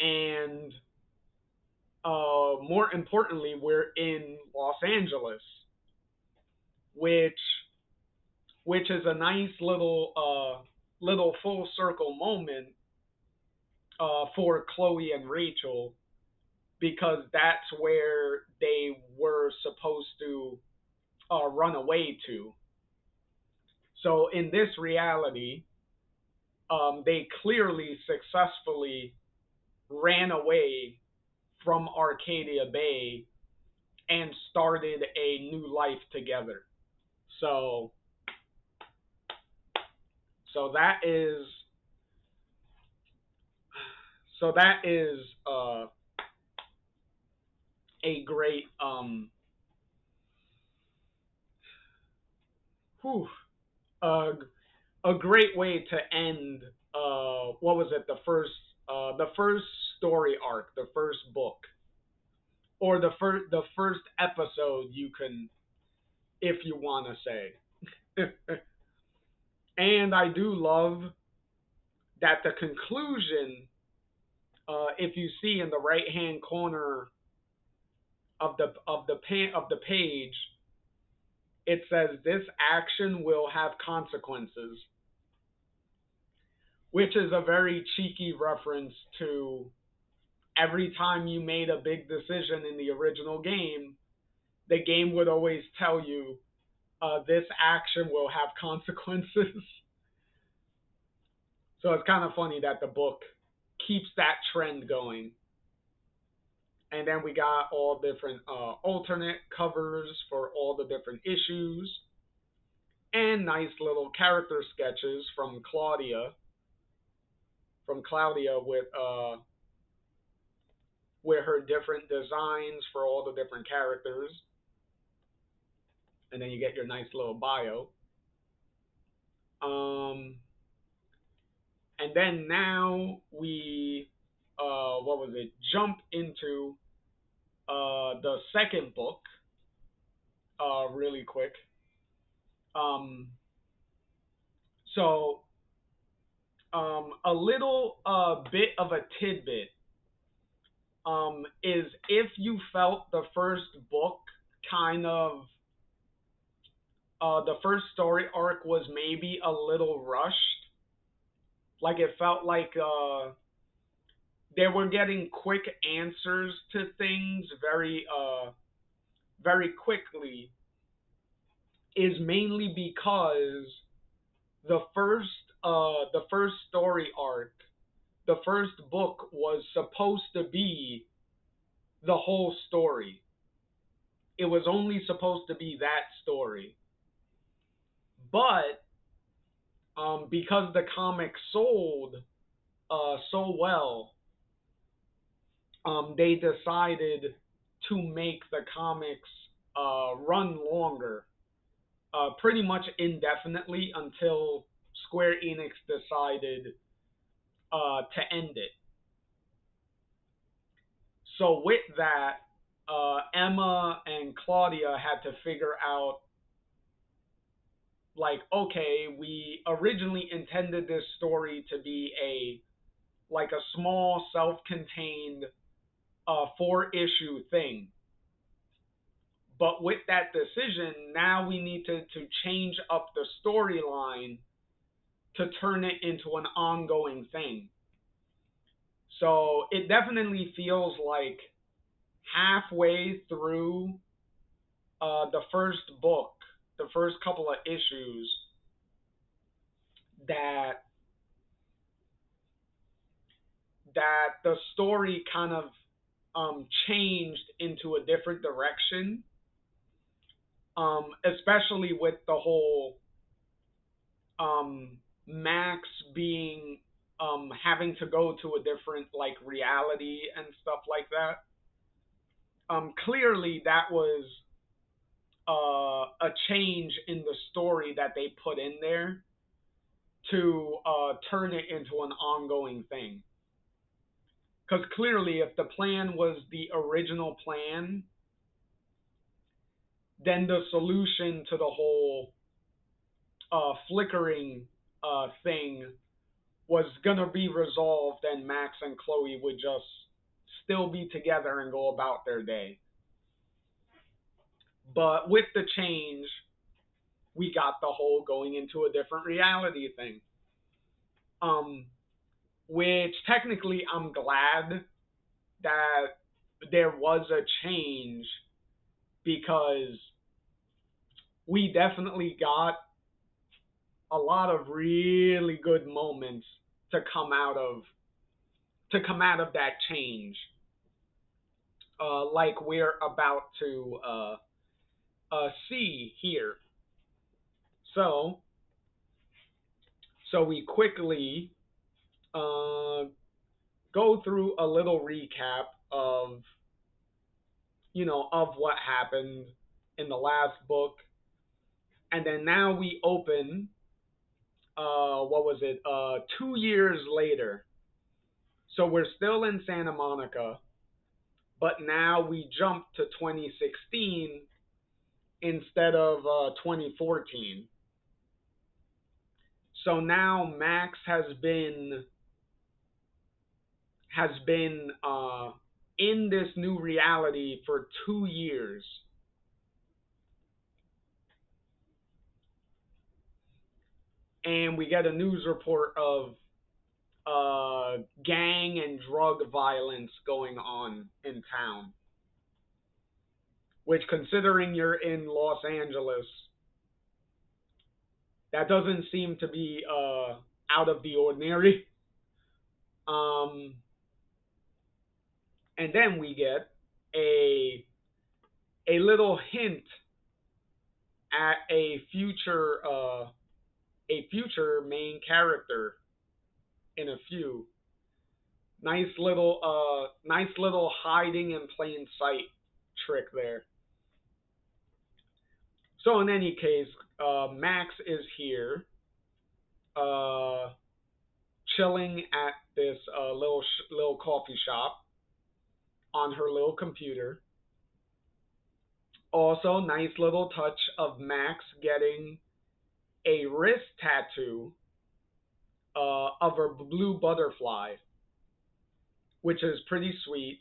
and more importantly, we're in Los Angeles, which is a nice little full circle moment for Chloe and Rachel, because that's where they were supposed to run away to. So in this reality, they clearly successfully ran away from Arcadia Bay and started a new life together. So so that is so that is a great whew, uh, a great way to end what was it, the first story arc, the first book, or the first episode, you can, if you want to say. And I do love that the conclusion, if you see in the right hand corner of the page, it says this action will have consequences, which is a very cheeky reference to every time you made a big decision in the original game, the game would always tell you this action will have consequences. So it's kind of funny that the book keeps that trend going. And then we got all different alternate covers for all the different issues, and nice little character sketches from Claudia with her different designs for all the different characters. And then you get your nice little bio. And then now we what was it? Jump into the second book really quick. Um, so a little bit of a tidbit is, if you felt the first book kind of the first story arc was maybe a little rushed, like it felt like they were getting quick answers to things very quickly, is mainly because the first story arc, the first book, was supposed to be the whole story. It was only supposed to be that story. But because the comic sold so well, they decided to make the comics run longer, pretty much indefinitely until Square Enix decided to end it. So with that, Emma and Claudia had to figure out, like, okay, we originally intended this story to be a small self-contained 4-issue thing. But with that decision, now we need to change up the storyline to turn it into an ongoing thing. So it definitely feels like halfway through the first book, the first couple of issues, that the story kind of changed into a different direction, especially with the whole Max being having to go to a different like reality and stuff like that. Clearly, that was a change in the story that they put in there to turn it into an ongoing thing. Because clearly, if the plan was the original plan, then the solution to the whole flickering thing was gonna be resolved, and Max and Chloe would just still be together and go about their day. But with the change, we got the whole going into a different reality thing. Um, which technically I'm glad that there was a change, because we definitely got a lot of really good moments to come out of that change, like we're about to see here. So we quickly uh, go through a little recap of of what happened in the last book, and then now we open. What was it? 2 years later. So we're still in Santa Monica, but now we jump to 2016 instead of 2014. So now Max has been in this new reality for 2 years, and we get a news report of gang and drug violence going on in town. Which, considering you're in Los Angeles, that doesn't seem to be out of the ordinary. Um, and then we get a little hint at a future main character in a few. Nice little hiding in plain sight trick there. So in any case, Max is here, uh, chilling at this little coffee shop on her little computer. Also, nice little touch of Max getting a wrist tattoo of a blue butterfly, which is pretty sweet.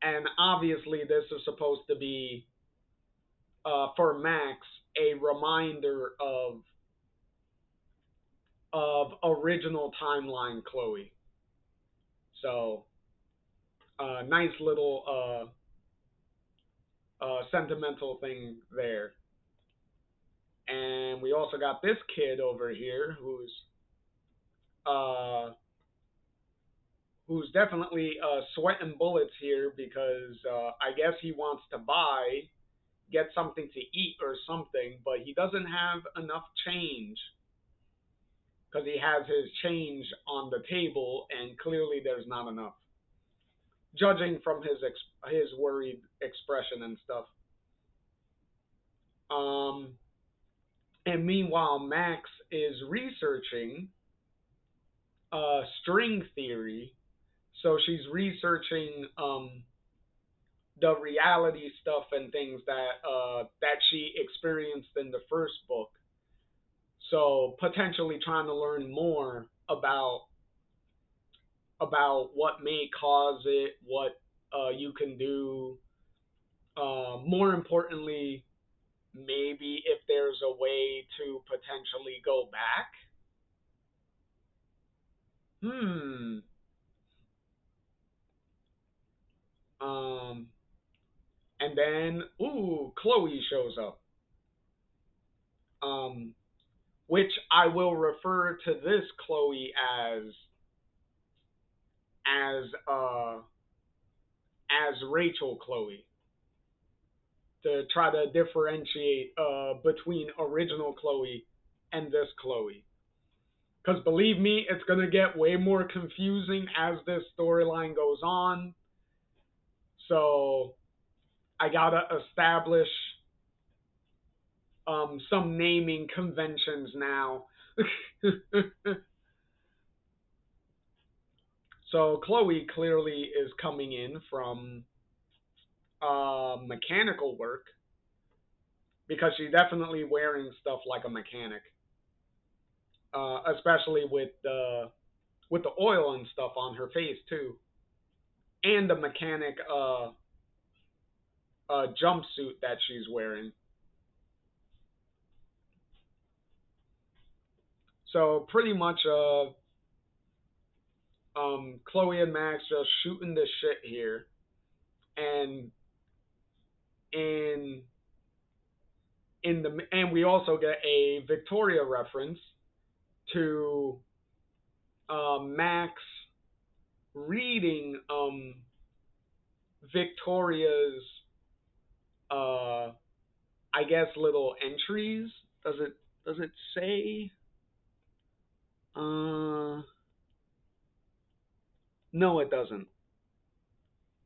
And obviously, this is supposed to be for Max a reminder of original timeline Chloe. So, nice little sentimental thing there. And we also got this kid over here uh, who's definitely sweating bullets here, because I guess he wants to get something to eat or something, but he doesn't have enough change. because he has his change on the table, and clearly there's not enough, judging from his worried expression and stuff. Um, and meanwhile, Max is researching string theory. So she's researching the reality stuff and things that she experienced in the first book. So potentially trying to learn more about what may cause it, what you can do. More importantly, maybe if there's a way to potentially go back. Hmm. Um. And then, ooh, Chloe shows up. Um. Which I will refer to this Chloe as as Rachel Chloe to try to differentiate between original Chloe and this Chloe. Because believe me, it's going to get way more confusing as this storyline goes on. So I got to establish some naming conventions now. So Chloe clearly is coming in from mechanical work because she's definitely wearing stuff like a mechanic, especially with the oil and stuff on her face too, and the mechanic jumpsuit that she's wearing. So pretty much, Chloe and Max just shooting the shit here, and in and we also get a Victoria reference to Max reading Victoria's uh I guess little entries. Does it say? Uh no, it doesn't.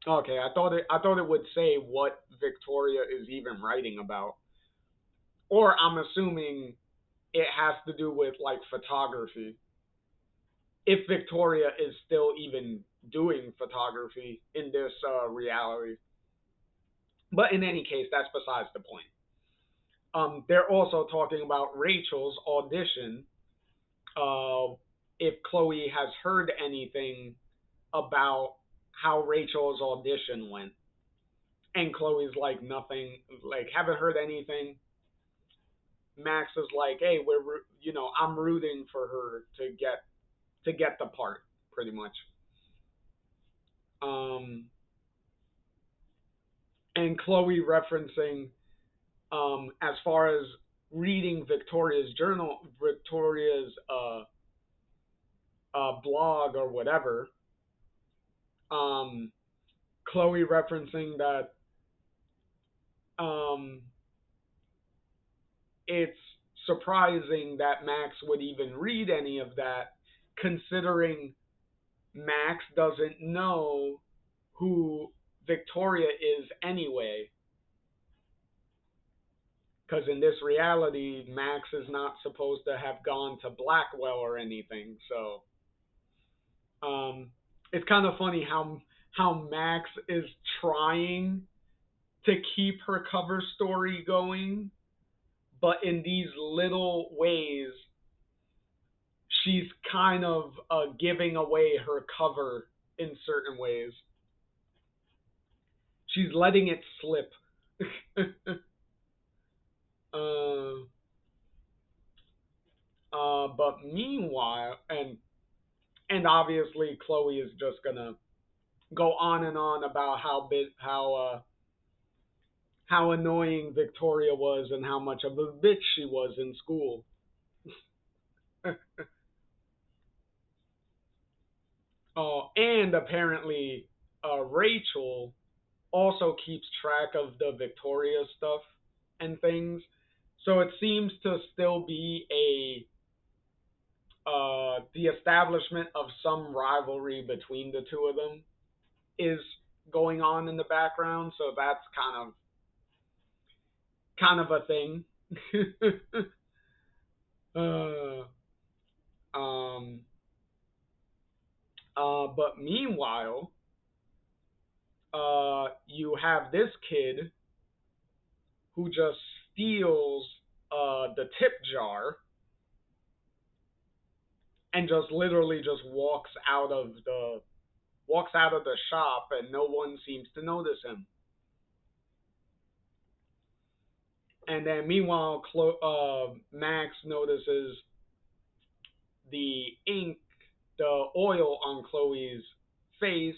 Okay, I thought it would say what Victoria is even writing about. Or I'm assuming it has to do with like photography. If Victoria is still even doing photography in this reality. But in any case, that's besides the point. They're also talking about Rachel's audition. Uh, if Chloe has heard anything about how Rachel's audition went, and Chloe's like nothing, like haven't heard anything. Max is like, hey, I'm rooting for her to get the part, pretty much. Um, and Chloe referencing, as far as reading Victoria's blog or whatever. Um, Chloe referencing that um, it's surprising that Max would even read any of that, considering Max doesn't know who Victoria is anyway. Because in this reality, Max is not supposed to have gone to Blackwell or anything. So um, it's kind of funny how Max is trying to keep her cover story going, but in these little ways, she's kind of giving away her cover in certain ways. She's letting it slip. uh, but meanwhile, and obviously Chloe is just gonna go on and on about how annoying Victoria was and how much of a bitch she was in school. And apparently, Rachel also keeps track of the Victoria stuff and things. So it seems to still be the establishment of some rivalry between the two of them is going on in the background, so that's kind of a thing. uh, um, but meanwhile, you have this kid who just steals the tip jar and just literally just walks out of the shop, and no one seems to notice him. And then meanwhile, Max notices the ink, the oil on Chloe's face,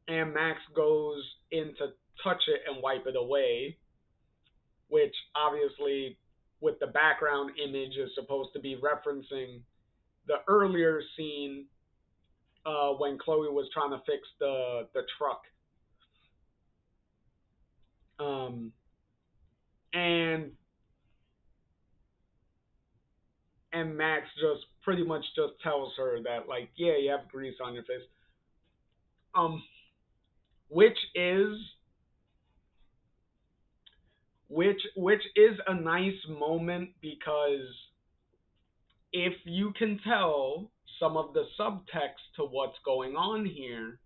and Max goes in to touch it and wipe it away, which obviously, with the background image, is supposed to be referencing the earlier scene when Chloe was trying to fix the truck. Um, and and Max just pretty much just tells her that, like, yeah, you have grease on your face. Um, which is which is a nice moment, because if you can tell some of the subtext to what's going on here,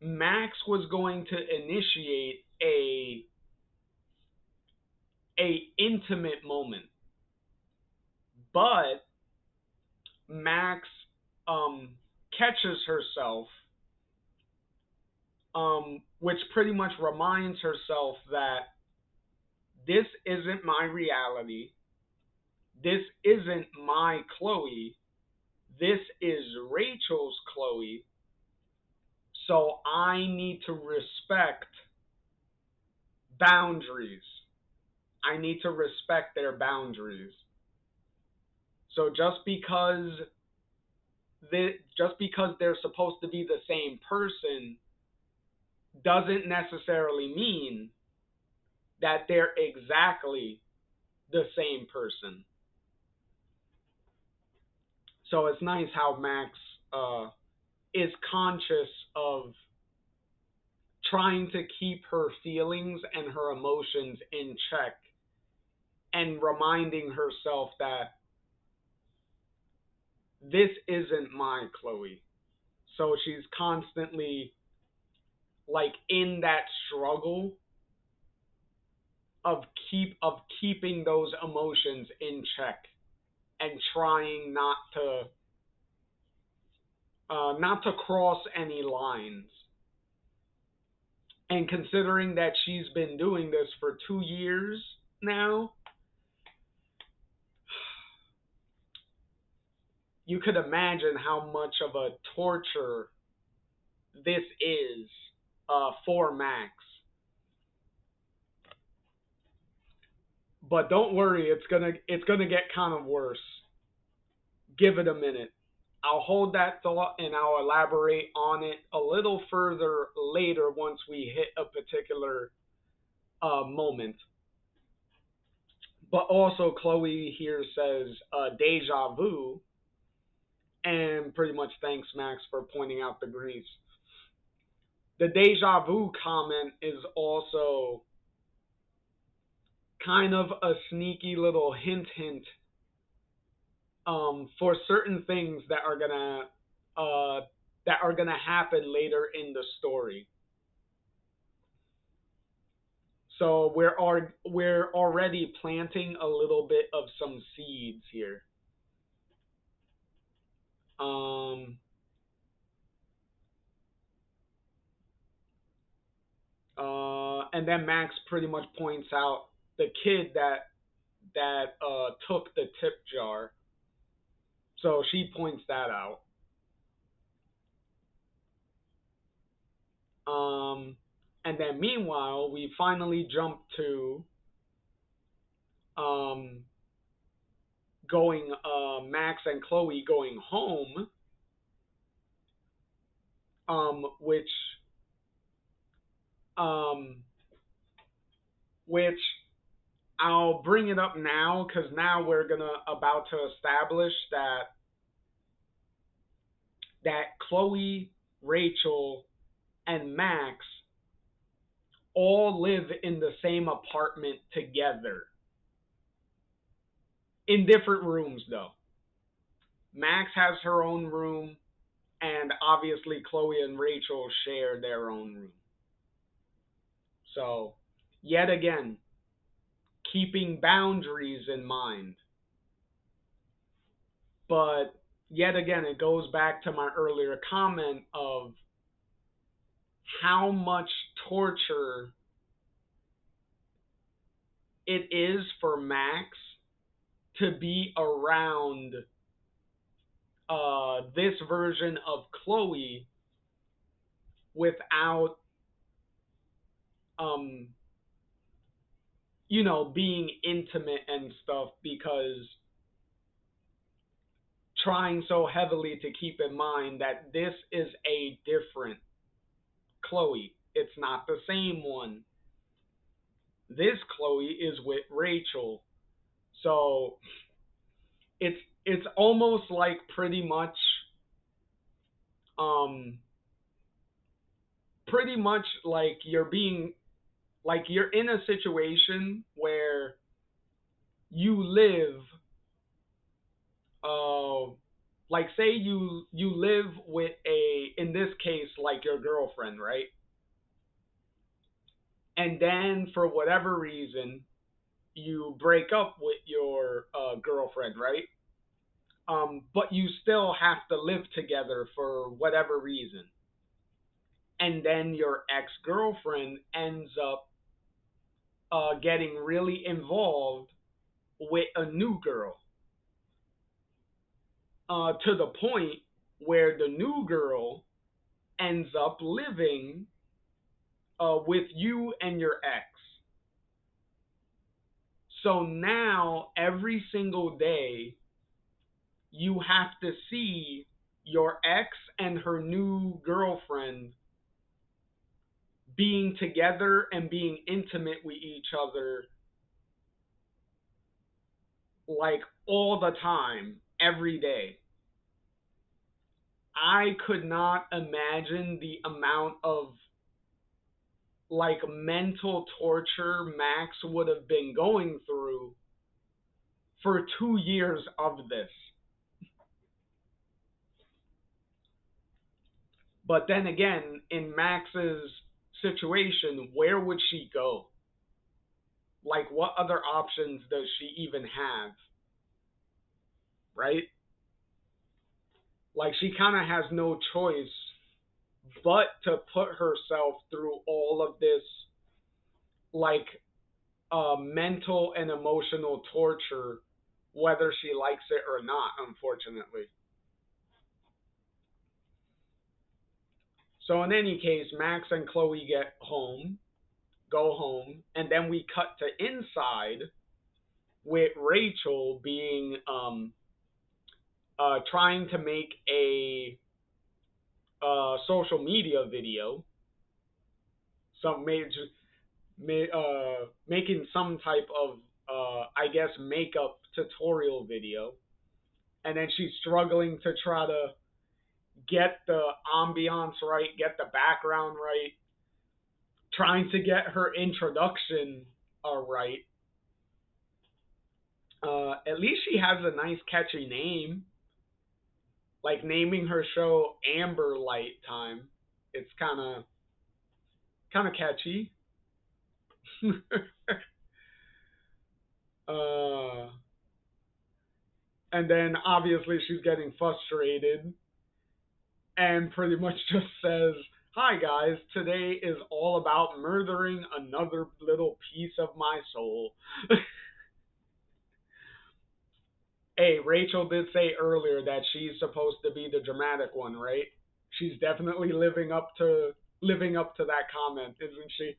Max was going to initiate a intimate moment, but Max catches herself, which pretty much reminds herself that this isn't my reality. This isn't my Chloe. This is Rachel's Chloe. So I need to respect boundaries. I need to respect their boundaries. So just because they're supposed to be the same person doesn't necessarily mean that they're exactly the same person. So it's nice how Max is conscious of trying to keep her feelings and her emotions in check, and reminding herself that this isn't my Chloe. So she's constantly like in that struggle of keeping those emotions in check, and trying not to cross any lines. And considering that she's been doing this for 2 years now, you could imagine how much of a torture this is for Max. But don't worry, it's gonna get kind of worse. Give it a minute. I'll hold that thought and I'll elaborate on it a little further later once we hit a particular moment. But also, Chloe here says deja vu, and pretty much thanks Max for pointing out the grease. The deja vu comment is also kind of a sneaky little hint for certain things that are gonna happen later in the story. So we're already planting a little bit of some seeds here. Um, and then Max pretty much points out the kid that took the tip jar. So she points that out. Um, and then meanwhile, we finally jump to um, going Max and Chloe going home, which um, which I'll bring it up now because now we're gonna about to establish that Chloe, Rachel, and Max all live in the same apartment together. In different rooms though. Max has her own room, and obviously Chloe and Rachel share their own room. So, yet again, keeping boundaries in mind. But yet again, it goes back to my earlier comment of how much torture it is for Max to be around this version of Chloe without, um, being intimate and stuff, because trying so heavily to keep in mind that this is a different Chloe. It's not the same one. This Chloe is with Rachel. So it's almost like um pretty much like you're in a situation where you live uh like say you live with a, in this case, like your girlfriend, right? And then for whatever reason you break up with your girlfriend, right? But you still have to live together for whatever reason. And then your ex girlfriend ends up getting really involved with a new girl, to the point where the new girl ends up living with you and your ex. So now every single day you have to see your ex and her new girlfriend being together and being intimate with each other, like all the time, every day. I could not imagine the amount of like mental torture Max would have been going through for 2 years of this. But then again, in Max's situation, where would she go? Like, what other options does she even have? Right? Like, she kind of has no choice but to put herself through all of this, like, mental and emotional torture, whether she likes it or not, unfortunately. So, in any case, Max and Chloe go home, and then we cut to inside with Rachel being trying to make a social media video, some major, making some type of I guess makeup tutorial video, and then she's struggling to try to get the ambiance right, get the background right, trying to get her introduction right. At least she has a nice catchy name, like naming her show Amber Light Time. It's kind of catchy. uh, and then obviously she's getting frustrated and pretty much just says, "Hi guys, today is all about murdering another little piece of my soul." Hey, Rachel did say earlier that she's supposed to be the dramatic one, right? She's definitely living up to that comment, isn't she?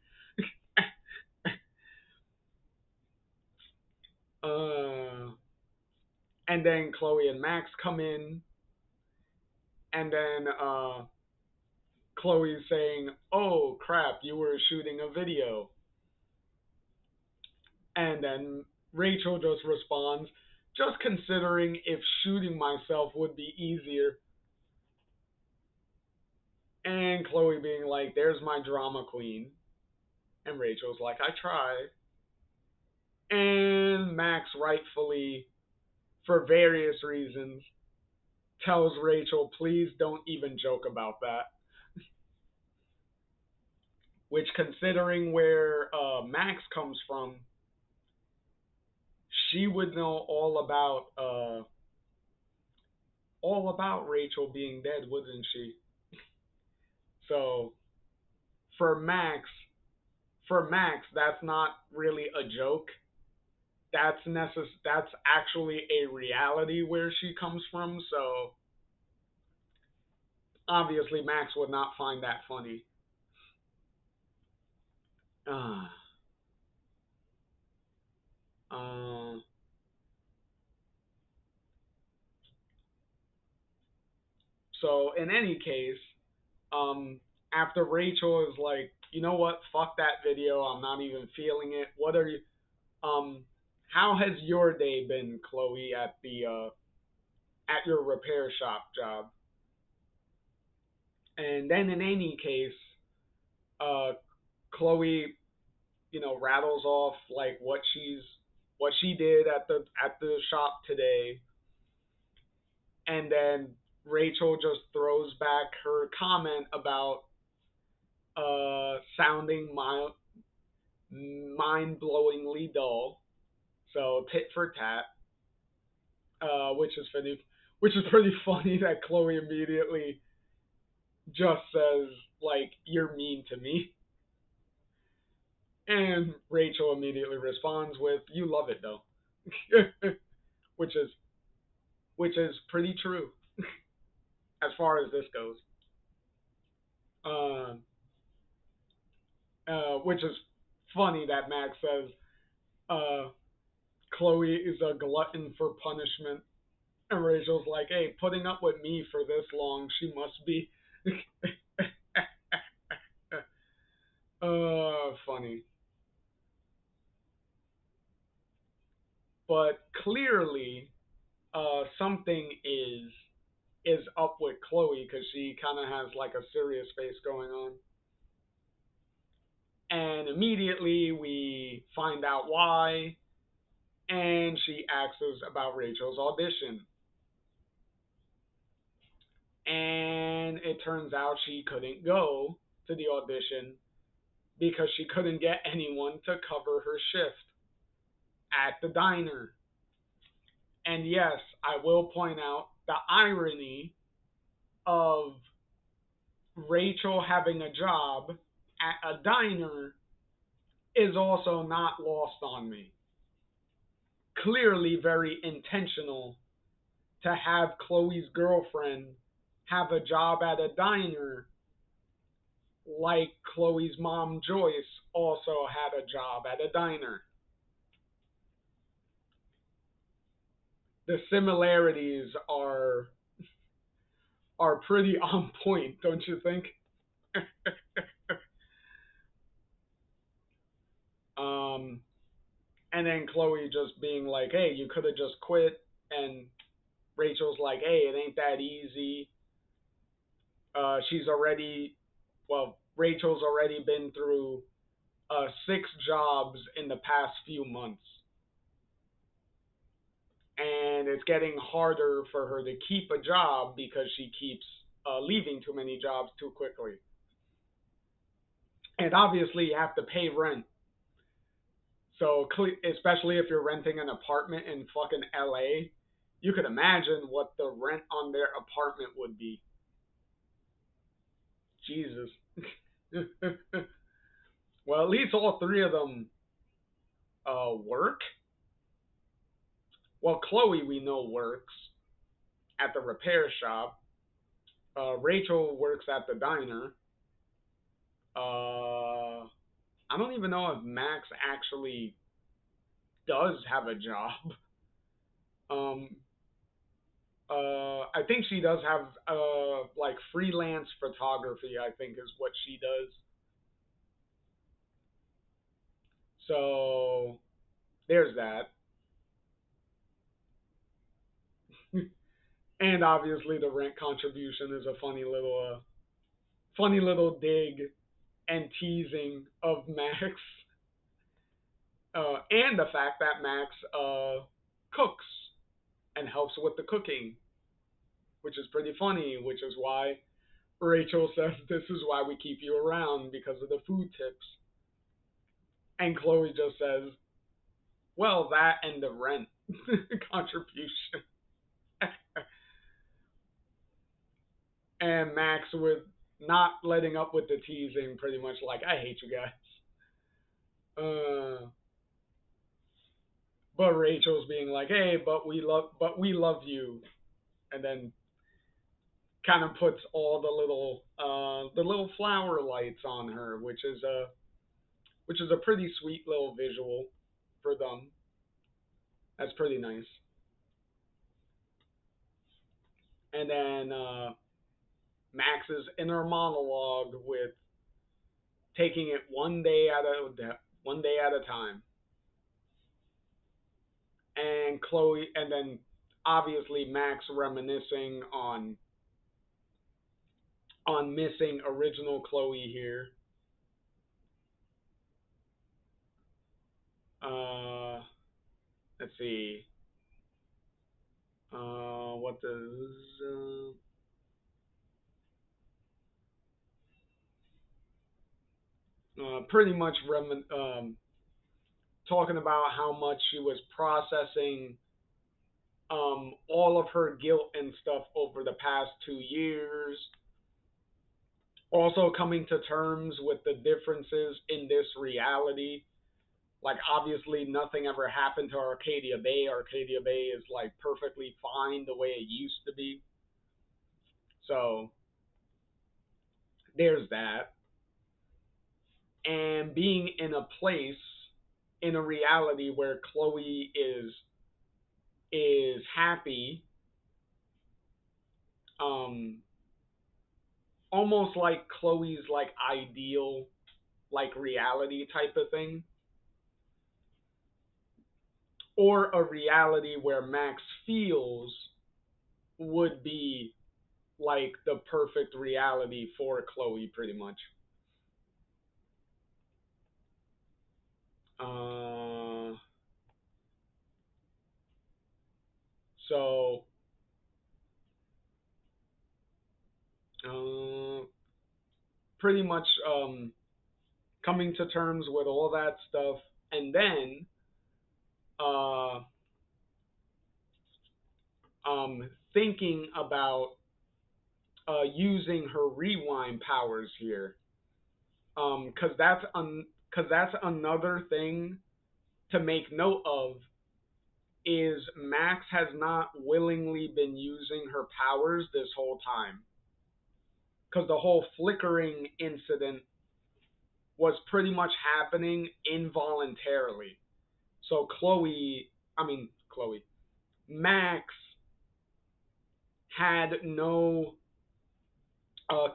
uh, and then Chloe and Max come in, and then Chloe's saying, "Oh crap, you were shooting a video." And then Rachel just responds, just considering if shooting myself would be easier. And Chloe being like, there's my drama queen. And Rachel's like, I tried. And Max rightfully, for various reasons, tells Rachel, please don't even joke about that. Which, considering where Max comes from, she would know all about Rachel being dead, wouldn't she? So for Max, that's not really a joke. That's actually a reality where she comes from. So obviously Max would not find that funny. Uh, uh, so in any case, um, after Rachel is like, you know what, fuck that video, I'm not even feeling it. What are you? Um, how has your day been, Chloe, at your repair shop job? And then in any case, uh, Chloe, rattles off like what she did at the shop today, and then Rachel just throws back her comment about sounding mind-blowingly dull. So tit for tat, which is funny, which is pretty funny that Chloe immediately just says like, "You're mean to me," and Rachel immediately responds with, "You love it though," which is pretty true as far as this goes. Um, which is funny that Max says uh, Chloe is a glutton for punishment, and Rachel's like, "Hey, putting up with me for this long, she must be." Funny. But clearly, something is up with Chloe because she kind of has like a serious face going on. And immediately we find out why, and she asks us about Rachel's audition. And it turns out she couldn't go to the audition because she couldn't get anyone to cover her shift at the diner. And yes, I will point out the irony of Rachel having a job at a diner is also not lost on me. Clearly, very intentional to have Chloe's girlfriend have a job at a diner, like Chloe's mom Joyce also had a job at a diner. The similarities are pretty on point, don't you think? um, and then Chloe just being like, "Hey, you could have just quit," and Rachel's like, "Hey, it ain't that easy." She's already, well, Rachel's already been through 6 jobs in the past few months, and it's getting harder for her to keep a job because she keeps leaving too many jobs too quickly. And obviously, you have to pay rent. So, especially if you're renting an apartment in fucking LA, you could imagine what the rent on their apartment would be. Jesus. Well, at least all three of them work. Well, Chloe, we know, works at the repair shop. Rachel works at the diner. I don't even know if Max actually does have a job. Um, I think she does have like freelance photography. I think is what she does. So there's that. And obviously the rent contribution is a funny little dig and teasing of Max, and the fact that Max cooks and helps with the cooking, which is pretty funny. Which is why Rachel says this is why we keep you around because of the food tips, and Chloe just says, "Well, that and the rent contribution." And Max with not letting up with the teasing, pretty much like, "I hate you guys." Uh, but Rachel's being like, "Hey, but we love you," and then kind of puts all the little flower lights on her, which is a pretty sweet little visual for them. That's pretty nice. And then Max's inner monologue with taking it one day at a time, and Chloe, and then obviously Max reminiscing on missing original Chloe here. Uh, let's see. What does pretty much talking about how much she was processing all of her guilt and stuff over the past 2 years. Also coming to terms with the differences in this reality. Like obviously nothing ever happened to Arcadia Bay. Arcadia Bay is like perfectly fine the way it used to be. So there's that. And being in a place in a reality where Chloe is happy, um almost like Chloe's like ideal like reality type of thing, or a reality where Max feels would be like the perfect reality for Chloe pretty much. Uh so uh pretty much coming to terms with all that stuff, and then uh thinking about using her rewind powers here, because that's another thing to make note of, is Max has not willingly been using her powers this whole time, because the whole flickering incident was pretty much happening involuntarily. So Chloe, Max had no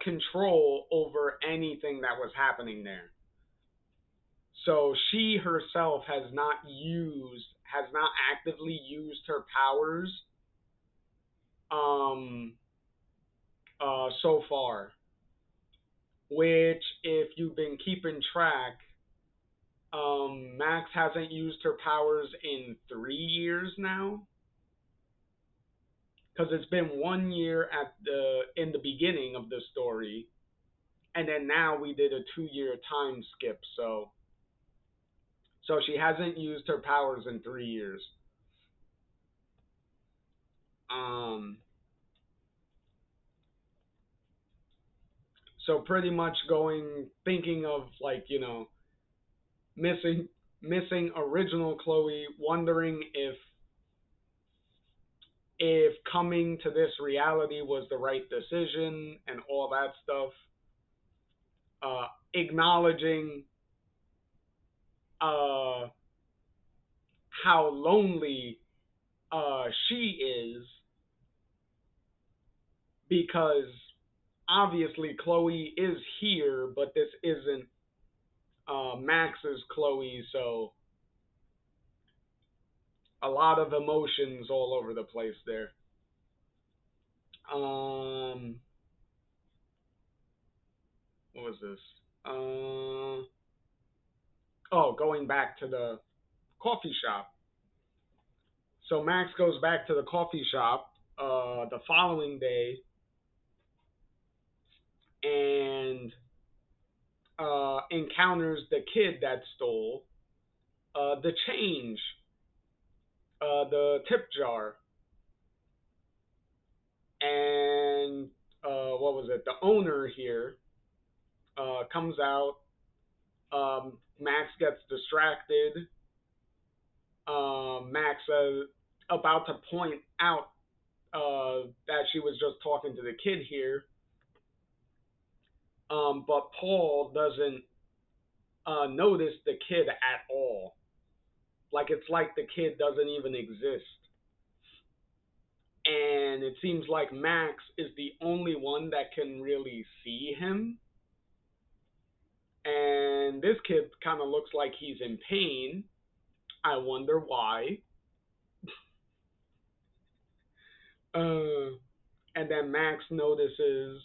control over anything that was happening there. So she herself has not actively used her powers um, so far. Which, if you've been keeping track, Max hasn't used her powers in 3 years now, because it's been 1 year in the beginning of the story, and then now we did a 2 year time skip. So she hasn't used her powers in 3 years. Um, so pretty much thinking of like missing missing original Chloe, wondering if coming to this reality was the right decision and all that stuff. Acknowledging uh, how lonely she is, because obviously Chloe is here, but this isn't Max's Chloe, so A lot of emotions all over the place there. What was this? Oh, going back to the coffee shop. So Max goes back to the coffee shop the following day and encounters the kid that stole the change, the tip jar, and what was it? The owner here comes out. Max gets distracted. Max about to point out that she was just talking to the kid here, but Paul doesn't notice the kid at all. Like it's like the kid doesn't even exist. And it seems like Max is the only one that can really see him. And this kid kind of looks like he's in pain. I wonder why. And then Max notices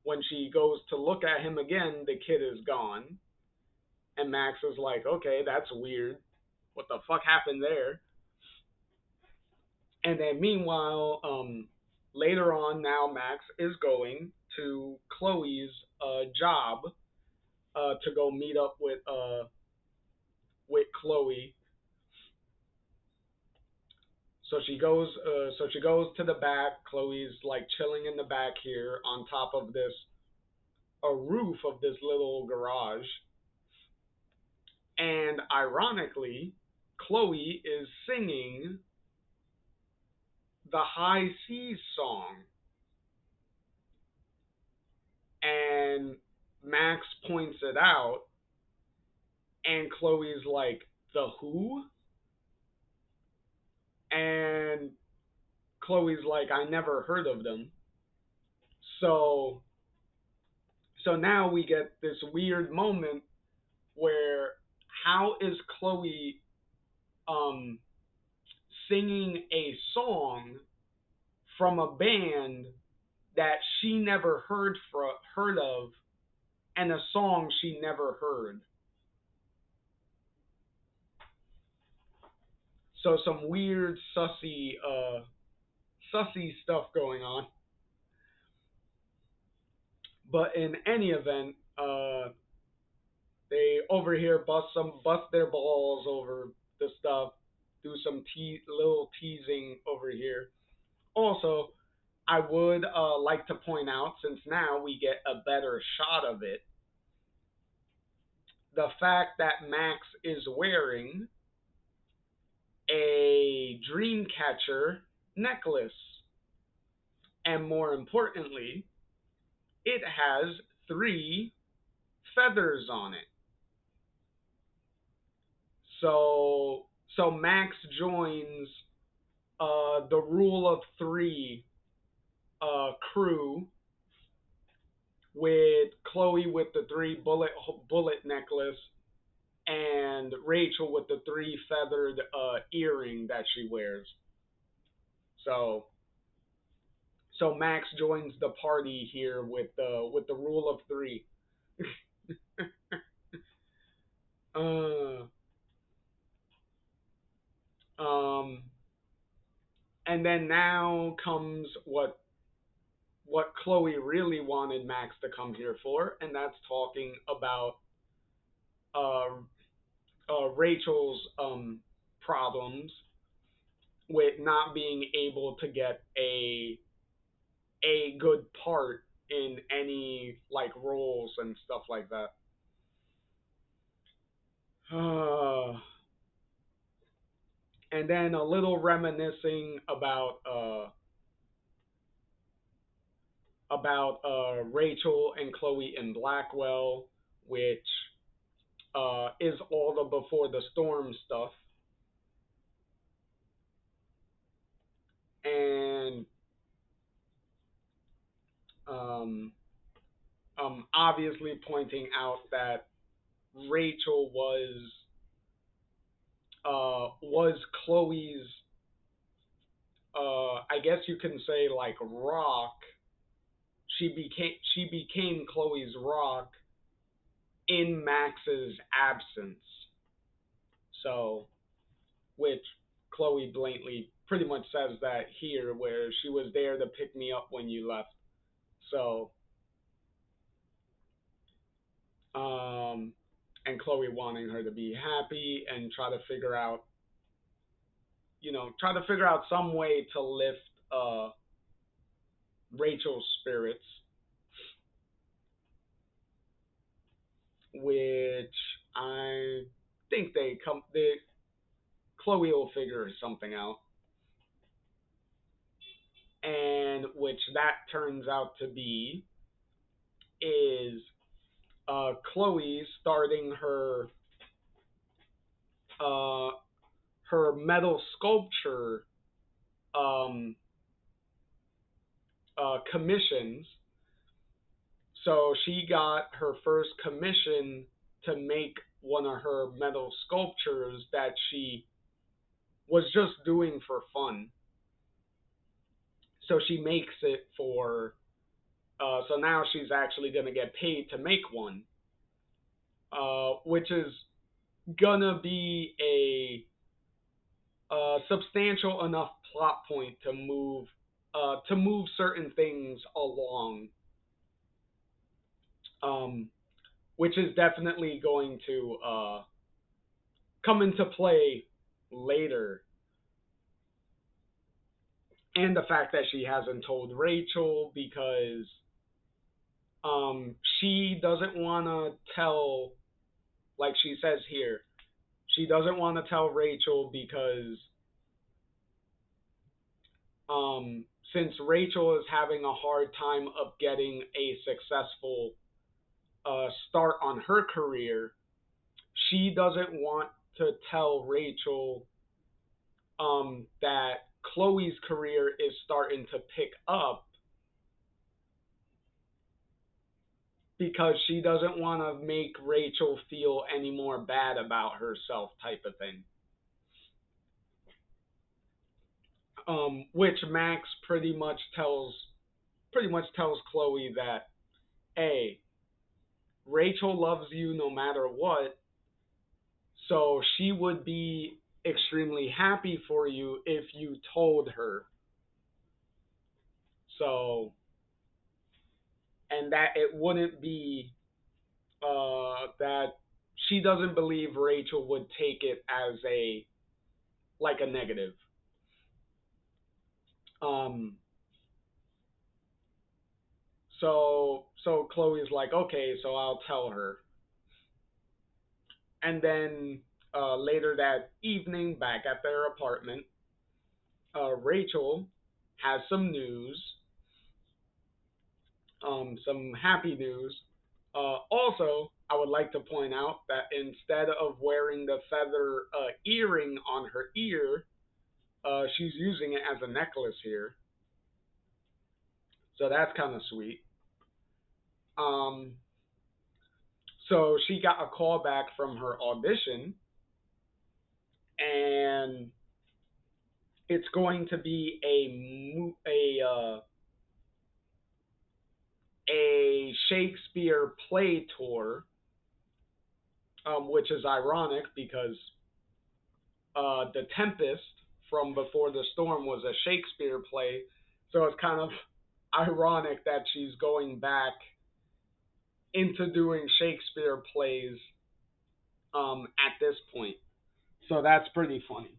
when she goes to look at him again, the kid is gone. And Max is like, okay, that's weird. What the fuck happened there? And then meanwhile, later on, now Max is going to Chloe's job to go meet up with Chloe. So she goes to the back. Chloe's like chilling in the back here on top of this a roof of this little garage. And ironically, Chloe is singing the High Seas song. And Max points it out, and Chloe's like, "The Who?" And Chloe's like, "I never heard of them." So so now we get this weird moment where how is Chloe um singing a song from a band that she never heard of, and a song she never heard? So some weird sussy stuff going on. But in any event, they over here bust their balls over the stuff, do some little teasing over here. Also, I would like to point out, since now we get a better shot of it, the fact that Max is wearing a Dreamcatcher necklace, and more importantly, it has 3 feathers on it. So Max joins the Rule of Three crew with Chloe with the three bullet necklace and Rachel with the 3 feathered earring that she wears. So so Max joins the party here with the Rule of Three. uh, um, and then now comes what Chloe really wanted Max to come here for, and that's talking about uh, Rachel's problems with not being able to get a good part in any like roles and stuff like that. And then a little reminiscing about Rachel and Chloe in Blackwell, which is all the Before the Storm stuff, and um, obviously pointing out that Rachel was was Chloe's, I guess you can say like rock. She became Chloe's rock in Max's absence. So, which Chloe blatantly pretty much says that here, where she was there to pick me up when you left. So, um, and Chloe wanting her to be happy and try to figure out some way to lift Rachel's spirits, which I think Chloe will figure something out, and which that turns out to be is Chloe starting uh, her metal sculpture um, commissions. So she got her first commission to make one of her metal sculptures that she was just doing for fun. So she makes it for. So now she's actually going to get paid to make one, which is gonna be a substantial enough plot point to move certain things along, um, which is definitely going to come into play later. And the fact that she hasn't told Rachel because she doesn't want to tell, like she says here, she doesn't want to tell Rachel because since Rachel is having a hard time of getting a successful start on her career, she doesn't want to tell Rachel that Chloe's career is starting to pick up because she doesn't want to make Rachel feel any more bad about herself, type of thing. Which Max pretty much tells Chloe that, hey, Rachel loves you no matter what, so she would be extremely happy for you if you told her. So, and that it wouldn't be that she doesn't believe Rachel would take it as a negative. Um, so Chloe's like, okay, so I'll tell her. And then later that evening, back at their apartment, Rachel has some news, some happy news. Also, I would like to point out that instead of wearing the feather earring on her ear, she's using it as a necklace here. So that's kind of sweet. Um, so she got a call back from her audition, and it's going to be a Shakespeare play tour, which is ironic because The Tempest from Before the Storm was a Shakespeare play, so it's kind of ironic that she's going back into doing Shakespeare plays at this point. So that's pretty funny.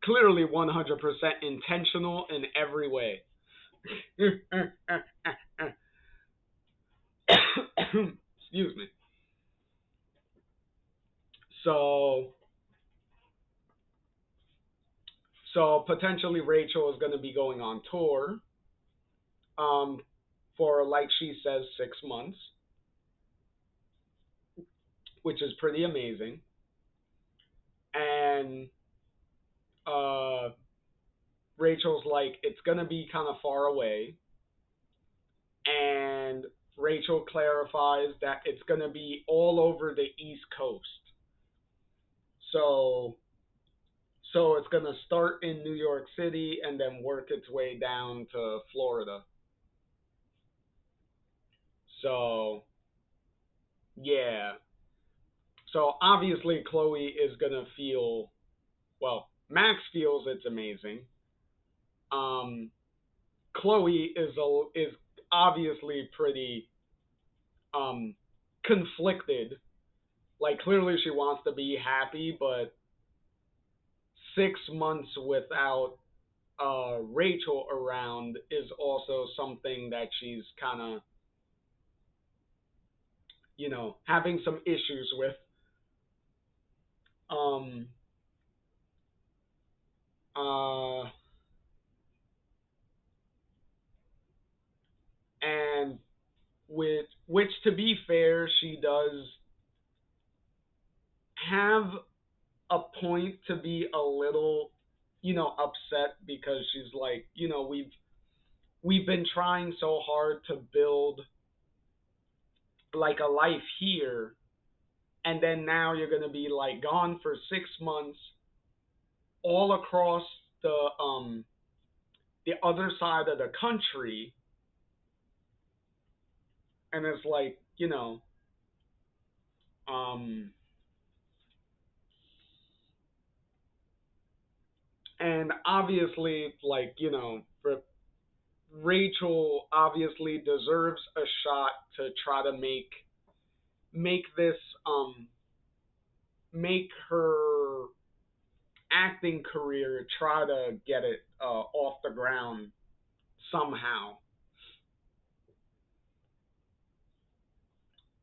Clearly 100% intentional in every way. Excuse me. So, so potentially Rachel is going to be going on tour um, for, like she says, 6 months, which is pretty amazing. And uh, Rachel's like, it's going to be kind of far away. And Rachel clarifies that it's going to be all over the East Coast. So so it's going to start in New York City and then work its way down to Florida. So, yeah. So obviously Chloe is going to feel, well, Max feels it's amazing. Um Chloe is obviously pretty um conflicted. Like clearly she wants to be happy, but 6 months without Rachel around is also something that she's kind of, having some issues with. Um, uh, and which, to be fair, she does have a point to be a little, upset because she's like, we've been trying so hard to build like a life here, and then now you're gonna be like gone for 6 months all across the other side of the country, and it's like, um and obviously, like, Rachel obviously deserves a shot to try to make this make her acting career, try to get it off the ground somehow.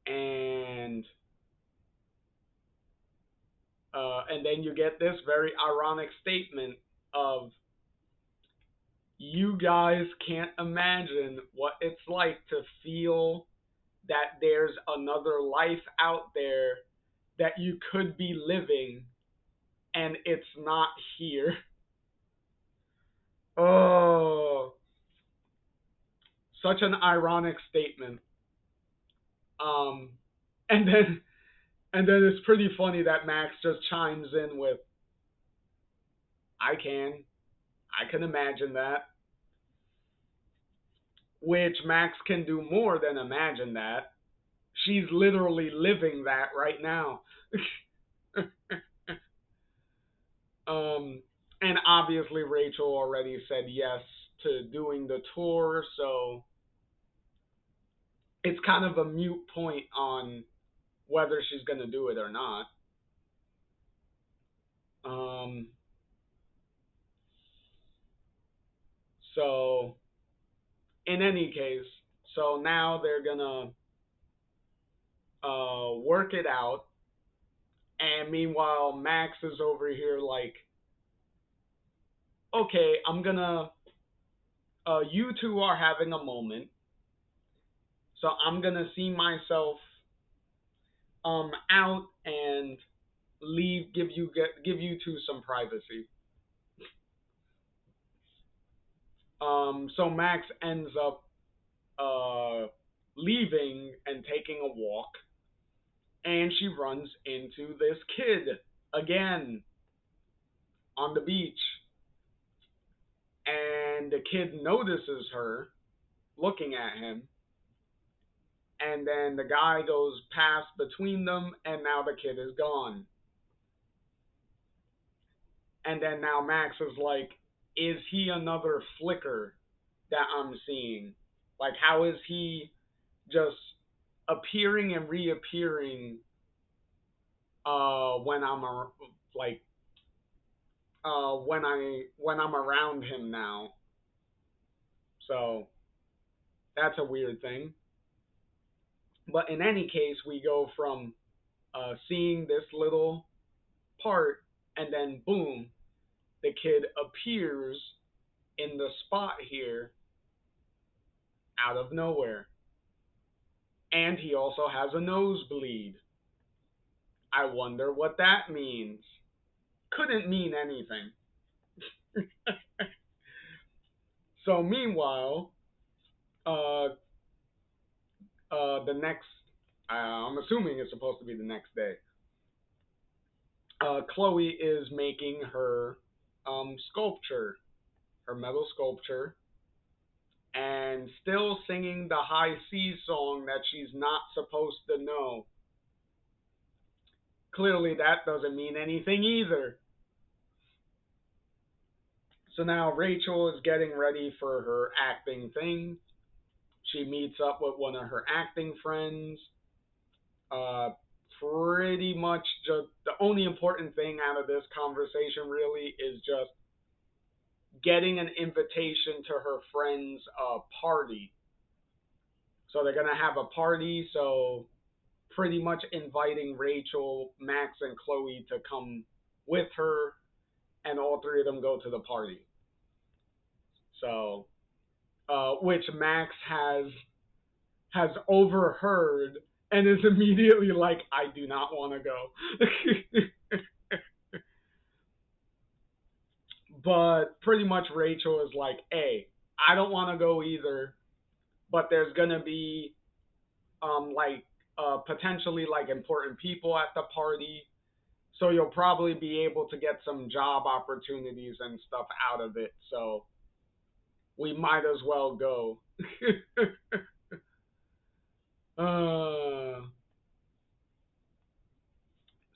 And and then you get this very ironic statement of, you guys can't imagine what it's like to feel that there's another life out there that you could be living and it's not here. Oh, such an ironic statement. Um, and then it's pretty funny that Max just chimes in with, I can imagine that," which Max can do more than imagine that. She's literally living that right now. um, and obviously Rachel already said yes to doing the tour, so it's kind of a mute point on whether she's going to do it or not. Um, so in any case, so now they're gonna work it out, and meanwhile Max is over here like, okay, I'm gonna, you two are having a moment, so I'm gonna see myself out and leave, give you two some privacy. So Max ends up uh leaving and taking a walk, and she runs into this kid again on the beach, and the kid notices her looking at him, and then the guy goes past between them, and now the kid is gone. And then now Max is like, is he another flicker that I'm seeing? Like, how is he just appearing and reappearing when I'm like when I'm around him now? So that's a weird thing. But in any case, we go from seeing this little part, and then boom, the kid appears in the spot here out of nowhere. And he also has a nosebleed. I wonder what that means. Couldn't mean anything. So meanwhile, uh, the next, I'm assuming it's supposed to be the next day. Chloe is making her sculpture, her metal sculpture, and still singing the high C song that she's not supposed to know. Clearly, that doesn't mean anything either. So now Rachel is getting ready for her acting thing. She meets up with one of her acting friends. Uh, Pretty much just the only important thing out of this conversation really is just getting an invitation to her friend's party. So they're gonna have a party. So pretty much inviting Rachel, Max, and Chloe to come with her, and all three of them go to the party. So, which Max has overheard and is immediately like, I do not want to go. But pretty much Rachel is like, hey, I don't want to go either, but there's gonna be like potentially like important people at the party, so you'll probably be able to get some job opportunities and stuff out of it. So we might as well go. uh,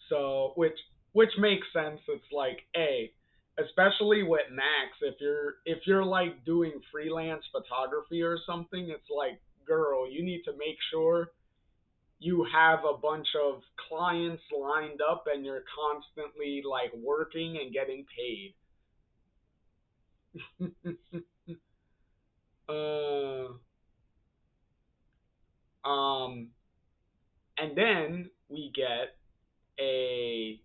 so which makes sense. It's like, hey, especially with Max, if you're like doing freelance photography or something, it's like, girl, you need to make sure you have a bunch of clients lined up and you're constantly like working and getting paid. uh, um, and then we get a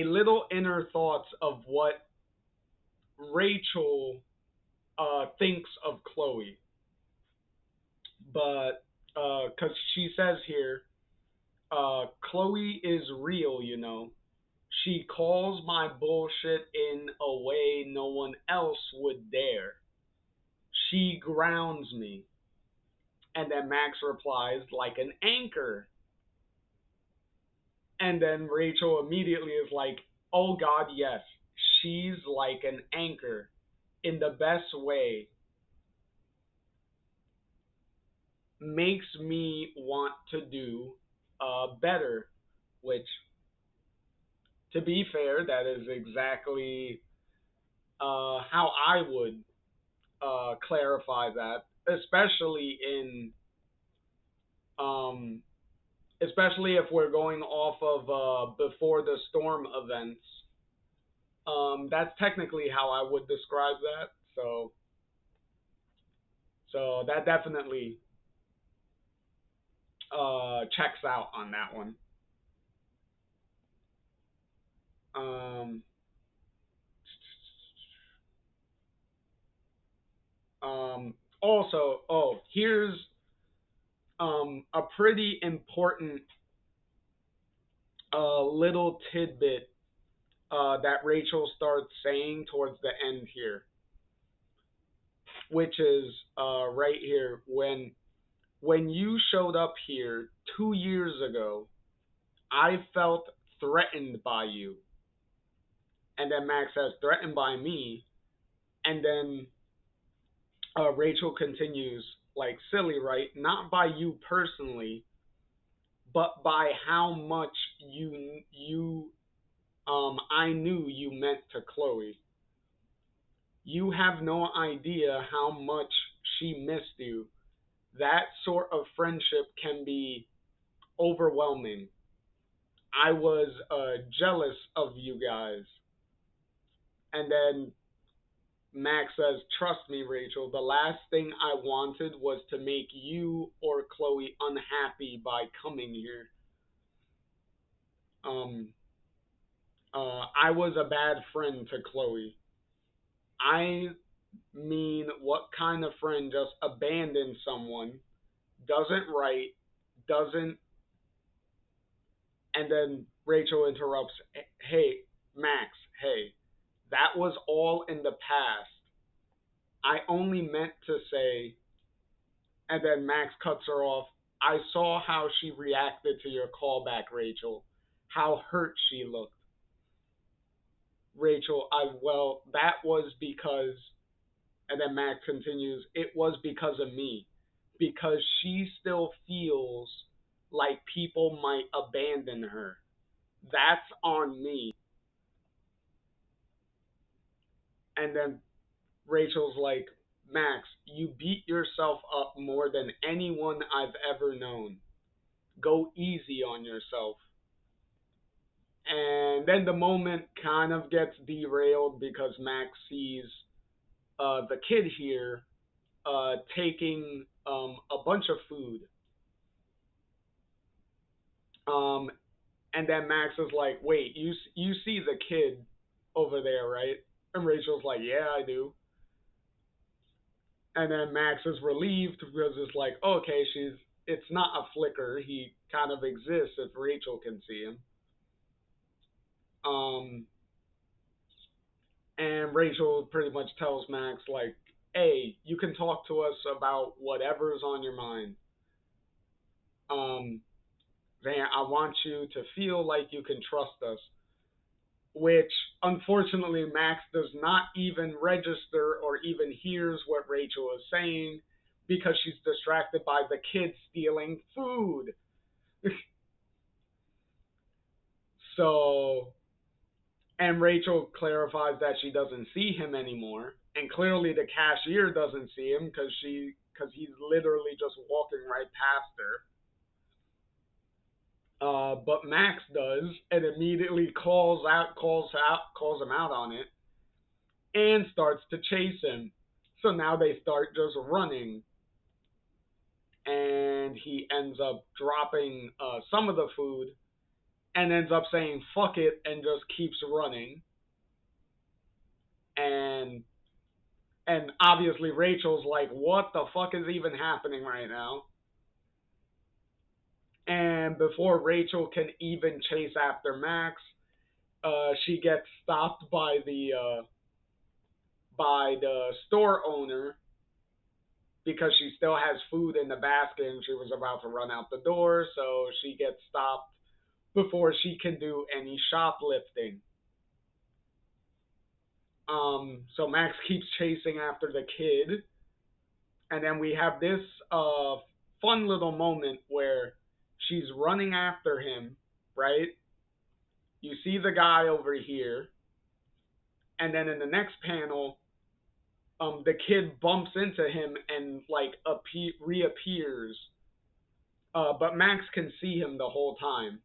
little inner thoughts of what Rachel thinks of Chloe, but because she says here, Chloe is real, you know. She calls my bullshit in a way no one else would dare. She grounds me. And then Max replies, like an anchor. And then Rachel immediately is like, oh God, yes, she's like an anchor in the best way. Makes me want to do better, which, to be fair, that is exactly how I would clarify that, um, especially if we're going off of before the storm events. That's technically how I would describe that. So that definitely checks out on that one. Um, Also, oh, here's a pretty important little tidbit that Rachel starts saying towards the end here, which is right here when you showed up here 2 years ago, I felt threatened by you. And then Max says, threatened by me. And then Rachel continues, like, silly, right? Not by you personally, but by how much I knew you meant to Chloe. You have no idea how much she missed you. That sort of friendship can be overwhelming. I was jealous of you guys. And then Max says, trust me, Rachel, the last thing I wanted was to make you or Chloe unhappy by coming here. Um, I was a bad friend to Chloe. I mean, what kind of friend just abandons someone, doesn't write, doesn't, and then Rachel interrupts, hey, Max, hey, that was all in the past. I only meant to say And then Max cuts her off. I saw how she reacted to your callback, Rachel. How hurt she looked. Rachel, well, that was because, and then Max continues, it was because of me. Because she still feels like people might abandon her. That's on me. And then Rachel's like, Max, you beat yourself up more than anyone I've ever known. Go easy on yourself. And then the moment kind of gets derailed because Max sees the kid here taking a bunch of food. Um, and then Max is like, "Wait, you see the kid over there, right?" And Rachel's like, "Yeah, I do." And then Max is relieved because it's like, "Okay, it's not a flicker. He kind of exists if Rachel can see him." Um, and Rachel pretty much tells Max like, "Hey, you can talk to us about whatever's on your mind. Um, Van, I want you to feel like you can trust us." Which unfortunately Max does not even register or even hears what Rachel is saying because she's distracted by the kid stealing food. So, and Rachel clarifies that she doesn't see him anymore, and clearly the cashier doesn't see him because he's literally just walking right past her. But Max does, and immediately calls him out on it, and starts to chase him. So now they start just running, and he ends up dropping some of the food, and ends up saying "fuck it" and just keeps running. And obviously Rachel's like, "What the fuck is even happening right now?" And before Rachel can even chase after Max, she gets stopped by the store owner because she still has food in the basket and she was about to run out the door, so she gets stopped before she can do any shoplifting. So Max keeps chasing after the kid, and then we have this fun little moment where she's running after him, right? You see the guy over here, and then in the next panel, the kid bumps into him and reappears, but Max can see him the whole time.